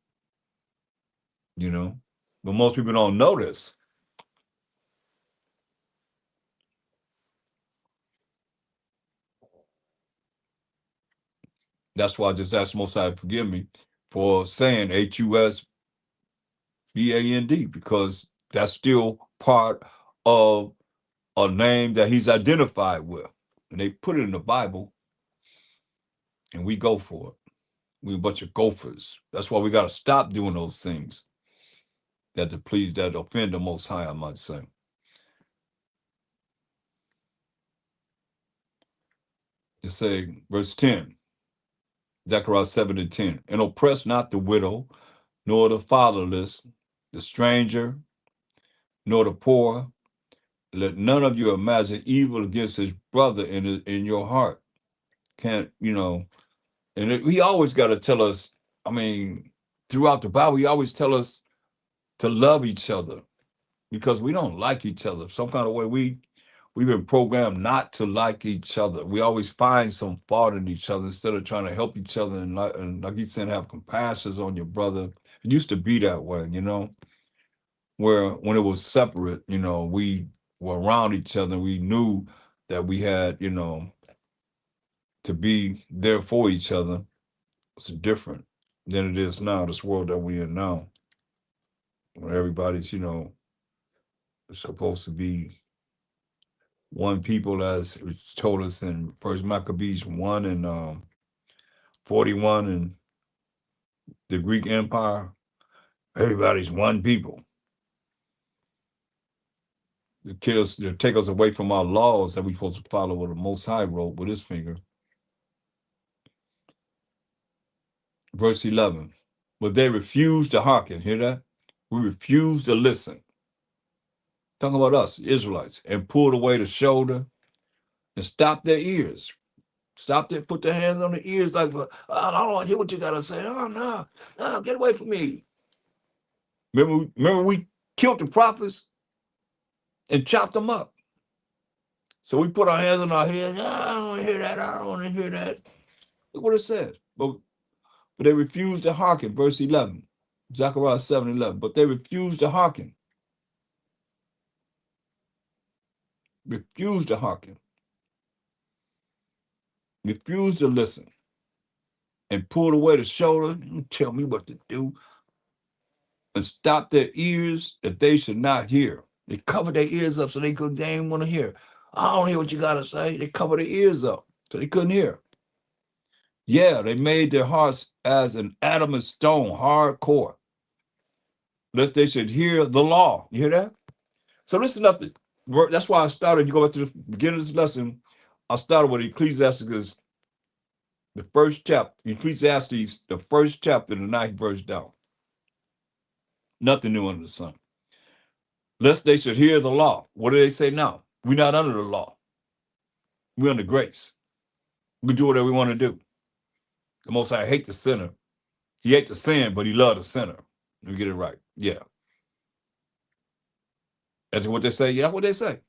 but most people don't know this. That's why I just asked Most High to forgive me for saying H-U-S-B-A-N-D, because that's still part of a name that he's identified with. And they put it in the Bible, and we go for it. We a bunch of gophers. That's why we got to stop doing those things that offend the Most High, I might say. It say, verse 10, Zechariah 7:10, and oppress not the widow, nor the fatherless, the stranger, nor the poor. Let none of you imagine evil against his brother in your heart. Can't, he always got to tell us, I mean, throughout the Bible, he always tell us to love each other because we don't like each other. Some kind of way we've been programmed not to like each other. We always find some fault in each other instead of trying to help each other and like you said, have compassion on your brother. It used to be that way, where when it was separate, we were around each other. We knew that we had, to be there for each other. It's different than it is now, this world that we're in now, where everybody's, supposed to be one people, as it's told us in First Maccabees 1 and 41 in the Greek Empire. Everybody's one people. They take us away from our laws that we're supposed to follow what the Most High wrote with his finger. Verse 11, but they refuse to hearken. Hear that? We refuse to listen. Talking about us, Israelites, and pulled away the shoulder and stopped their ears. Stop there, put their hands on the ears like, I don't want to hear what you got to say. Oh, no, get away from me. Remember we killed the prophets and chopped them up. So we put our hands on our head. Oh, I don't want to hear that. I don't want to hear that. Look what it says. But they refused to hearken. Verse 11, Zechariah 7:11. But they refused to hearken. Refused to hearken. Refused to listen. And pulled away the shoulder. You tell me what to do. And stopped their ears that they should not hear. They covered their ears up so they didn't want to hear. I don't hear what you got to say. They covered their ears up so they couldn't hear. Yeah, they made their hearts as an adamant stone, hardcore, lest they should hear the law. You hear that? So this is nothing. That's why I started. You go back to the beginning of this lesson. I started with Ecclesiastes, the first chapter. Ecclesiastes, the first chapter, the 9th verse down. Nothing new under the sun. Lest they should hear the law. What do they say now? We're not under the law. We're under grace. We do whatever we want to do. The Most High hate the sinner. He hate the sin, but he loved the sinner. Let me get it right. Yeah. That's what they say. Yeah, what they say.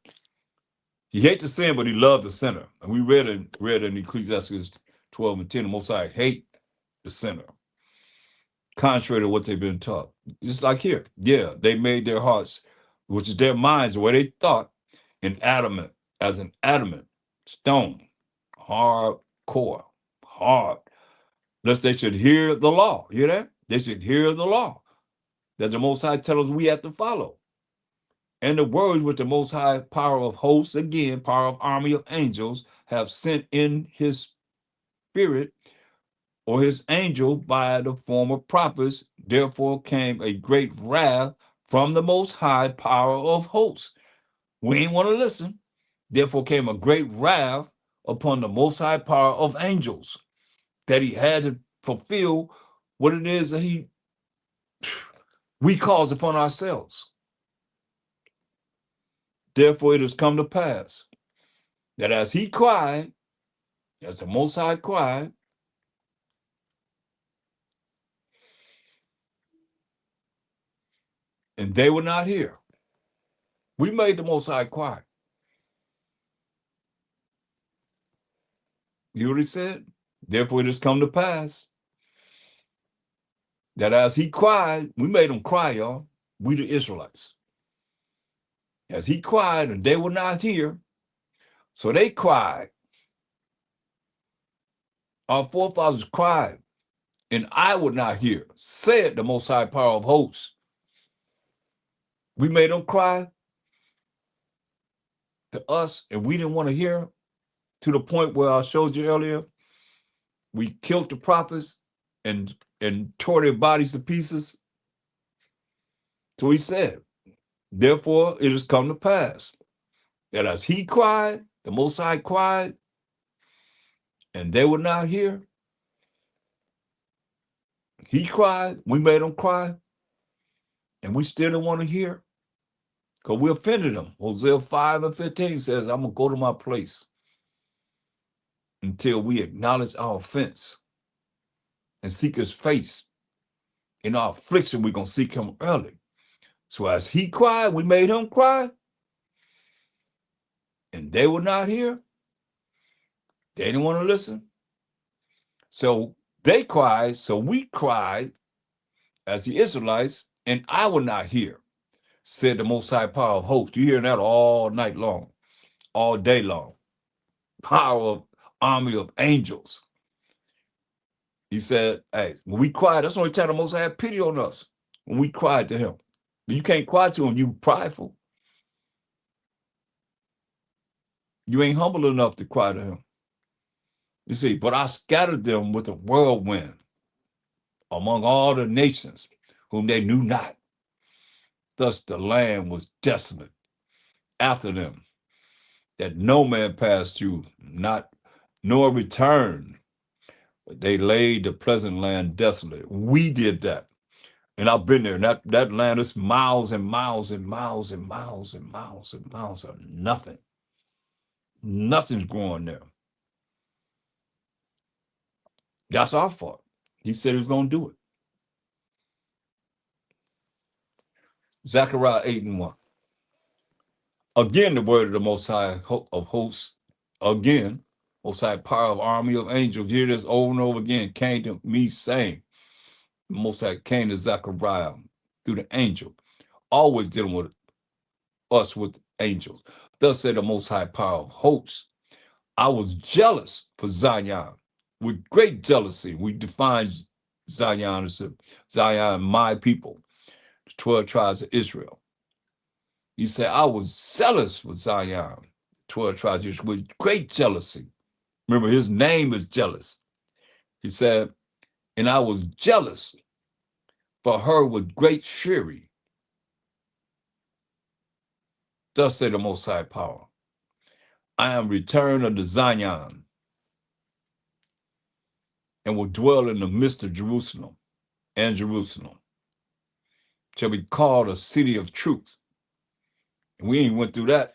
He hate the sin, but he loved the sinner. And we read in Ecclesiastes 12:10, the Most High hate the sinner, contrary to what they've been taught. Just like here. Yeah, they made their hearts, which is their minds, the way they thought, as an adamant stone, hardcore, hard, lest they should hear the law. You hear that? They should hear the law that the Most High tells us we have to follow. And the words which the Most High power of hosts, again, power of army of angels, have sent in his spirit or his angel by the form of prophets, therefore came a great wrath from the Most High power of hosts. We ain't want to listen. Therefore came a great wrath upon the Most High power of angels, that he had to fulfill what it is that we cause upon ourselves. Therefore it has come to pass that as he cried, as the Most High cried, and they would not hear. We made the Most High cry. You know what he said? Therefore it has come to pass that as he cried, we made him cry, y'all. We the Israelites. As he cried and they would not hear, so they cried. Our forefathers cried, and I would not hear, said the Most High power of hosts. We made them cry. to us, and we didn't want to hear, to the point where I showed you earlier, we killed the prophets and tore their bodies to pieces. So he said, therefore it has come to pass that as he cried, the Most High cried, and they would not hear. He cried, we made him cry, and we still didn't want to hear because we offended him. Hosea 5:15 says, I'm going to go to my place until we acknowledge our offense and seek his face. In our affliction, we're going to seek him early. So as he cried, we made him cry, and they would not hear. They didn't want to listen. So they cried, so we cried as the Israelites, and I would not hear, said the Most High Power of hosts. You hear that all night long, all day long. Power of army of angels. He said, hey, when we cried, that's the only time the Most High had pity on us, when we cried to him. But you can't cry to him, you prideful. You ain't humble enough to cry to him. You see, but I scattered them with a whirlwind among all the nations whom they knew not. Thus the land was desolate after them, that no man passed through, not nor returned. But they laid the pleasant land desolate. We did that. And I've been there. And that land is miles and miles and miles and miles and miles and miles of nothing. Nothing's growing there. That's our fault. He said he was going to do it. Zechariah 8:1. Again, the word of the Most High of hosts, again, Most High power of army of angels, hear this over and over again, came to me saying, the Most High came to Zechariah through the angel, always dealing with us with angels. Thus said the Most High power of hosts, I was jealous for Zion with great jealousy. We define Zion as Zion, my people, the 12 tribes of Israel. He said, I was zealous for Zion, 12 tribes of Israel, with great jealousy. Remember, his name is jealous. He said, and I was jealous for her with great fury. Thus said the Most High power, I am returned unto Zion and will dwell in the midst of Jerusalem, and Jerusalem shall be called a city of truth. And we ain't went through that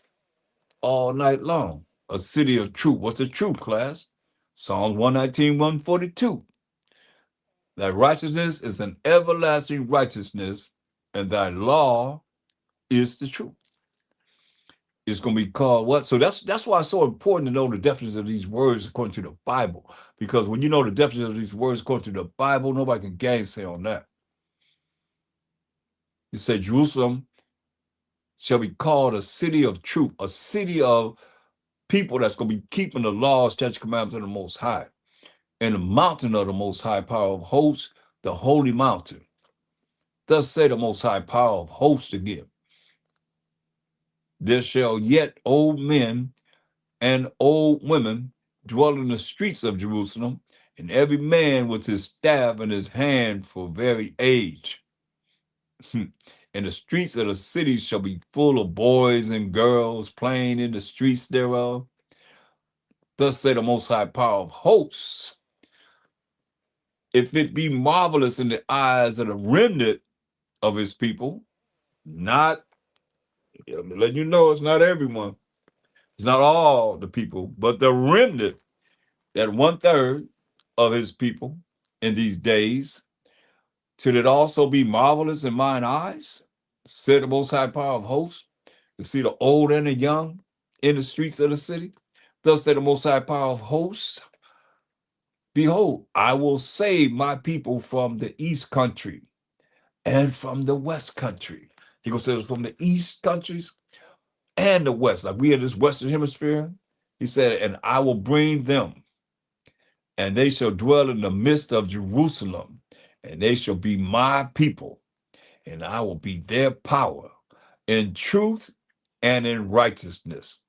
all night long. A city of truth. What's a truth, class? Psalms 119, 142. Thy righteousness is an everlasting righteousness, and thy law is the truth. It's going to be called what? So that's why it's so important to know the definition of these words according to the Bible. Because when you know the definition of these words according to the Bible, nobody can gainsay on that. It said Jerusalem shall be called a city of truth, a city of people that's going to be keeping the laws, statutes, commandments of the Most High. And the mountain of the Most High power of hosts, the holy mountain. Thus say the Most High power of hosts again. There shall yet old men and old women dwell in the streets of Jerusalem, and every man with his staff in his hand for very age. And the streets of the city shall be full of boys and girls playing in the streets thereof. Thus say the Most High power of hosts, if it be marvelous in the eyes of the remnant of his people, not, I'm letting you know it's not everyone, it's not all the people, but the remnant, that 1/3 of his people in these days, should it also be marvelous in mine eyes, said the Most High power of hosts, to see the old and the young in the streets of the city. Thus said the Most High power of hosts, behold, I will save my people from the east country and from the west country. He gonna say from the east countries and the west, like we in this western hemisphere. He said, and I will bring them, and they shall dwell in the midst of Jerusalem, and they shall be my people, and I will be their power in truth and in righteousness.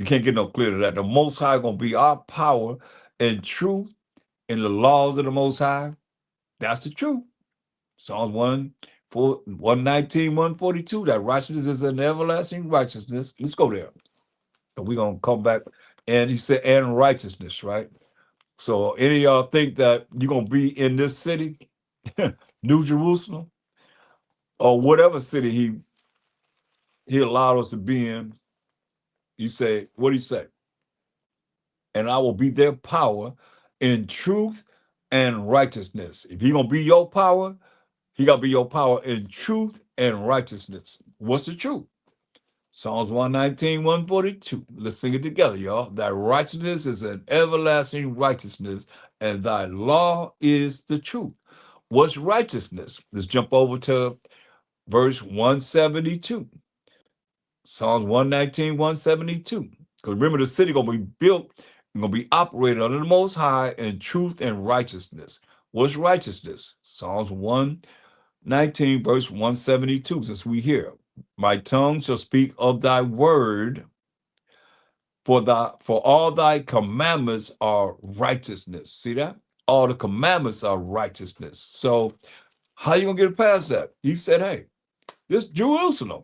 You can't get no clearer than that. The Most High going to be our power and truth in the laws of the Most High. That's the truth. Psalms 119, 142, that righteousness is an everlasting righteousness. Let's go there. So we're going to come back. And he said, and righteousness, right? So any of y'all think that you're going to be in this city, New Jerusalem, or whatever city he allowed us to be in, you say, what do you say? And I will be their power in truth and righteousness. If he's going to be your power, he got to be your power in truth and righteousness. What's the truth? Psalms 119, 142. Let's sing it together, y'all. Thy righteousness is an everlasting righteousness, and thy law is the truth. What's righteousness? Let's jump over to verse 172. Psalms 119, 172. Because remember, the city going to be built, going to be operated under the Most High in truth and righteousness. What's righteousness? Psalms 119, verse 172, since we hear, my tongue shall speak of thy word, for all thy commandments are righteousness. See that? All the commandments are righteousness. So how you going to get past that? He said, hey, this Jerusalem,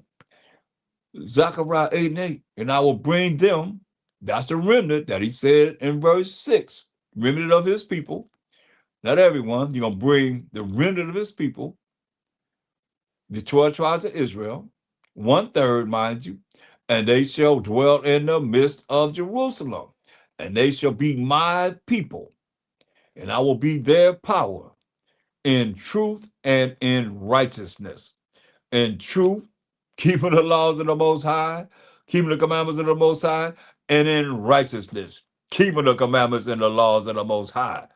Zechariah 8 and 8, and I will bring them, that's the remnant that he said in verse 6, remnant of his people, not everyone, you're going to bring the remnant of his people, the 12 tribes of Israel, 1/3, mind you, and they shall dwell in the midst of Jerusalem, and they shall be my people, and I will be their power in truth and in righteousness. In truth, keeping the laws of the Most High, keeping the commandments of the Most High, and in righteousness, keeping the commandments and the laws of the Most High.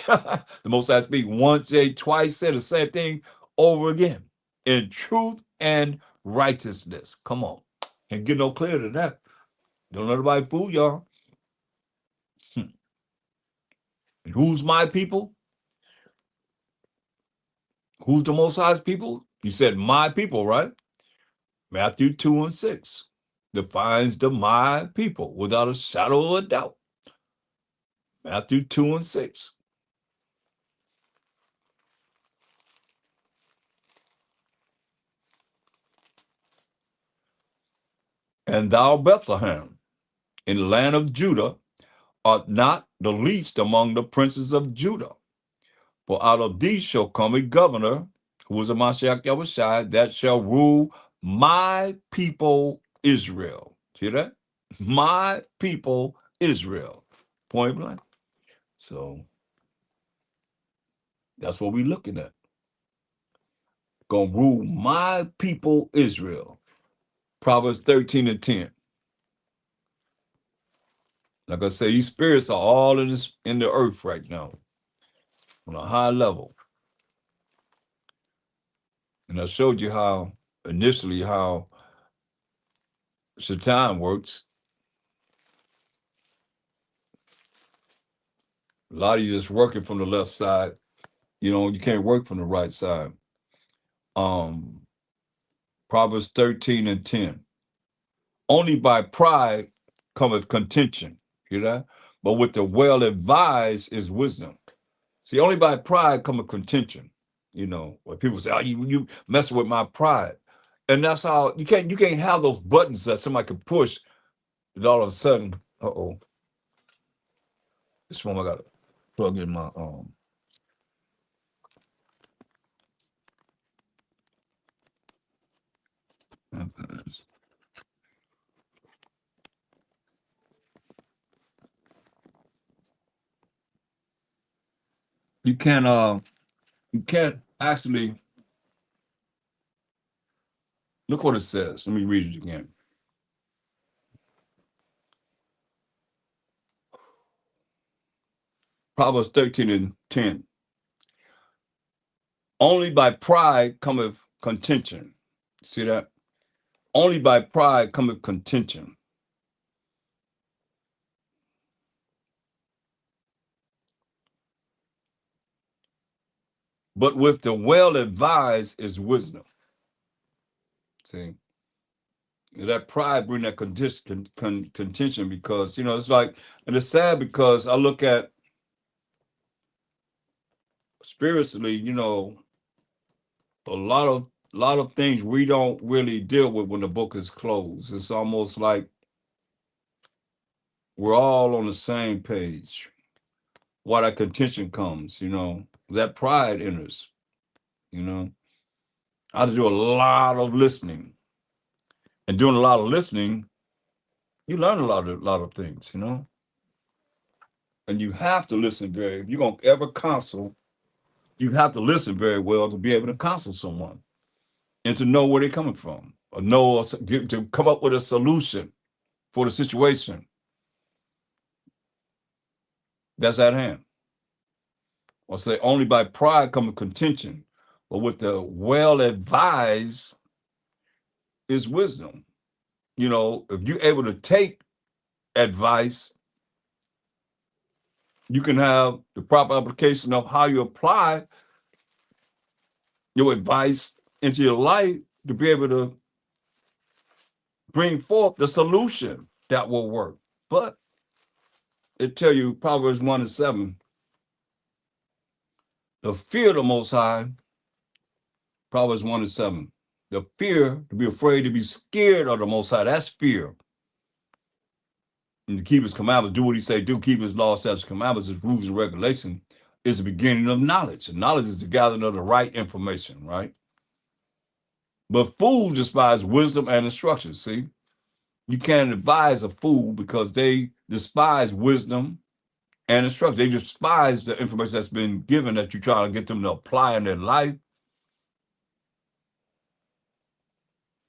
The Most High speak once, say twice, say the same thing over again. In truth and righteousness. Come on. Can't get no clearer than that. Don't let nobody fool y'all. And who's my people? Who's the Most High's people? You said my people, right? Matthew 2 and 6 defines the my people without a shadow of a doubt. Matthew 2 and 6. And thou, Bethlehem, in the land of Judah, art not the least among the princes of Judah. For out of thee shall come a governor, who is a Mashiach Yahushua, that shall rule my people Israel. See that? My people Israel. Point blank. So that's what we're looking at. Gonna rule my people Israel. Proverbs 13 and 10. Like I said, these spirits are all in the earth right now on a high level. And I showed you how initially how Satan works. A lot of you just working from the left side. You know, you can't work from the right side. Proverbs 13 and 10. Only by pride cometh contention. Hear that? But with the well advised is wisdom. See, only by pride cometh contention. You know, where people say, "Oh, you messing with my pride," and that's how you can't have those buttons that somebody can push, and all of a sudden, this one I got to plug in my you can't actually look what it says. Let me read it again. Proverbs 13 and 10. Only by pride cometh contention. See that? Only by pride cometh contention. But with the well advised is wisdom. See? That pride bring that contention because, it's like, and it's sad because I look at spiritually, a lot of things we don't really deal with when the book is closed. It's almost like we're all on the same page. Why that contention comes, that pride enters, you know. I had to do a lot of listening. And doing a lot of listening, you learn a lot of things, And you have to listen if you're gonna ever counsel, you have to listen very well to be able to counsel someone and to know where they're coming from, or to come up with a solution for the situation that's at hand. I'll say only by pride cometh contention, but with the well advised is wisdom. If you're able to take advice, you can have the proper application of how you apply your advice into your life to be able to bring forth the solution that will work. But it tell you, Proverbs 1:7, the fear of the Most High, Proverbs 1:7, the fear, to be afraid, to be scared of the Most High, that's fear. And to keep his commandments, do what he say, do, keep his laws, statutes, commandments, his rules and regulations, is the beginning of knowledge. And knowledge is the gathering of the right information, right? But fools despise wisdom and instruction. See, you can't advise a fool because they despise wisdom and instruction. They despise the information that's been given that you try to get them to apply in their life.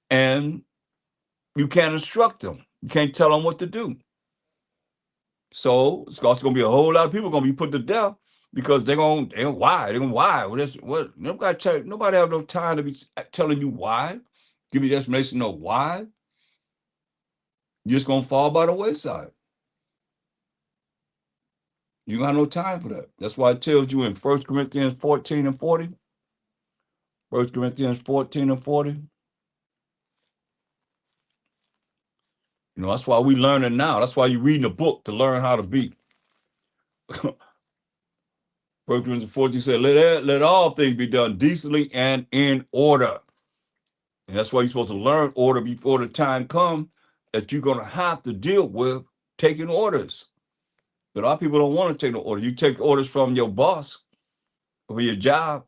And you can't instruct them. You can't tell them what to do. So it's also going to be a whole lot of people going to be put to death because they're going to why? They're going to why? Nobody have no time to be telling you why, give you the explanation of why. You're just going to fall by the wayside. You got no time for that. That's why it tells you in 1 Corinthians 14 and 40. 1 Corinthians 14 and 40. That's why we learning now. That's why you're reading a book to learn how to be. 1 Corinthians 14 said, let all things be done decently and in order. And that's why you're supposed to learn order before the time comes that you're going to have to deal with taking orders. But a lot of people don't want to take no order. You take orders from your boss for your job.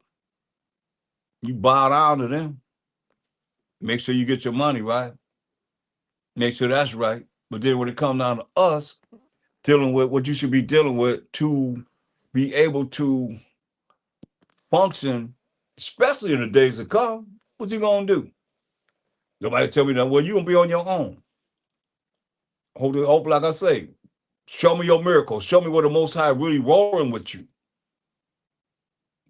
You bow down to them. Make sure you get your money right. Make sure that's right. But then when it comes down to us, dealing with what you should be dealing with to be able to function, especially in the days to come, what you gonna do? Nobody tell me that, well, you're gonna be on your own. Hope, like I say, show me your miracles. Show me where the Most High really rolling with you.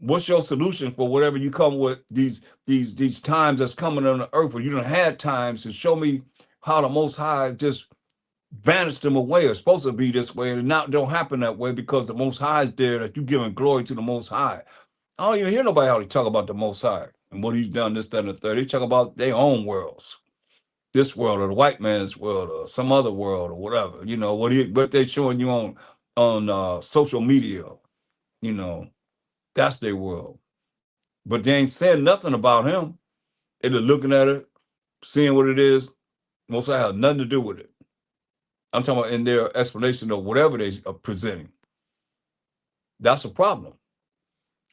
What's your solution for whatever you come with these times that's coming on the earth where you don't have times to show me how the Most High just vanished them away. It's supposed to be this way, and now it don't happen that way because the Most High is there, that you giving glory to the Most High. I don't even hear nobody how they talk about the Most High and what he's done, this, that, and the third. They talk about their own worlds, this world or the white man's world or some other world or whatever. What they're showing you on social media. That's their world. But they ain't saying nothing about him. They're looking at it, seeing what it is. Most High have nothing to do with it. I'm talking about in their explanation of whatever they are presenting. That's a problem.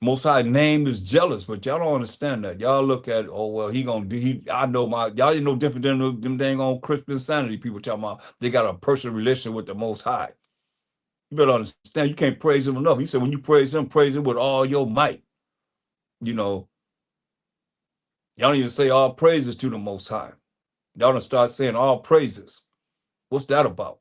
Most High name is jealous, but y'all don't understand that. Y'all look at, oh, well, I know y'all ain't no different than them dang on Christian insanity people talking about they got a personal relationship with the Most High. You better understand, you can't praise him enough. He said when you praise him with all your might. Y'all don't even say all praises to the Most High. Y'all don't start saying all praises. What's that about?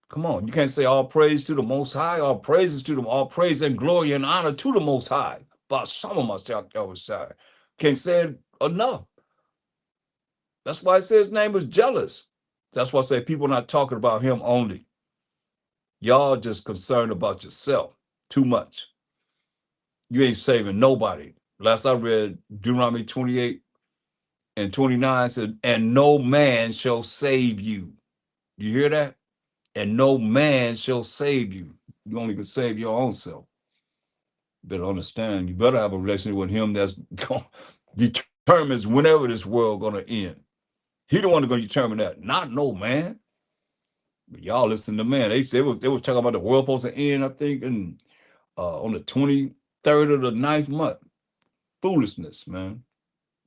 Come on, you can't say all praise to the Most High, all praises to them, all praise and glory and honor to the Most High. But some of us can't say it enough. That's why it says his name is jealous. That's why I say people are not talking about him only. Y'all just concerned about yourself too much. You ain't saving nobody. Last I read Deuteronomy 28, And 29 said, and no man shall save you. You hear that? And no man shall save you. You only can save your own self. You better understand. You better have a relationship with him that's going determines whenever this world gonna end. He the one that's gonna determine that, not no man. But y'all listen to man. They was talking about the world supposed to end, I think, and on the 23rd of the ninth month. Foolishness, man.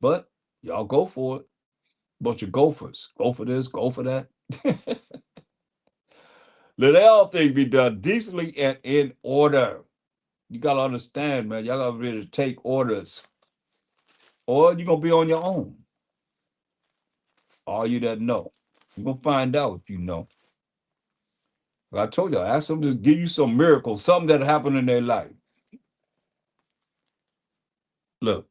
But y'all go for it. Bunch of gophers. Go for this, go for that. Let all things be done decently and in order. You gotta understand, man. Y'all gotta be ready to take orders, or you're gonna be on your own. All you that know, you're gonna find out if you know. Like I told you, ask them to give you some miracle, something that happened in their life. Look,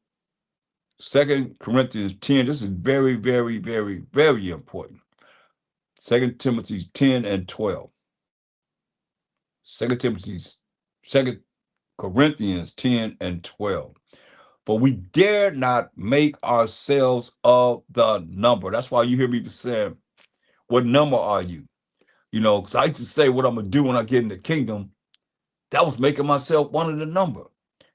2 Corinthians 10. This is very, very, very, very important. 2 Timothy 10 and 12. 2 Corinthians 10 and 12. For we dare not make ourselves of the number. That's why you hear me saying, what number are you? You know, because I used to say what I'm going to do when I get in the kingdom. That was making myself one of the number.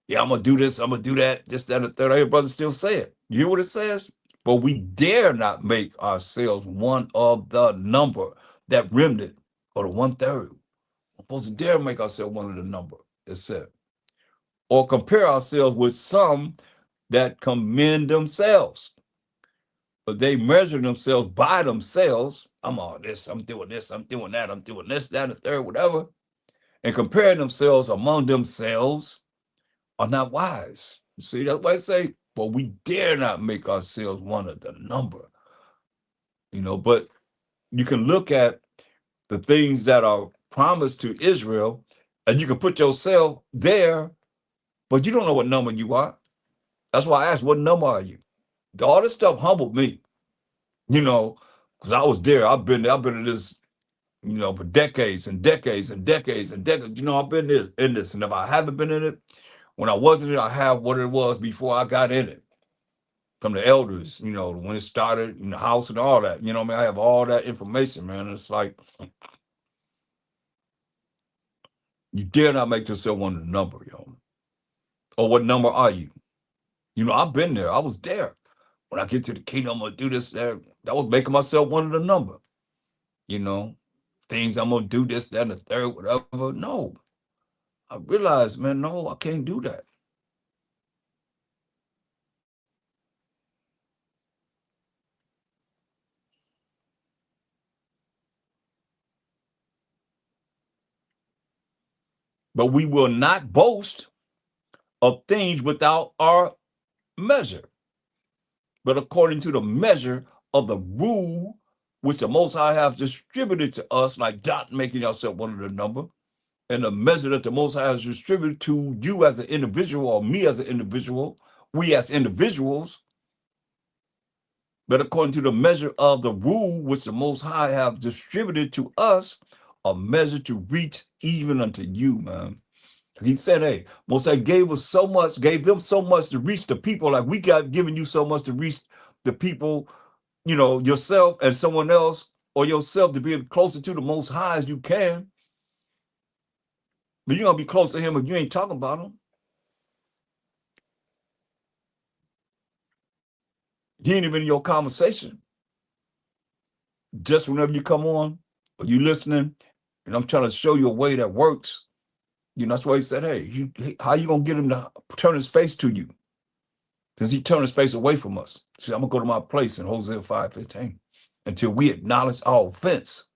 Yeah, I'm going to do this, I'm going to do that, this, that, and the third. I hear brothers still say it. You hear what it says? But we dare not make ourselves one of the number, that remnant, or the 1/3. We're supposed to dare make ourselves one of the number, it said. Or compare ourselves with some that commend themselves. But they measure themselves by themselves. I'm all this, I'm doing this, I'm doing that, I'm doing this, that, and the third, whatever. And comparing themselves among themselves are not wise. You see, that's why I say, well, we dare not make ourselves one of the number. You know, but you can look at the things that are promised to Israel, and you can put yourself there, but you don't know what number you are. That's why I asked, what number are you? All this stuff humbled me, you know, because I was there. I've been in this, you know, for decades and decades and decades and decades. You know, I've been in this. And if I haven't been in it, when I wasn't in it, I have what it was before I got in it. From the elders, you know, when it started in the house and all that. You know what I mean? I have all that information, man. It's like, you dare not make yourself one of the number, yo. Or what number are you? You know, I've been there. I was there. When I get to the kingdom, I'm gonna do this, there. That was making myself one of the number. You know, things I'm gonna do this, that, and the third, whatever. No. I realized, man, no, I can't do that. But we will not boast of things without our measure, but according to the measure of the rule which the Most High has distributed to us, like Dot making yourself one of the number, and the measure that the Most High has distributed to you as an individual, or me as an individual, we as individuals, but according to the measure of the rule which the Most High have distributed to us, a measure to reach even unto you, man. He said, hey, Most High gave us so much, gave them so much to reach the people, like we got given you so much to reach the people, you know, yourself and someone else, or yourself, to be closer to the Most High as you can. But you're going to be close to him if you ain't talking about him. He ain't even in your conversation. Just whenever you come on, or you listening, and I'm trying to show you a way that works, you know, that's why he said, hey, how you going to get him to turn his face to you? Because he turned his face away from us. See, I'm going to go to my place in Hosea 5:15 until we acknowledge our offense.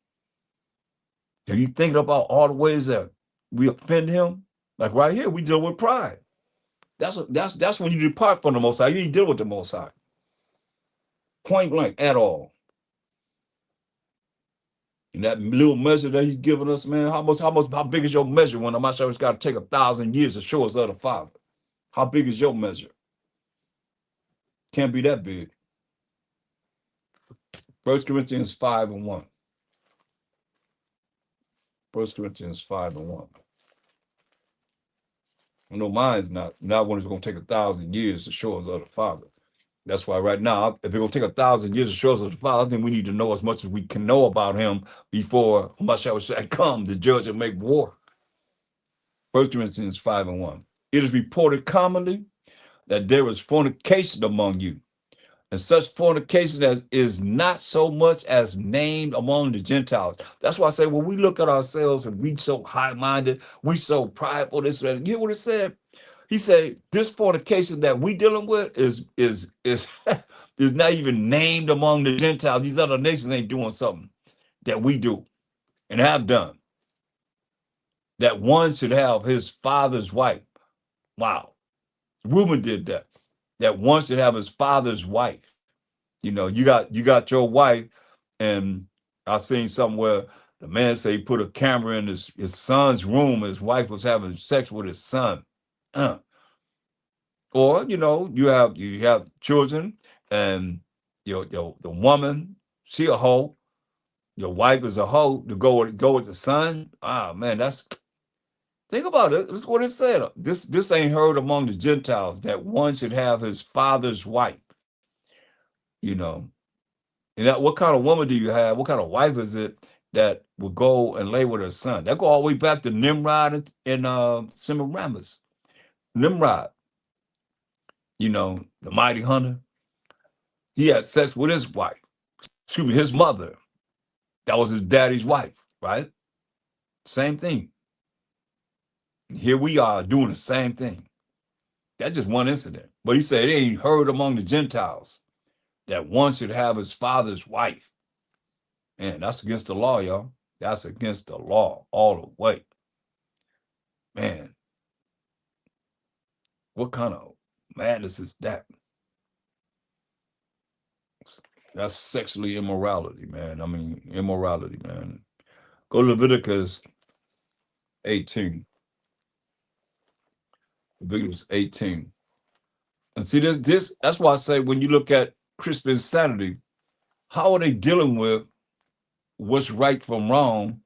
Are you thinking about all the ways that we offend him? Like right here, we deal with pride. That's when you depart from the Most High. You ain't deal with the Most High. Point blank at all. And that little measure that he's giving us, man, how big is your measure when I'm sure it's got to take 1,000 years to show us of the Father? How big is your measure? Can't be that big. 1 Corinthians 5 and 1. 1 Corinthians 5 and 1. I know mine's not when it's going to take 1,000 years to show us of the Father. That's why right now, if it will take 1,000 years to show us the Father, I think we need to know as much as we can know about him before Mashiach come to judge and make war. 1 Corinthians 5:1. It is reported commonly that there is fornication among you, and such fornication as is not so much as named among the Gentiles. That's why I say when we look at ourselves and we so high-minded, we so prideful, this and that. You hear what it said? He said this fornication that we dealing with is is not even named among the Gentiles. These other nations ain't doing something that we do and have done. That one should have his father's wife. Wow. Reuben did that. That one should have his father's wife. You got your wife, and I seen somewhere the man say he put a camera in his son's room. His wife was having sex with his son. Or you have children, and the woman, she a hoe. Your wife is a hoe to go with the son. Ah man, that's think about it. That's what it said. This ain't heard among the Gentiles that one should have his father's wife. You know, and that what kind of woman do you have? What kind of wife is it that will go and lay with her son? That go all the way back to Nimrod and Semiramis. Nimrod, the mighty hunter. He had sex with his wife. Excuse me, his mother. That was his daddy's wife, right? Same thing. Here we are doing the same thing. That's just one incident. But he said it ain't heard among the Gentiles that one should have his father's wife. Man, that's against the law, y'all. That's against the law all the way. Man, what kind of madness is that? That's sexually immorality, man. I mean, immorality, man. Go to Leviticus 18. Leviticus 18. And see, that's why I say when you look at Christian insanity, how are they dealing with what's right from wrong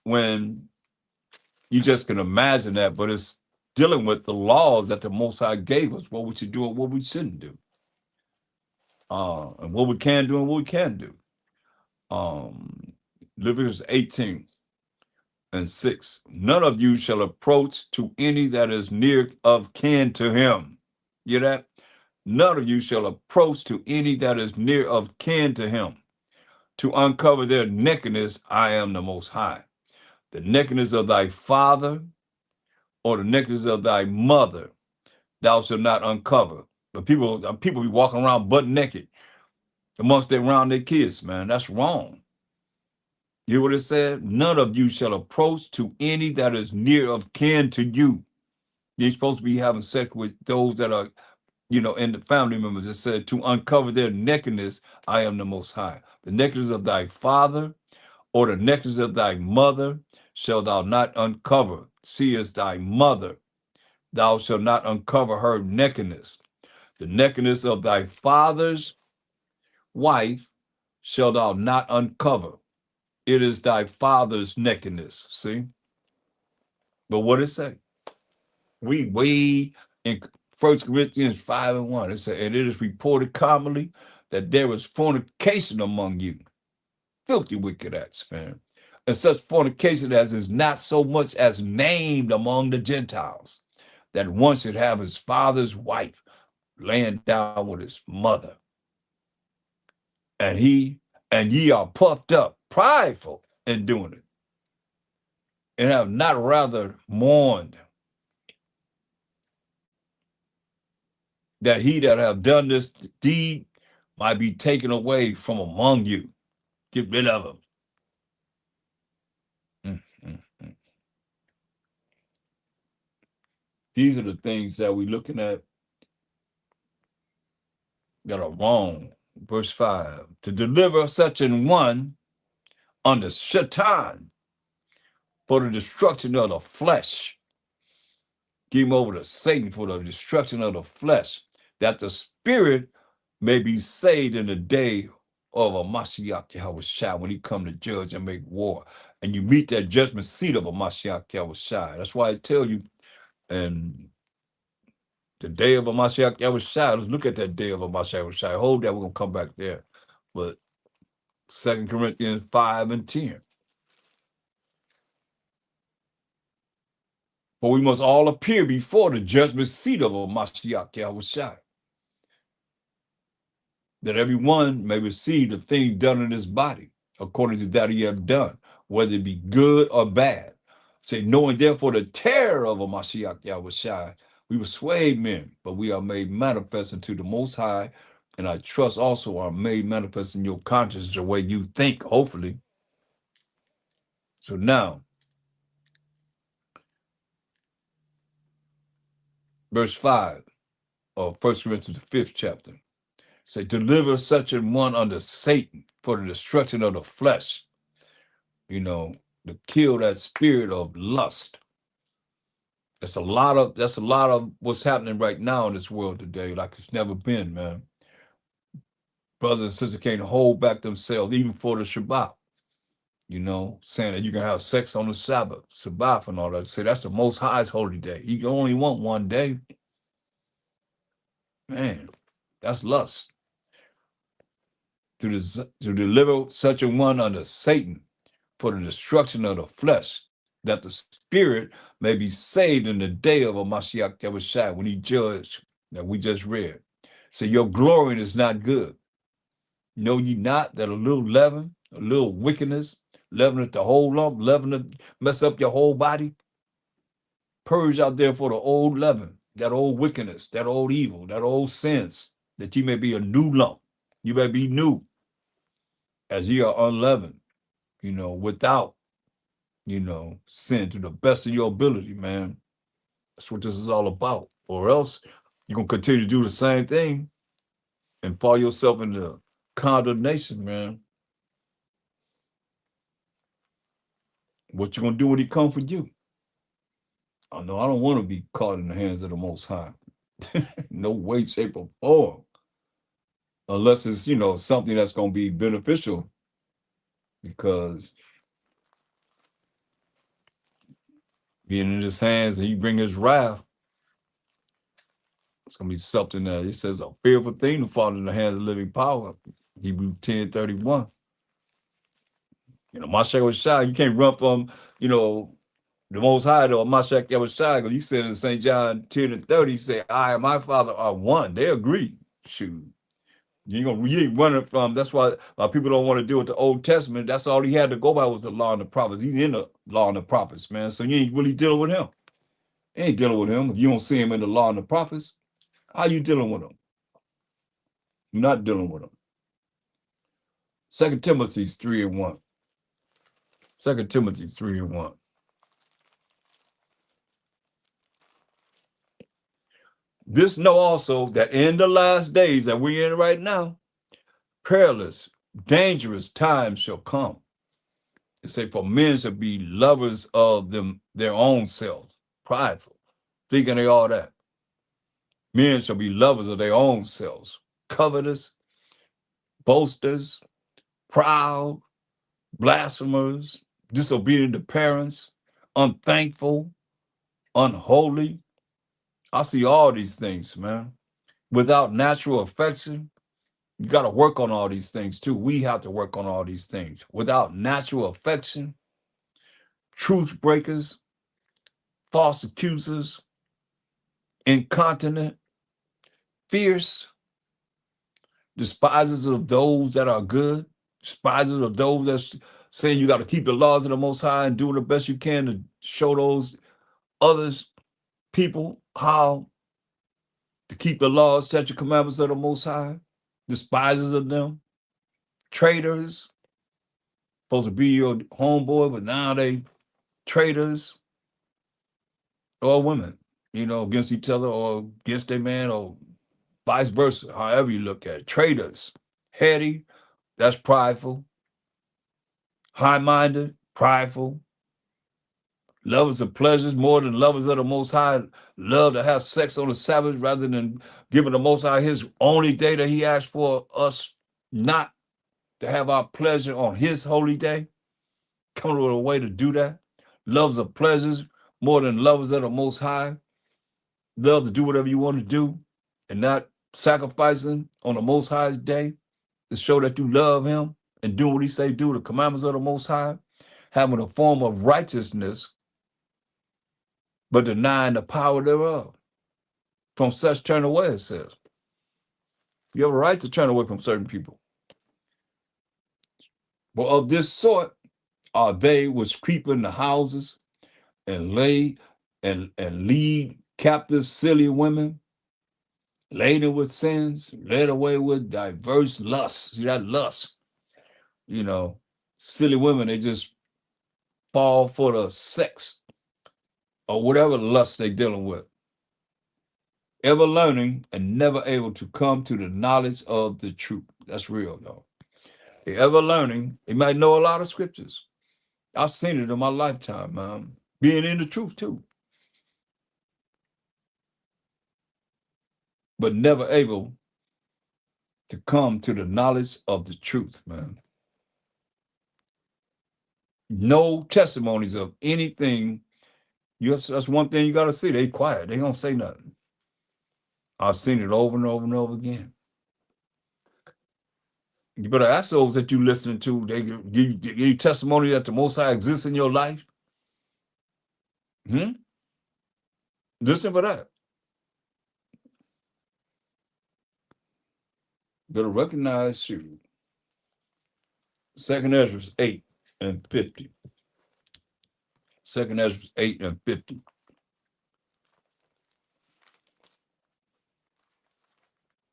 when you just can imagine that, but it's dealing with the laws that the Most High gave us, what we should do and what we shouldn't do, and what we can do and what we can't do. Leviticus 18:6. None of you shall approach to any that is near of kin to him. You hear that? None of you shall approach to any that is near of kin to him. To uncover their nakedness, I am the Most High. The nakedness of thy father or the nakedness of thy mother, thou shalt not uncover. But people be walking around butt naked amongst around their kids, man. That's wrong. You hear what it said? None of you shall approach to any that is near of kin to you. You're supposed to be having sex with those that are, in the family members. It said to uncover their nakedness, I am the Most High. The nakedness of thy father or the nakedness of thy mother shalt thou not uncover. She is thy mother. Thou shalt not uncover her nakedness. The nakedness of thy father's wife shalt thou not uncover. It is thy father's nakedness. See? But what it say? We wade in 1 Corinthians 5:1. It said, and it is reported commonly that there is fornication among you. Filthy wicked acts, man. And such fornication as is not so much as named among the Gentiles, that one should have his father's wife laying down with his mother. And ye are puffed up, prideful in doing it, and have not rather mourned that he that have done this deed might be taken away from among you. Get rid of him. Mm. These are the things that we're looking at that are wrong. Verse 5, to deliver such an one under Shaitan for the destruction of the flesh. Give him over to Satan for the destruction of the flesh, that the spirit may be saved in the day of a Mashiach Yahushua, when he come to judge and make war. And you meet that judgment seat of a Mashiach Yahushua. That's why I tell you, and The day of a Mashiach Yahushua. Let's look at that day of a Mashiach Yahushua. Hold that, we're going to come back there. But 2 Corinthians 5 and 10. For we must all appear before the judgment seat of a Mashiach Yahushua, that every one may receive the thing done in his body, according to that he have done, whether it be good or bad. Say, knowing therefore the terror of a Mashiach Yahushua, we persuade men, but we are made manifest unto the Most High, and I trust also are made manifest in your conscience the way you think, hopefully. So now, verse 5 of 1 Corinthians, the 5th chapter. Say, deliver such an one unto Satan for the destruction of the flesh, to kill that spirit of lust. That's a lot of what's happening right now in this world today, like it's never been, man. Brothers and sisters can't hold back themselves, even for the Shabbat, saying that you can have sex on the Sabbath and all that. Say that's the Most High's holy day. You can only want one day. Man, that's lust. To deliver such a one unto Satan for the destruction of the flesh, that the spirit may be saved in the day of a Mashiach Yahushua, when he judged, that we just read. So your glorying is not good. Know ye not that a little leaven, a little wickedness, leaveneth the whole lump, leaveneth, mess up your whole body? Purge out there for the old leaven, that old wickedness, that old evil, that old sins, that ye may be a new lump. You may be new, as ye are unleavened, without, sin, to the best of your ability, man. That's what this is all about. Or else you're going to continue to do the same thing and fall yourself into condemnation, man. What you going to do when he come for you? I know I don't want to be caught in the hands of the Most High. No way, shape, or form. Unless it's, something that's going to be beneficial. Because being in his hands and he bring his wrath, it's going to be something that he says a fearful thing to fall in the hands of living power. Hebrews 10:31. Mashiach Yahushua, you can't run from, the Most High, though, Mashiach Yahushua, because he said in St. John 10:30, he said, I and my Father are one. They agree. Shoot. You ain't running from, that's why people don't want to deal with the Old Testament. That's all he had to go by was the law and the prophets. He's in the law and the prophets, man. So you ain't really dealing with him. You ain't dealing with him. If you don't see him in the law and the prophets, how you dealing with him? You're not dealing with him. 2 Timothy 3:1. 2 Timothy 3:1. This know also that in the last days that we're in right now, perilous, dangerous times shall come. It say, for men shall be lovers of their own selves, prideful, thinking they all that. Men shall be lovers of their own selves, covetous, boasters, proud, blasphemers, disobedient to parents, unthankful, unholy. I see all these things, man. Without natural affection, you got to work on all these things too. We have to work on all these things. Without natural affection, truth breakers, false accusers, incontinent, fierce, despisers of those that are good, despisers of those that's saying you got to keep the laws of the Most High and do the best you can to show those others, people, how to keep the laws, statute, commandments of the Most High, despisers of them, traitors, supposed to be your homeboy, but now they traitors, or women, against each other or against their man, or vice versa, however you look at it. Traitors, heady, that's prideful, high-minded, prideful, lovers of pleasures more than lovers of the Most High, love to have sex on the Sabbath rather than giving the Most High his only day that he asked for us not to have our pleasure on his holy day. Coming with a way to do that. Lovers of pleasures more than lovers of the Most High. love to do whatever you want to do and not sacrificing on the Most High's day to show that you love him and doing what he say do, the commandments of the Most High, having a form of righteousness, but denying the power thereof. From such turn away, it says. You have a right to turn away from certain people. But of this sort are they which creep in the houses and lay and lead captive silly women, laden with sins, led away with diverse lusts. See that lust, silly women, they just fall for the sex or whatever lust they're dealing with. Ever learning and never able to come to the knowledge of the truth. That's real, though. They ever learning, they might know a lot of scriptures. I've seen it in my lifetime, man. Being in the truth, too. But never able to come to the knowledge of the truth, man. No testimonies of anything. That's one thing you got to see. They quiet. They don't say nothing. I've seen it over and over and over again. You better ask those that you listening to. They give you testimony that the Most High exists in your life. Listen for that. You better recognize you. 2nd Ezra 8 and 50. 2nd Ezra 8 and 50.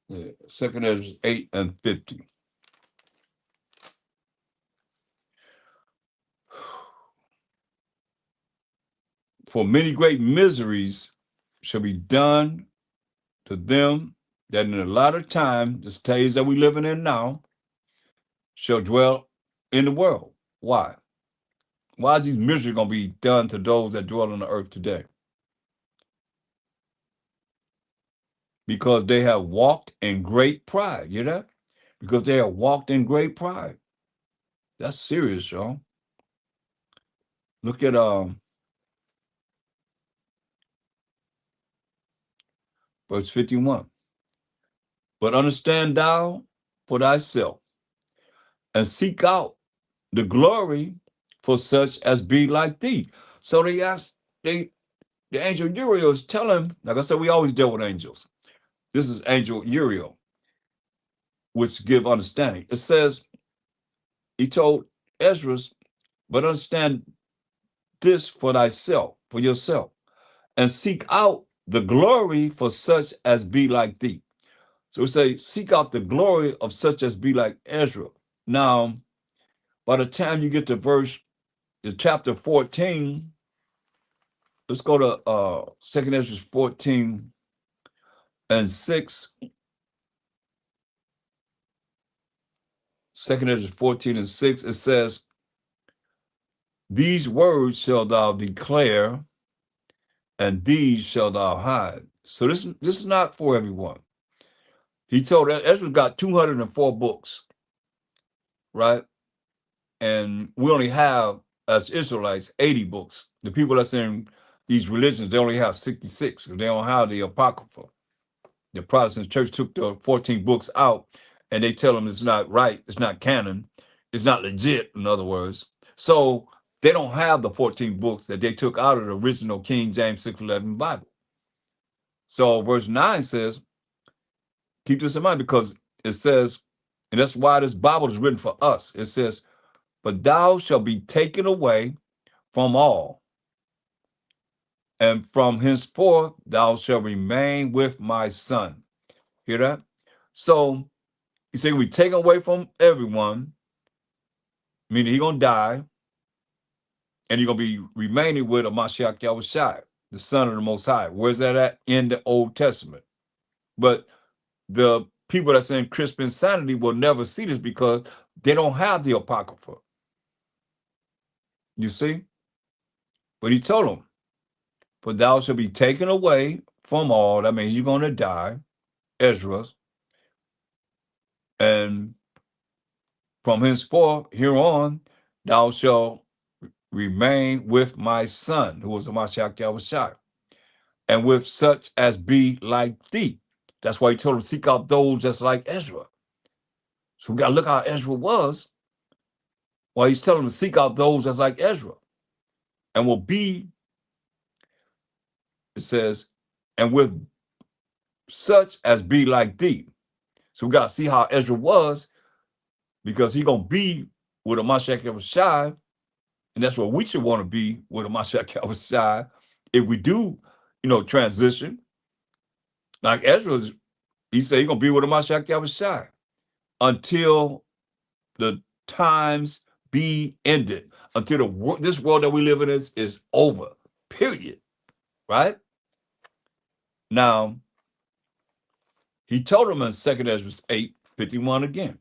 Yeah, 2nd Ezra 8 and 50. For many great miseries shall be done to them that in a latter time, the days that we living in now, shall dwell in the world. Why? Why is these miseries going to be done to those that dwell on the earth today? Because they have walked in great pride. You know that? Because they have walked in great pride. That's serious, y'all. Look at verse 51. But understand thou for thyself, and seek out the glory for such as be like thee. So they asked, the angel Uriel is telling, like I said, we always deal with angels. This is angel Uriel, which give understanding. It says, he told Ezra, but understand this for thyself, for yourself, and seek out the glory for such as be like thee. So we say, seek out the glory of such as be like Ezra. Now, by the time you get to chapter 14, let's go to 2nd Ezra 14 and 6. 2nd Ezra 14 and 6, it says, these words shall thou declare, and these shall thou hide. So this is not for everyone. He told Ezra got 204 books, right? And we only have, as Israelites, 80 books. The people that's in these religions, they only have 66. They don't have the Apocrypha. The Protestant church took the 14 books out, and they tell them it's not right, it's not canon, it's not legit, in other words. So they don't have the 14 books that they took out of the original King James 611 Bible. So verse 9 says, keep this in mind, because it says, and that's why this Bible is written for us. It says, but thou shalt be taken away from all, and from henceforth thou shalt remain with my son. Hear that? So he said, we taken away from everyone, meaning he's going to die, and he's going to be remaining with a Mashiach Yahushua, the Son of the Most High. Where's that at? In the Old Testament. But the people that's in Christian insanity will never see this because they don't have the Apocrypha. You see? But he told them, for thou shalt be taken away from all. That means you're going to die, Ezra. And from henceforth, here on, thou shalt remain with my son, who was a Mashiach Yahushua. and with such as be like thee. That's why he told him, seek out those just like Ezra. So we got to look how Ezra was. While he's telling him to seek out those that's like Ezra. And will be, it says, and with such as be like thee. So we got to see how Ezra was, because he's going to be with a Mashiach Yahushua, and that's what we should want to be with a Mashiach Yahushua if we do, transition. Like Ezra, he said he's going to be with a Mashiach Yahushua until the times be ended, until this world that we live in is over, period, right? Now, he told him in 2 Ezra 8:51 again.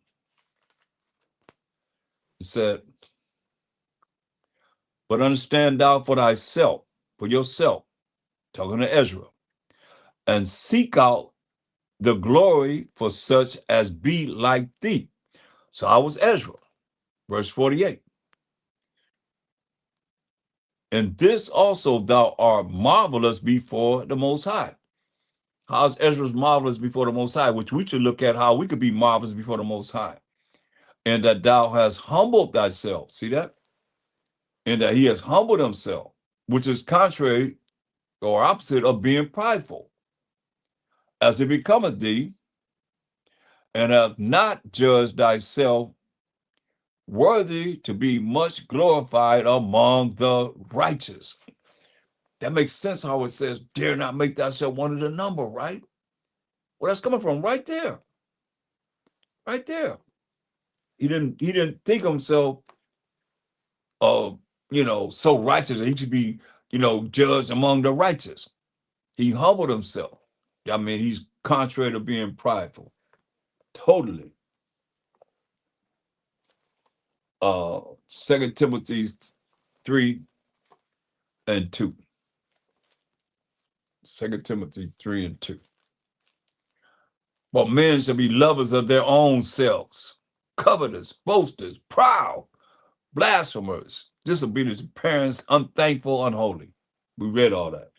He said, but understand thou for thyself, for yourself, talking to Ezra, and seek out the glory for such as be like thee. So I was Ezra, verse 48. And this also thou art marvelous before the Most High. How's Ezra's marvelous before the Most High? Which we should look at how we could be marvelous before the Most High. And that thou hast humbled thyself. See that? And that he has humbled himself, which is contrary or opposite of being prideful, as it becometh thee, and have not judged thyself worthy to be much glorified among the righteous. That makes sense how it says, dare not make thyself one of the number, right? Well, that's coming from right there. Right there. He didn't think himself so righteous that he should be, judged among the righteous. He humbled himself. I mean, he's contrary to being prideful. Totally. 2 Timothy 3 and 2. 2 Timothy 3 and 2. But men shall be lovers of their own selves, covetous, boasters, proud, blasphemers, disobedient to parents, unthankful, unholy. We read all that.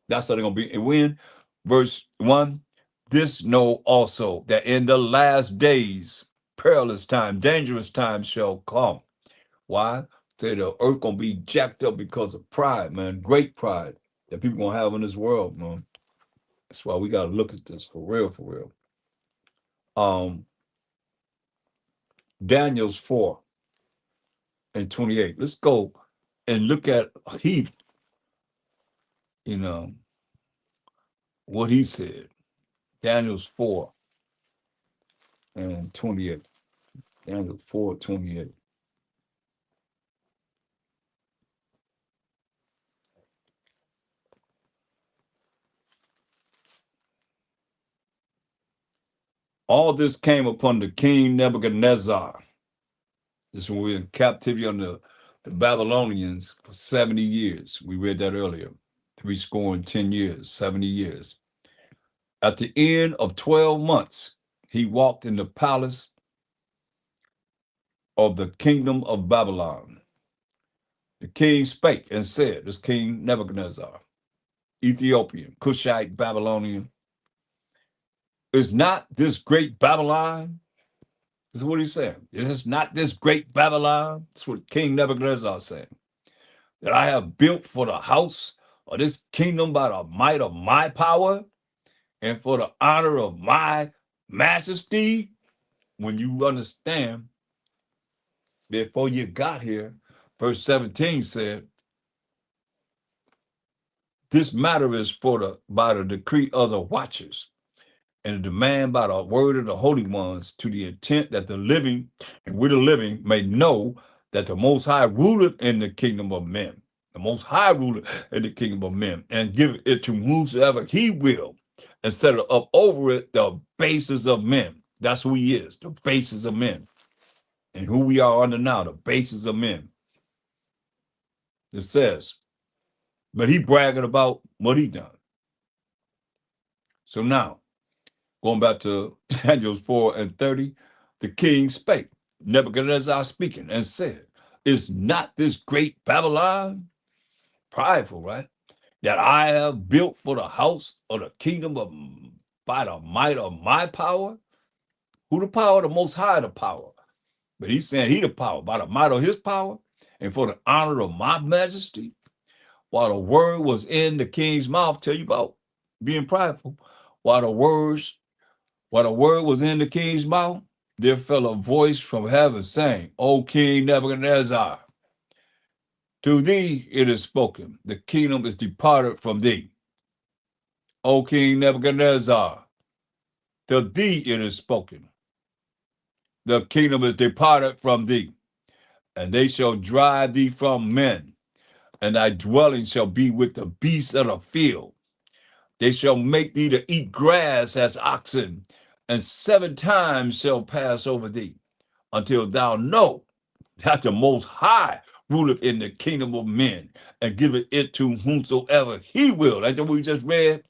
That's how they're going to be. And when? Verse 1, this know also that in the last days, perilous time, dangerous times shall come. Why? Say the earth going to be jacked up because of pride, man. Great pride that people going to have in this world, man. That's why we got to look at this for real, for real. Daniel's 4 and 28. Let's go and look at Heath, what he said. Daniel's 4 and 28. Daniel 4:28. All this came upon the king Nebuchadnezzar. This is when we were in captivity under the Babylonians for 70 years. We read that earlier. 10 years, 70 years. At the end of 12 months, he walked in the palace of the kingdom of Babylon. The king spake and said, this King Nebuchadnezzar, Ethiopian, Cushite, Babylonian, is not this great Babylon? This is what he's saying. Is this not this great Babylon? That's what King Nebuchadnezzar is saying. That I have built for the house of this kingdom by the might of my power and for the honor of my majesty. When you understand, before you got here, verse 17 said, this matter is by the decree of the watchers and the demand by the word of the holy ones, to the intent that the living and with the living may know that the Most High ruleth in the kingdom of men. The Most High ruleth in the kingdom of men, and give it to whosoever he will, and set up over it the bases of men. That's who he is, the bases of men. And who we are under now, the bases of men. It says, but he bragging about what he done. So now, going back to Daniel 4 and 30, the king spake, Nebuchadnezzar speaking, and said, is not this great Babylon? Prideful, right? that I have built for the house of the kingdom of by the might of my power. Who the power? The Most High, the power. But he's saying he the power by the might of his power and for the honor of my majesty. While the word was in the king's mouth, tell you about being prideful. While while the word was in the king's mouth, there fell a voice from heaven saying, O King Nebuchadnezzar, to thee it is spoken, the kingdom is departed from thee. O King Nebuchadnezzar, to thee it is spoken, the kingdom is departed from thee, and they shall drive thee from men, and thy dwelling shall be with the beasts of the field. They shall make thee to eat grass as oxen, and 7 times shall pass over thee, until thou know that the Most High ruleth in the kingdom of men, and giveth it to whomsoever he will. That's what we just read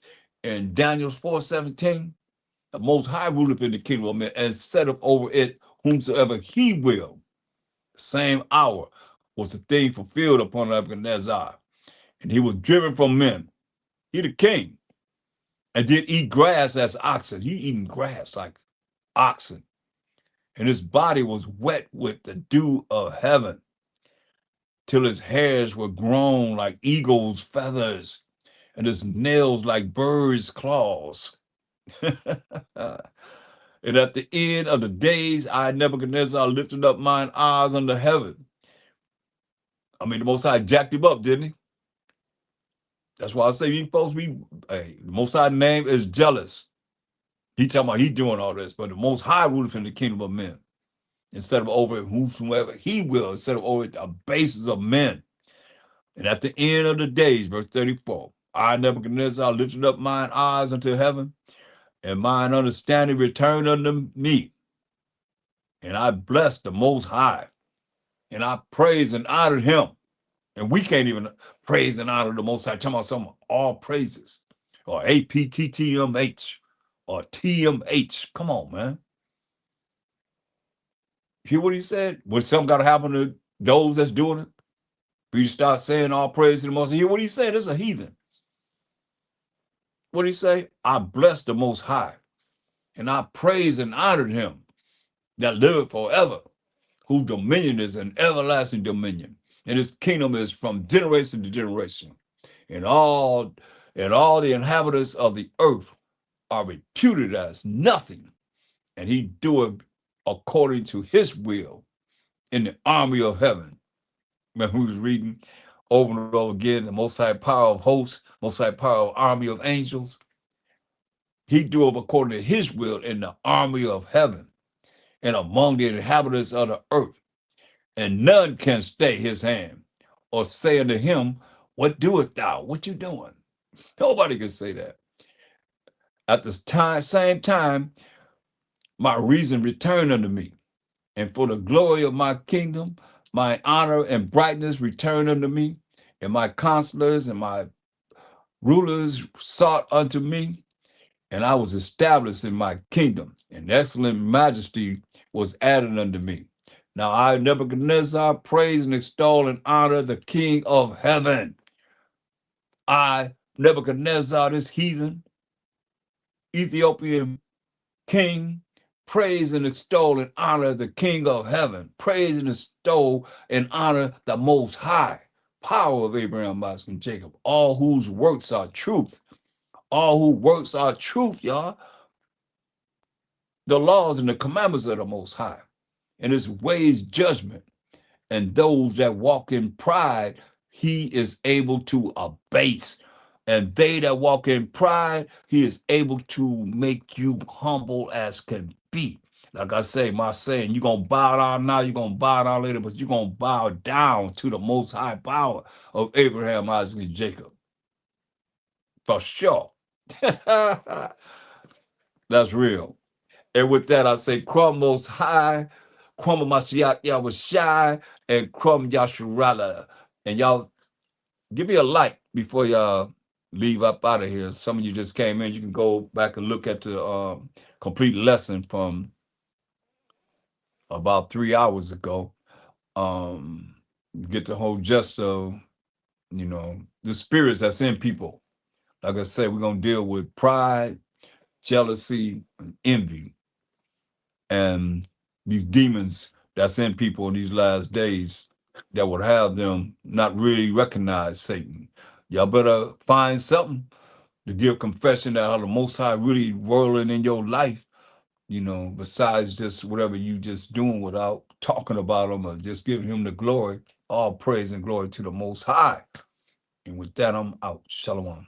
in Daniel 4:17. The Most High ruleth in the kingdom of men, and setteth over it whomsoever he will. Same hour was the thing fulfilled upon Nebuchadnezzar, and he was driven from men. He the king, and did eat grass as oxen. He eating grass like oxen. And his body was wet with the dew of heaven, till his hairs were grown like eagle's feathers, and his nails like birds' claws. And at the end of the days, I, Nebuchadnezzar, lifted up mine eyes unto heaven. I mean, the Most High jacked him up, didn't he? That's why I say you supposed to be, hey, the Most High name is jealous. He talking about he doing all this, but the Most High ruleth in the kingdom of men, instead of over whosoever he will, instead of over the bases of men. And at the end of the days, verse 34, I, Nebuchadnezzar, lifted up mine eyes unto heaven, and mine understanding returned unto me. And I blessed the Most High, and I praised and honored him. And we can't even praise and honor the Most High. Talking about some all praises, or APTTMH, or TMH. Come on, man. Hear what he said? When something got to happen to those that's doing it, you start saying all praise to the Most High. Hear what he said? This is a heathen. What did he say? I blessed the Most High, and I praised and honored him that liveth forever, whose dominion is an everlasting dominion, and his kingdom is from generation to generation. And all the inhabitants of the earth are reputed as nothing, and he doeth according to his will in the army of heaven. Remember, we was reading over and over again, the Most High power of hosts, Most High power of army of angels. He doeth according to his will in the army of heaven and among the inhabitants of the earth. And none can stay his hand or say unto him, what doest thou? What you doing? Nobody can say that. At the same time, my reason returned unto me. And for the glory of my kingdom, my honor and brightness returned unto me. And my counselors and my rulers sought unto me. And I was established in my kingdom, and excellent majesty was added unto me. Now I, Nebuchadnezzar, praise and extol and honor the King of heaven. I, Nebuchadnezzar, this heathen, Ethiopian king, praise and extol and honor the King of heaven. Praise and extol and honor the Most High, power of Abraham, Isaac, and Jacob, all whose works are truth. All whose works are truth, y'all. The laws and the commandments of the Most High, and his ways judgment. And those that walk in pride, he is able to abase. And they that walk in pride, he is able to make you humble as can be. Like I say, my saying, you're going to bow down now, you're going to bow down later, but you're going to bow down to the Most High power of Abraham, Isaac, and Jacob. For sure. That's real. And with that, I say, Crumb Most High, Crumb Mashiach Yahushai, and Crumb Yasharala. And y'all, give me a like before y'all leave up out of here. Some of you just came in. You can go back and look at the complete lesson from about 3 hours ago. Get the whole gist of You know, the spirits that's in people. Like I said, we're gonna deal with pride, jealousy, and envy, and these demons that's in people in these last days that would have them not really recognize Satan. Y'all better find something to give confession that how the Most High really whirling in your life, you know, besides just whatever you just doing without talking about him or just giving him the glory. All praise and glory to the Most High. And with that, I'm out. Shalom.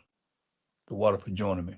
The water for joining me.